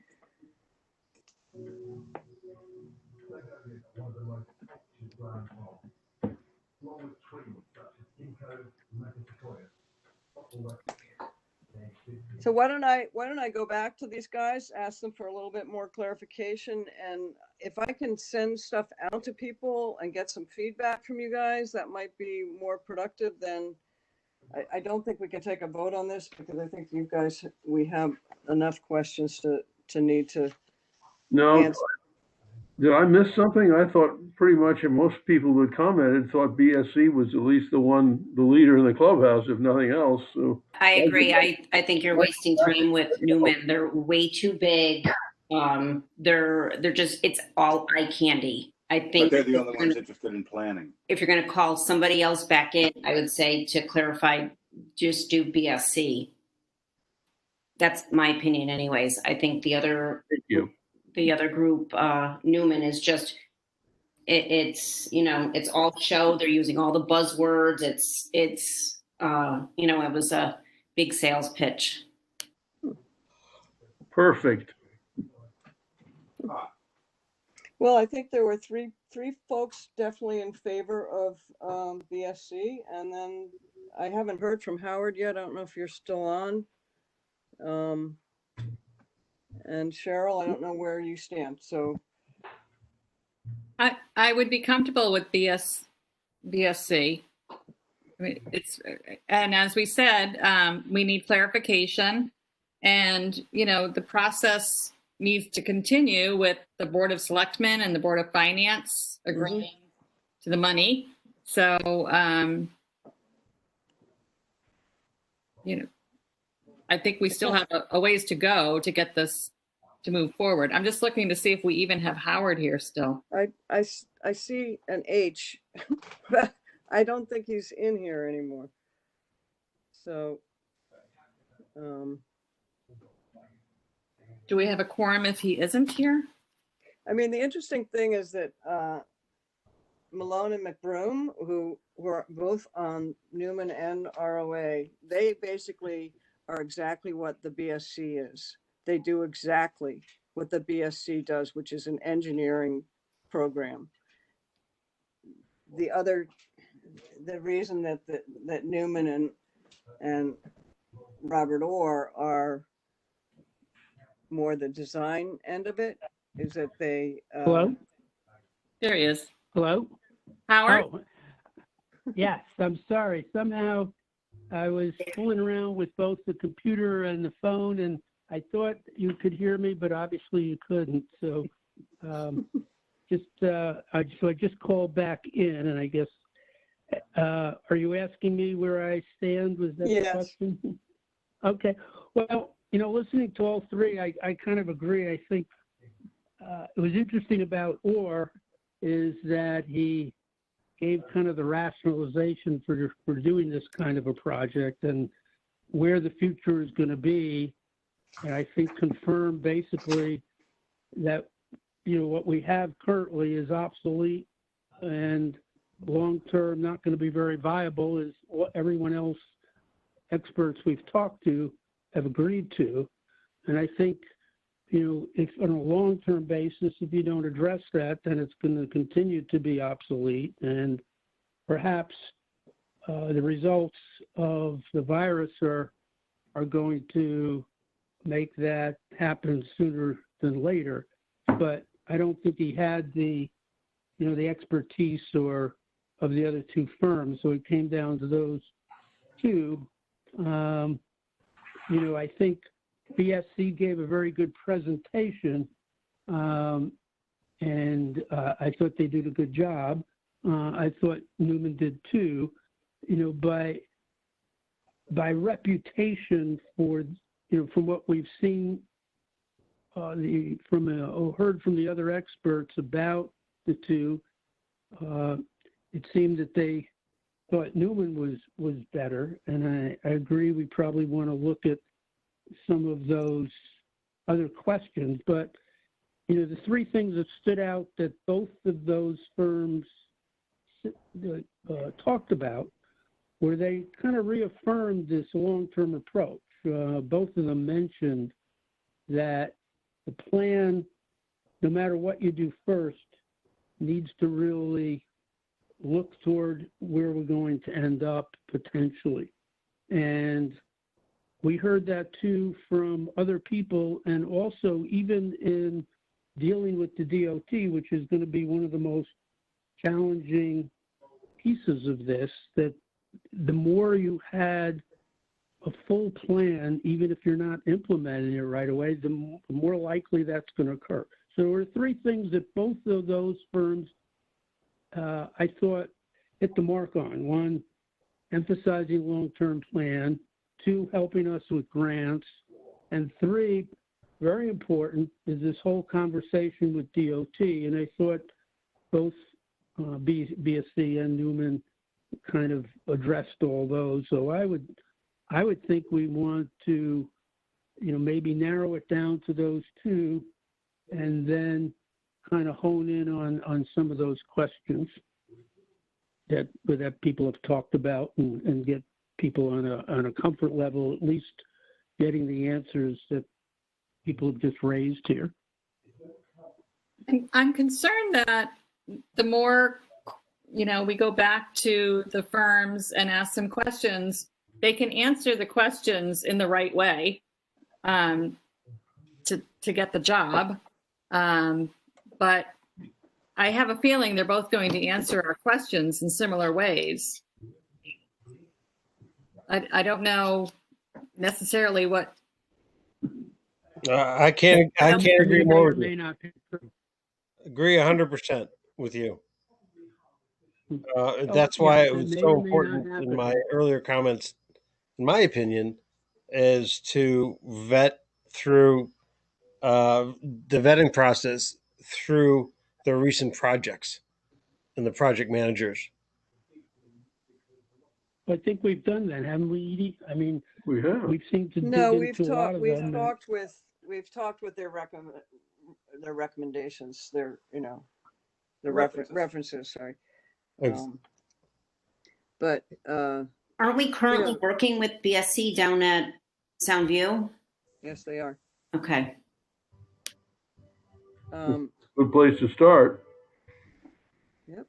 So why don't I go back to these guys, ask them for a little bit more clarification, and if I can send stuff out to people and get some feedback from you guys, that might be more productive than. I don't think we can take a vote on this because I think you guys, we have enough questions to need to No, answer. did I miss something? I thought pretty much most people that commented thought BSC was at least the leader in the clubhouse, if nothing else. So I agree. I think you're wasting time with Newman. They're way too big. They're just, it's all eye candy. I think But they're the only ones interested in planning. if you're going to call somebody else back in, I would say to clarify, just do BSC. That's my opinion anyways. I think the other group, Newman, is just, it's, you know, it's all show. They're using all the buzzwords. It's you know, it was a big sales pitch. perfect. Well, I think there were three folks definitely in favor of BSC, and then I haven't heard from Howard yet. I don't know if you're still on. And Cheryl, I don't know where you stand. So I would be comfortable with BSC. I mean, and as we said, we need clarification, and you know, the process needs to continue with the Board of Selectmen and the Board of Finance agreeing to the money. So, you know, I think we still have a ways to go to get this to move forward. I'm just looking to see if we even have Howard here still. I see an H, but I don't think he's in here anymore. So, do we have a quorum if he isn't here? I mean, the interesting thing is that Malone and McBroom, who were both on Newman and ROA, they basically are exactly what the BSC is. They do exactly what the BSC does, which is an engineering program. The reason that Newman and Robert Orr are more the design end of it is that they Hello? There he is. Hello? Howard? Oh, yes, I'm sorry. Somehow I was fooling around with both the computer and the phone, and I thought you could hear me, but obviously you couldn't. So I just called back in, and I guess, are you asking me where I stand? Was that the question? Okay. Well, listening to all three, I kind of agree. I think it was interesting about Orr is that he gave kind of the rationalization for doing this kind of a project and where the future is going to be. And I think confirmed basically that, what we have currently is obsolete and long-term not going to be very viable, is what everyone else, experts we've talked to, have agreed to. And I think, if on a long-term basis, if you don't address that, then it's going to continue to be obsolete. And perhaps the results of the virus are going to make that happen sooner than later. But I don't think he had the expertise of the other two firms. So it came down to those two. I think BSC gave a very good presentation, and I thought they did a good job. I thought Newman did too. By reputation from what we've seen, heard from the other experts about the two, it seemed that they thought Newman was better, and I agree. We probably want to look at some of those other questions, but the three things that stood out that both of those firms talked about were they kind of reaffirmed this long-term approach. Both of them mentioned that the plan, no matter what you do first, needs to really look toward where we're going to end up potentially. And we heard that too from other people, and also even in dealing with the DOT, which is going to be one of the most challenging pieces of this, that the more you had a full plan, even if you're not implementing it right away, the more likely that's going to occur. So there were three things that both of those firms, I thought, hit the mark on. One, emphasizing long-term plan. Two, helping us with grants. And three, very important, is this whole conversation with DOT. And I thought both BSC and Newman kind of addressed all those. So I would think we want to, maybe narrow it down to those two, and then kind of hone in on some of those questions that people have talked about, and get people on a comfort level, at least getting the answers that people have just raised here. I'm concerned that the more, we go back to the firms and ask them questions, they can answer the questions in the right way to get the job. But I have a feeling they're both going to answer our questions in similar ways. I don't know necessarily what. I can't agree more with you. Not be true. Agree 100% with you. That's why it was so important in my earlier comments, in my opinion, is to vet through the vetting process through the recent projects and the project managers. I think we've done that, haven't we, Edie? I mean, We have. we've seemed to No, dig we've into a lot of we've them. talked with their recommendations, their references, sorry. But Are we currently working with BSC down at Soundview? yes, they are. Okay. Good place to start. Yep.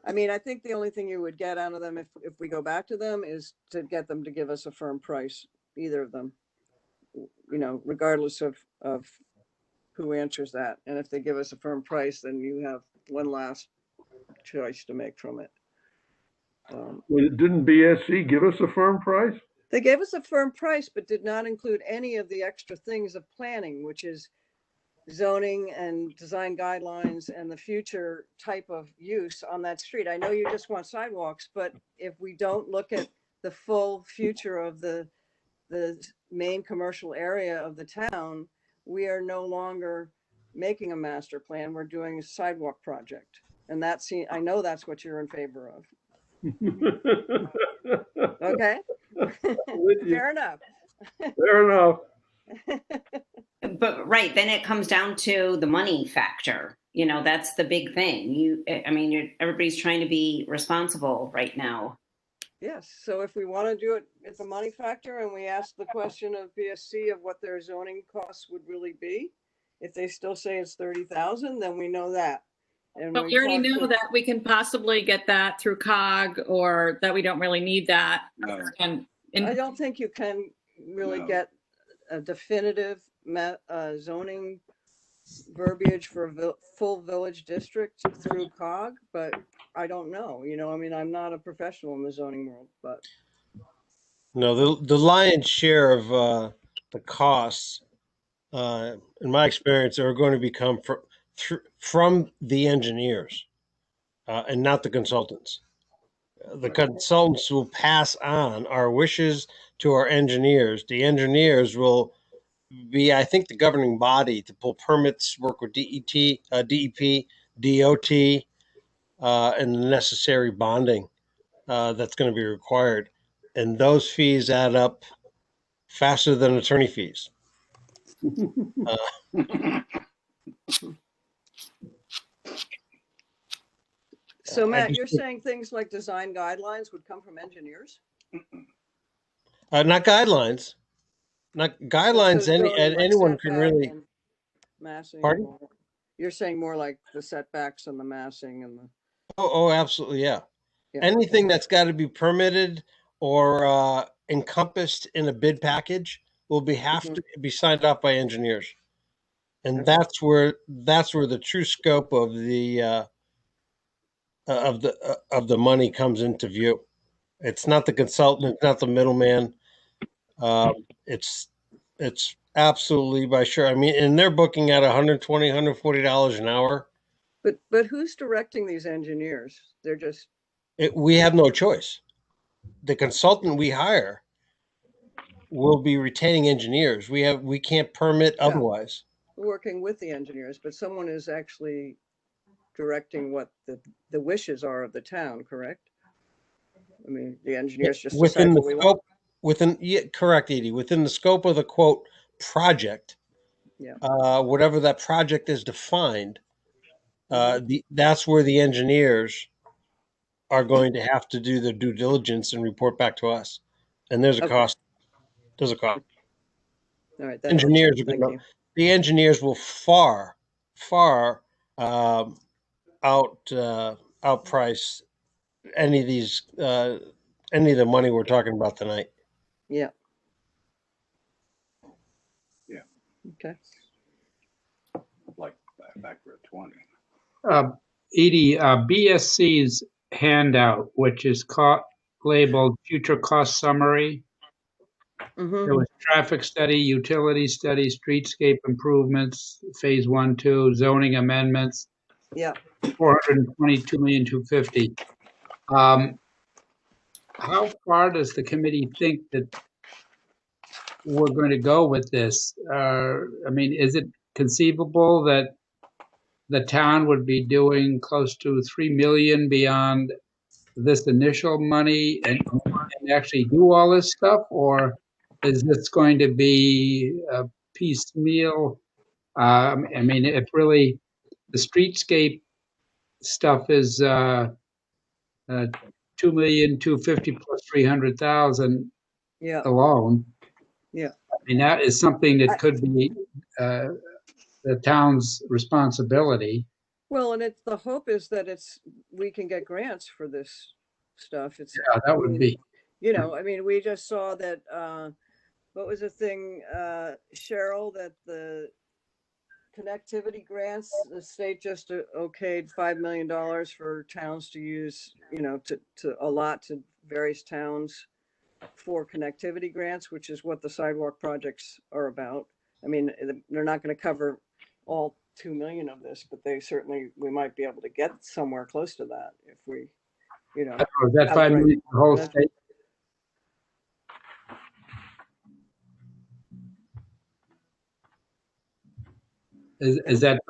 I mean, I think the only thing you would get out of them if we go back to them is to get them to give us a firm price, either of them, regardless of who answers that. And if they give us a firm price, then you have one last choice to make from it. Didn't BSC give us a firm price? They gave us a firm price, but did not include any of the extra things of planning, which is zoning and design guidelines and the future type of use on that street. I know you just want sidewalks, but if we don't look at the full future of the the main commercial area of the town, we are no longer making a master plan. We're doing a sidewalk project. And that's, I know that's what you're in favor of. Okay? Fair enough. Fair enough. But right, then it comes down to the money factor. You know, that's the big thing. Everybody's trying to be responsible right now. Yes, so if we want to do it at the money factor and we ask the question of BSC of what their zoning costs would really be, if they still say it's 30,000, then we know that. And But we already know that we can possibly get that through COG, or that we don't really need that. No. And I don't think you can really No. get a definitive zoning verbiage for a full village district through COG, but I don't know. You know, I mean, I'm not a professional in the zoning world, but No, the lion's share of the costs, in my experience, are going to become from the engineers and not the consultants. The consultants will pass on our wishes to our engineers. The engineers will be, I think, the governing body to pull permits, work with DEP, DOT, and the necessary bonding that's going to be required. And those fees add up faster than attorney fees. So Matt, you're saying things like design guidelines would come from engineers? Not guidelines. Not guidelines. So zoning, like Anyone can setback really. and massing. Pardon? Or- You're saying more like the setbacks and the massing and the. Oh, absolutely, yeah. Yeah. Anything that's got to be permitted or encompassed in a bid package will have to be signed off by engineers, and that's where the true scope of the money comes into view. It's not the consultant, it's not the middleman. It's absolutely by sure. I mean, and they're booking at $120, $140 an hour. But who's directing these engineers? They're just. We have no choice. The consultant we hire will be retaining engineers. We can't permit otherwise. Working with the engineers, but someone is actually directing what the wishes are of the town, correct? I mean, the engineers just Within decide the what we scope, want. correct, Edie. Within the scope of the quote project, Yeah. whatever that project is defined, that's where the engineers are going to have to do their due diligence and report back to us. And there's a cost. There's a cost. All right. that Engineers helps. are Thank going you. to. The engineers will far outprice any of these any of the money we're talking about tonight. Yeah. Yeah. Okay. Like back for 20. Edie, BSC's handout, which is labeled Future Cost Summary. There was traffic study, utility study, streetscape improvements, phase 1, 2, zoning amendments. Yeah. 422,250,000. How far does the committee think that we're going to go with this? I mean, is it conceivable that the town would be doing close to 3 million beyond this initial money and actually do all this stuff, or is this going to be a piecemeal? I mean, if really the streetscape stuff is 2,250,000 plus 300,000 Yeah. alone. Yeah. I mean, that is something that could be the town's responsibility. Well, and the hope is that we can get grants for this stuff. Yeah, that would be. You know, I mean, we just saw that, what was the thing, Cheryl, that the connectivity grants, the state just okayed $5 million for towns to use, you know, to allot to various towns for connectivity grants, which is what the sidewalk projects are about. I mean, they're not going to cover all 2 million of this, but we might be able to get somewhere close to that if we, you know. Is that 5 million for the whole state? Is that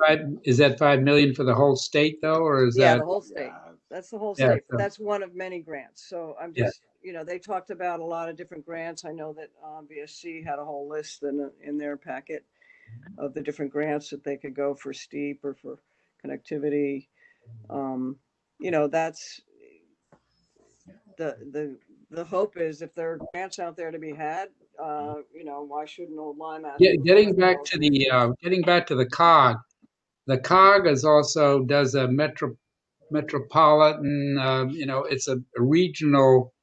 5 million for the whole state though, or is Yeah, that? the whole state. That's the whole Yeah, state. so- That's one of many grants. So I'm Yeah. just, they talked about a lot of different grants. I know that BSC had a whole list in their packet of the different grants that they could go for steep or for connectivity. That's the hope is if there are grants out there to be had, why shouldn't Old Lyme? Getting back to the COG. The COG is also does a metropolitan. It's a regional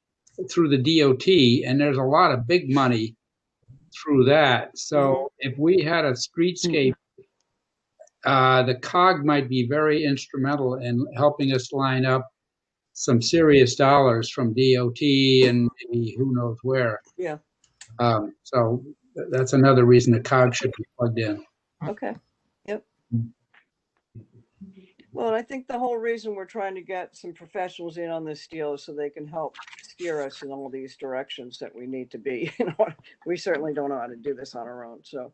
through the DOT, and there's a lot of big money through that. So if we had a streetscape, the COG might be very instrumental in helping us line up some serious dollars from DOT and maybe who knows where. Yeah. So that's another reason the COG should be plugged in. Okay. Yep. Well, and I think the whole reason we're trying to get some professionals in on this deal is so they can help steer us in all these directions that we need to be. We certainly don't know how to do this on our own. So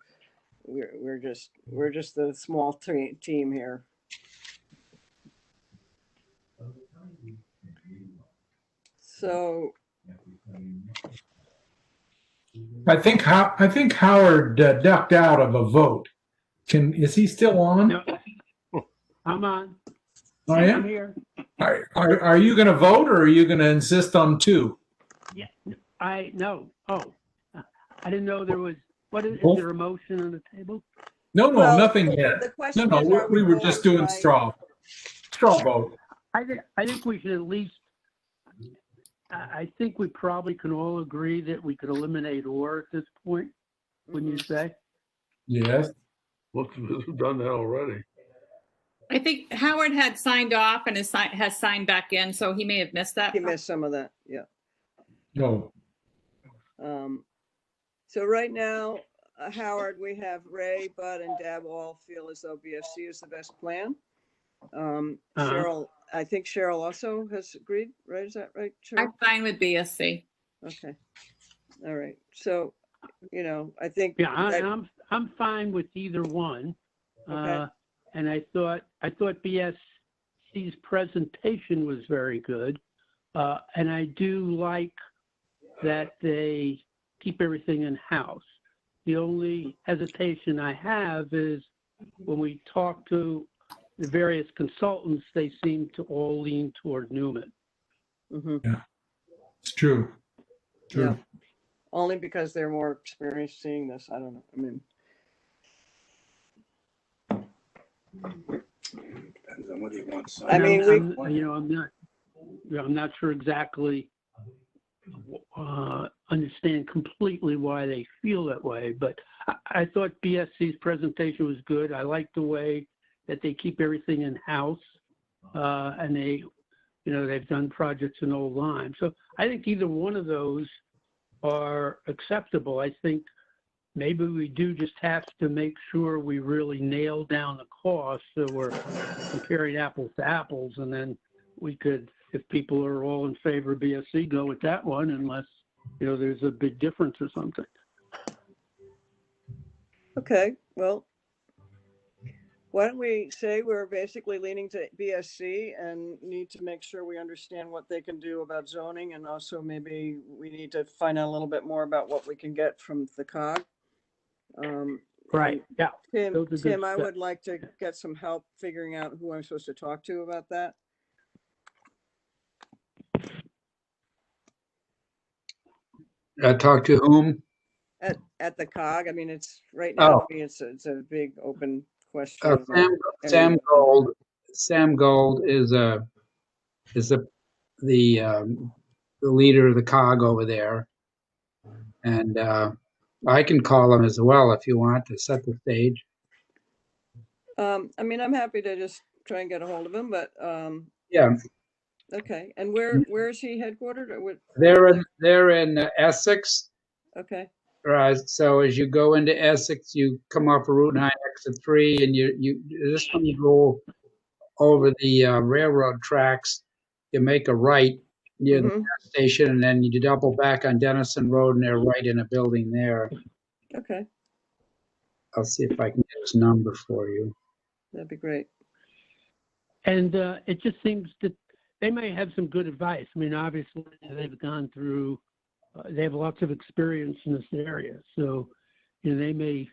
we're just the small team here. So I think Howard ducked out of a vote. Is he still on? No, I'm on. Oh, I'm yeah? here. Are you going to vote, or are you going to insist on 2? Yeah, no. Oh, I didn't know there was. What is Oh. there a motion on the table? No, Well, nothing the yet. question No, is, are we we were going just doing by- straw vote. I think we should at least. I think we probably can all agree that we could eliminate ore at this point. Wouldn't you say? Yes. Most of us have done that already. I think Howard had signed off and has signed back in, so he may have missed that. He missed some of that. Yeah. No. So right now, Howard, we have Ray, Bud, and Deb all feel as though BSC is the best plan. Cheryl, I think Cheryl also has agreed, right? Is that right, Cheryl? I'm fine with BSC. Okay. All right. So, I think. Yeah, I'm fine with either one. Okay. And I thought BSC's presentation was very good, and I do like that they keep everything in house. The only hesitation I have is when we talk to the various consultants, they seem to all lean toward Newman. Mm-hmm. Yeah, it's true. True. Yeah. Only because they're more experienced seeing this. I don't know. I mean, Depends on whether you want some. I mean, I'm not sure exactly understand completely why they feel that way, but I thought BSC's presentation was good. I like the way that they keep everything in house, and they've done projects in Old Lyme. So I think either one of those are acceptable. I think maybe we do just have to make sure we really nail down the cost so we're comparing apples to apples, and then we could, if people are all in favor of BSC, go with that one unless, there's a big difference or something. okay. Well, why don't we say we're basically leaning to BSC and need to make sure we understand what they can do about zoning, and also maybe we need to find out a little bit more about what we can get from the COG. Right. Yeah. Tim, Those are good I steps. would like to get some help figuring out who I'm supposed to talk to about that. Talk to whom? At the COG. I mean, it's right now, Oh. to me, it's a big open question. Sam Gold. Sam Gold is the leader of the COG over there, and I can call him as well if you want to set the stage. I mean, I'm happy to just try and get a hold of him, but Yeah, okay. And where is he headquartered? Or what? they're in Essex. Okay. Right. So as you go into Essex, you come off of Route 9, exit 3, and you just when you go over the railroad tracks, you make a right near the gas station, and then you double back on Dennison Road, and they're right in a building there. Okay. I'll see if I can get his number for you. That'd be great. And it just seems that they may have some good advice. I mean, obviously, they've gone through, they have lots of experience in this area. So, you know, they may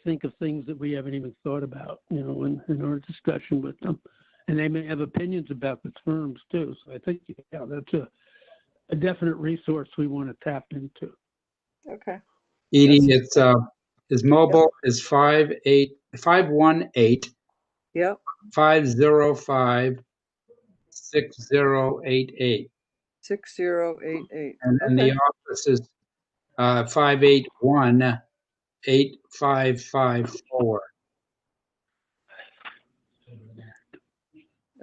think of things that we haven't even thought about, you know, in our discussion with them. And they may have opinions about the firms too. So I think, yeah, that's a definite resource we want to tap into. Okay. Edie, it's his mobile is 518 Yep. 505 6088. 6088. And then the office is 581 8554.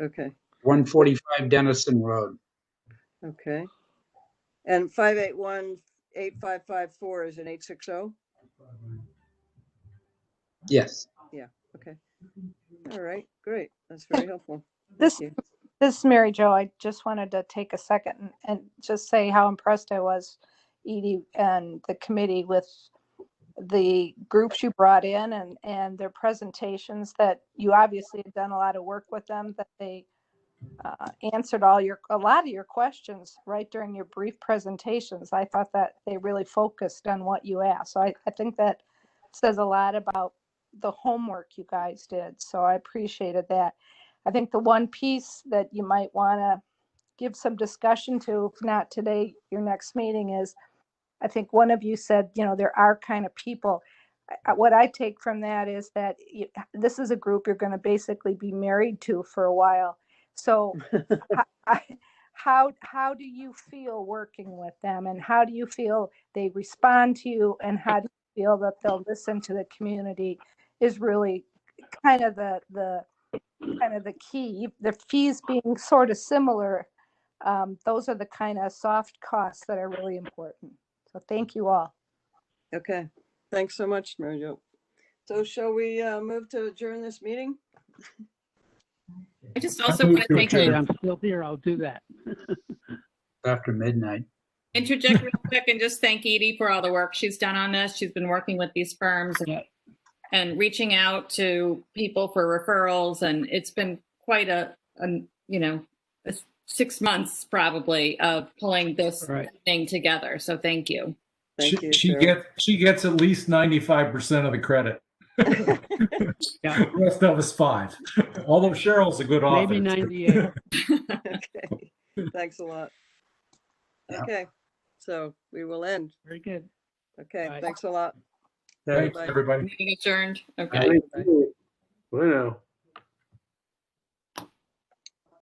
Okay. 145 Dennison Road. Okay. And 581-8554 is an 860? Yes. Yeah. Okay. All right. Great. That's very helpful. This Thank you. this is Mary Jo. I just wanted to take a second and just say how impressed I was, Edie, and the committee with the groups you brought in and their presentations, that you obviously have done a lot of work with them, that they answered a lot of your questions right during your brief presentations. I thought that they really focused on what you asked. So I think that says a lot about the homework you guys did. So I appreciated that. I think the one piece that you might want to give some discussion to, if not today, your next meeting is, I think one of you said, you know, there are kind of people. What I take from that is that this is a group you're going to basically be married to for a while. So how do you feel working with them, and how do you feel they respond to you, and how do you feel that they'll listen to the community is really kind of the key. The fees being sort of similar, those are the kind of soft costs that are really important. So thank you all. Okay. Thanks so much, Mary Jo. So shall we move to adjourn this meeting? I just also want to thank Okay, you. I'm still here. I'll do that. After midnight. Interject real quick and just thank Edie for all the work she's done on this. She's been working with these firms and reaching out to people for referrals, and it's been quite a 6 months probably of pulling this thing together. So thank you. She gets at least 95% of the credit. The rest of us 5. Although Cheryl's a good author. Maybe 98. Okay. Thanks a lot. Okay. So we will end. Very good. Okay. Bye. Thanks a lot. Thanks, Bye. everybody. Meeting adjourned. Okay. Thank you. Bye now.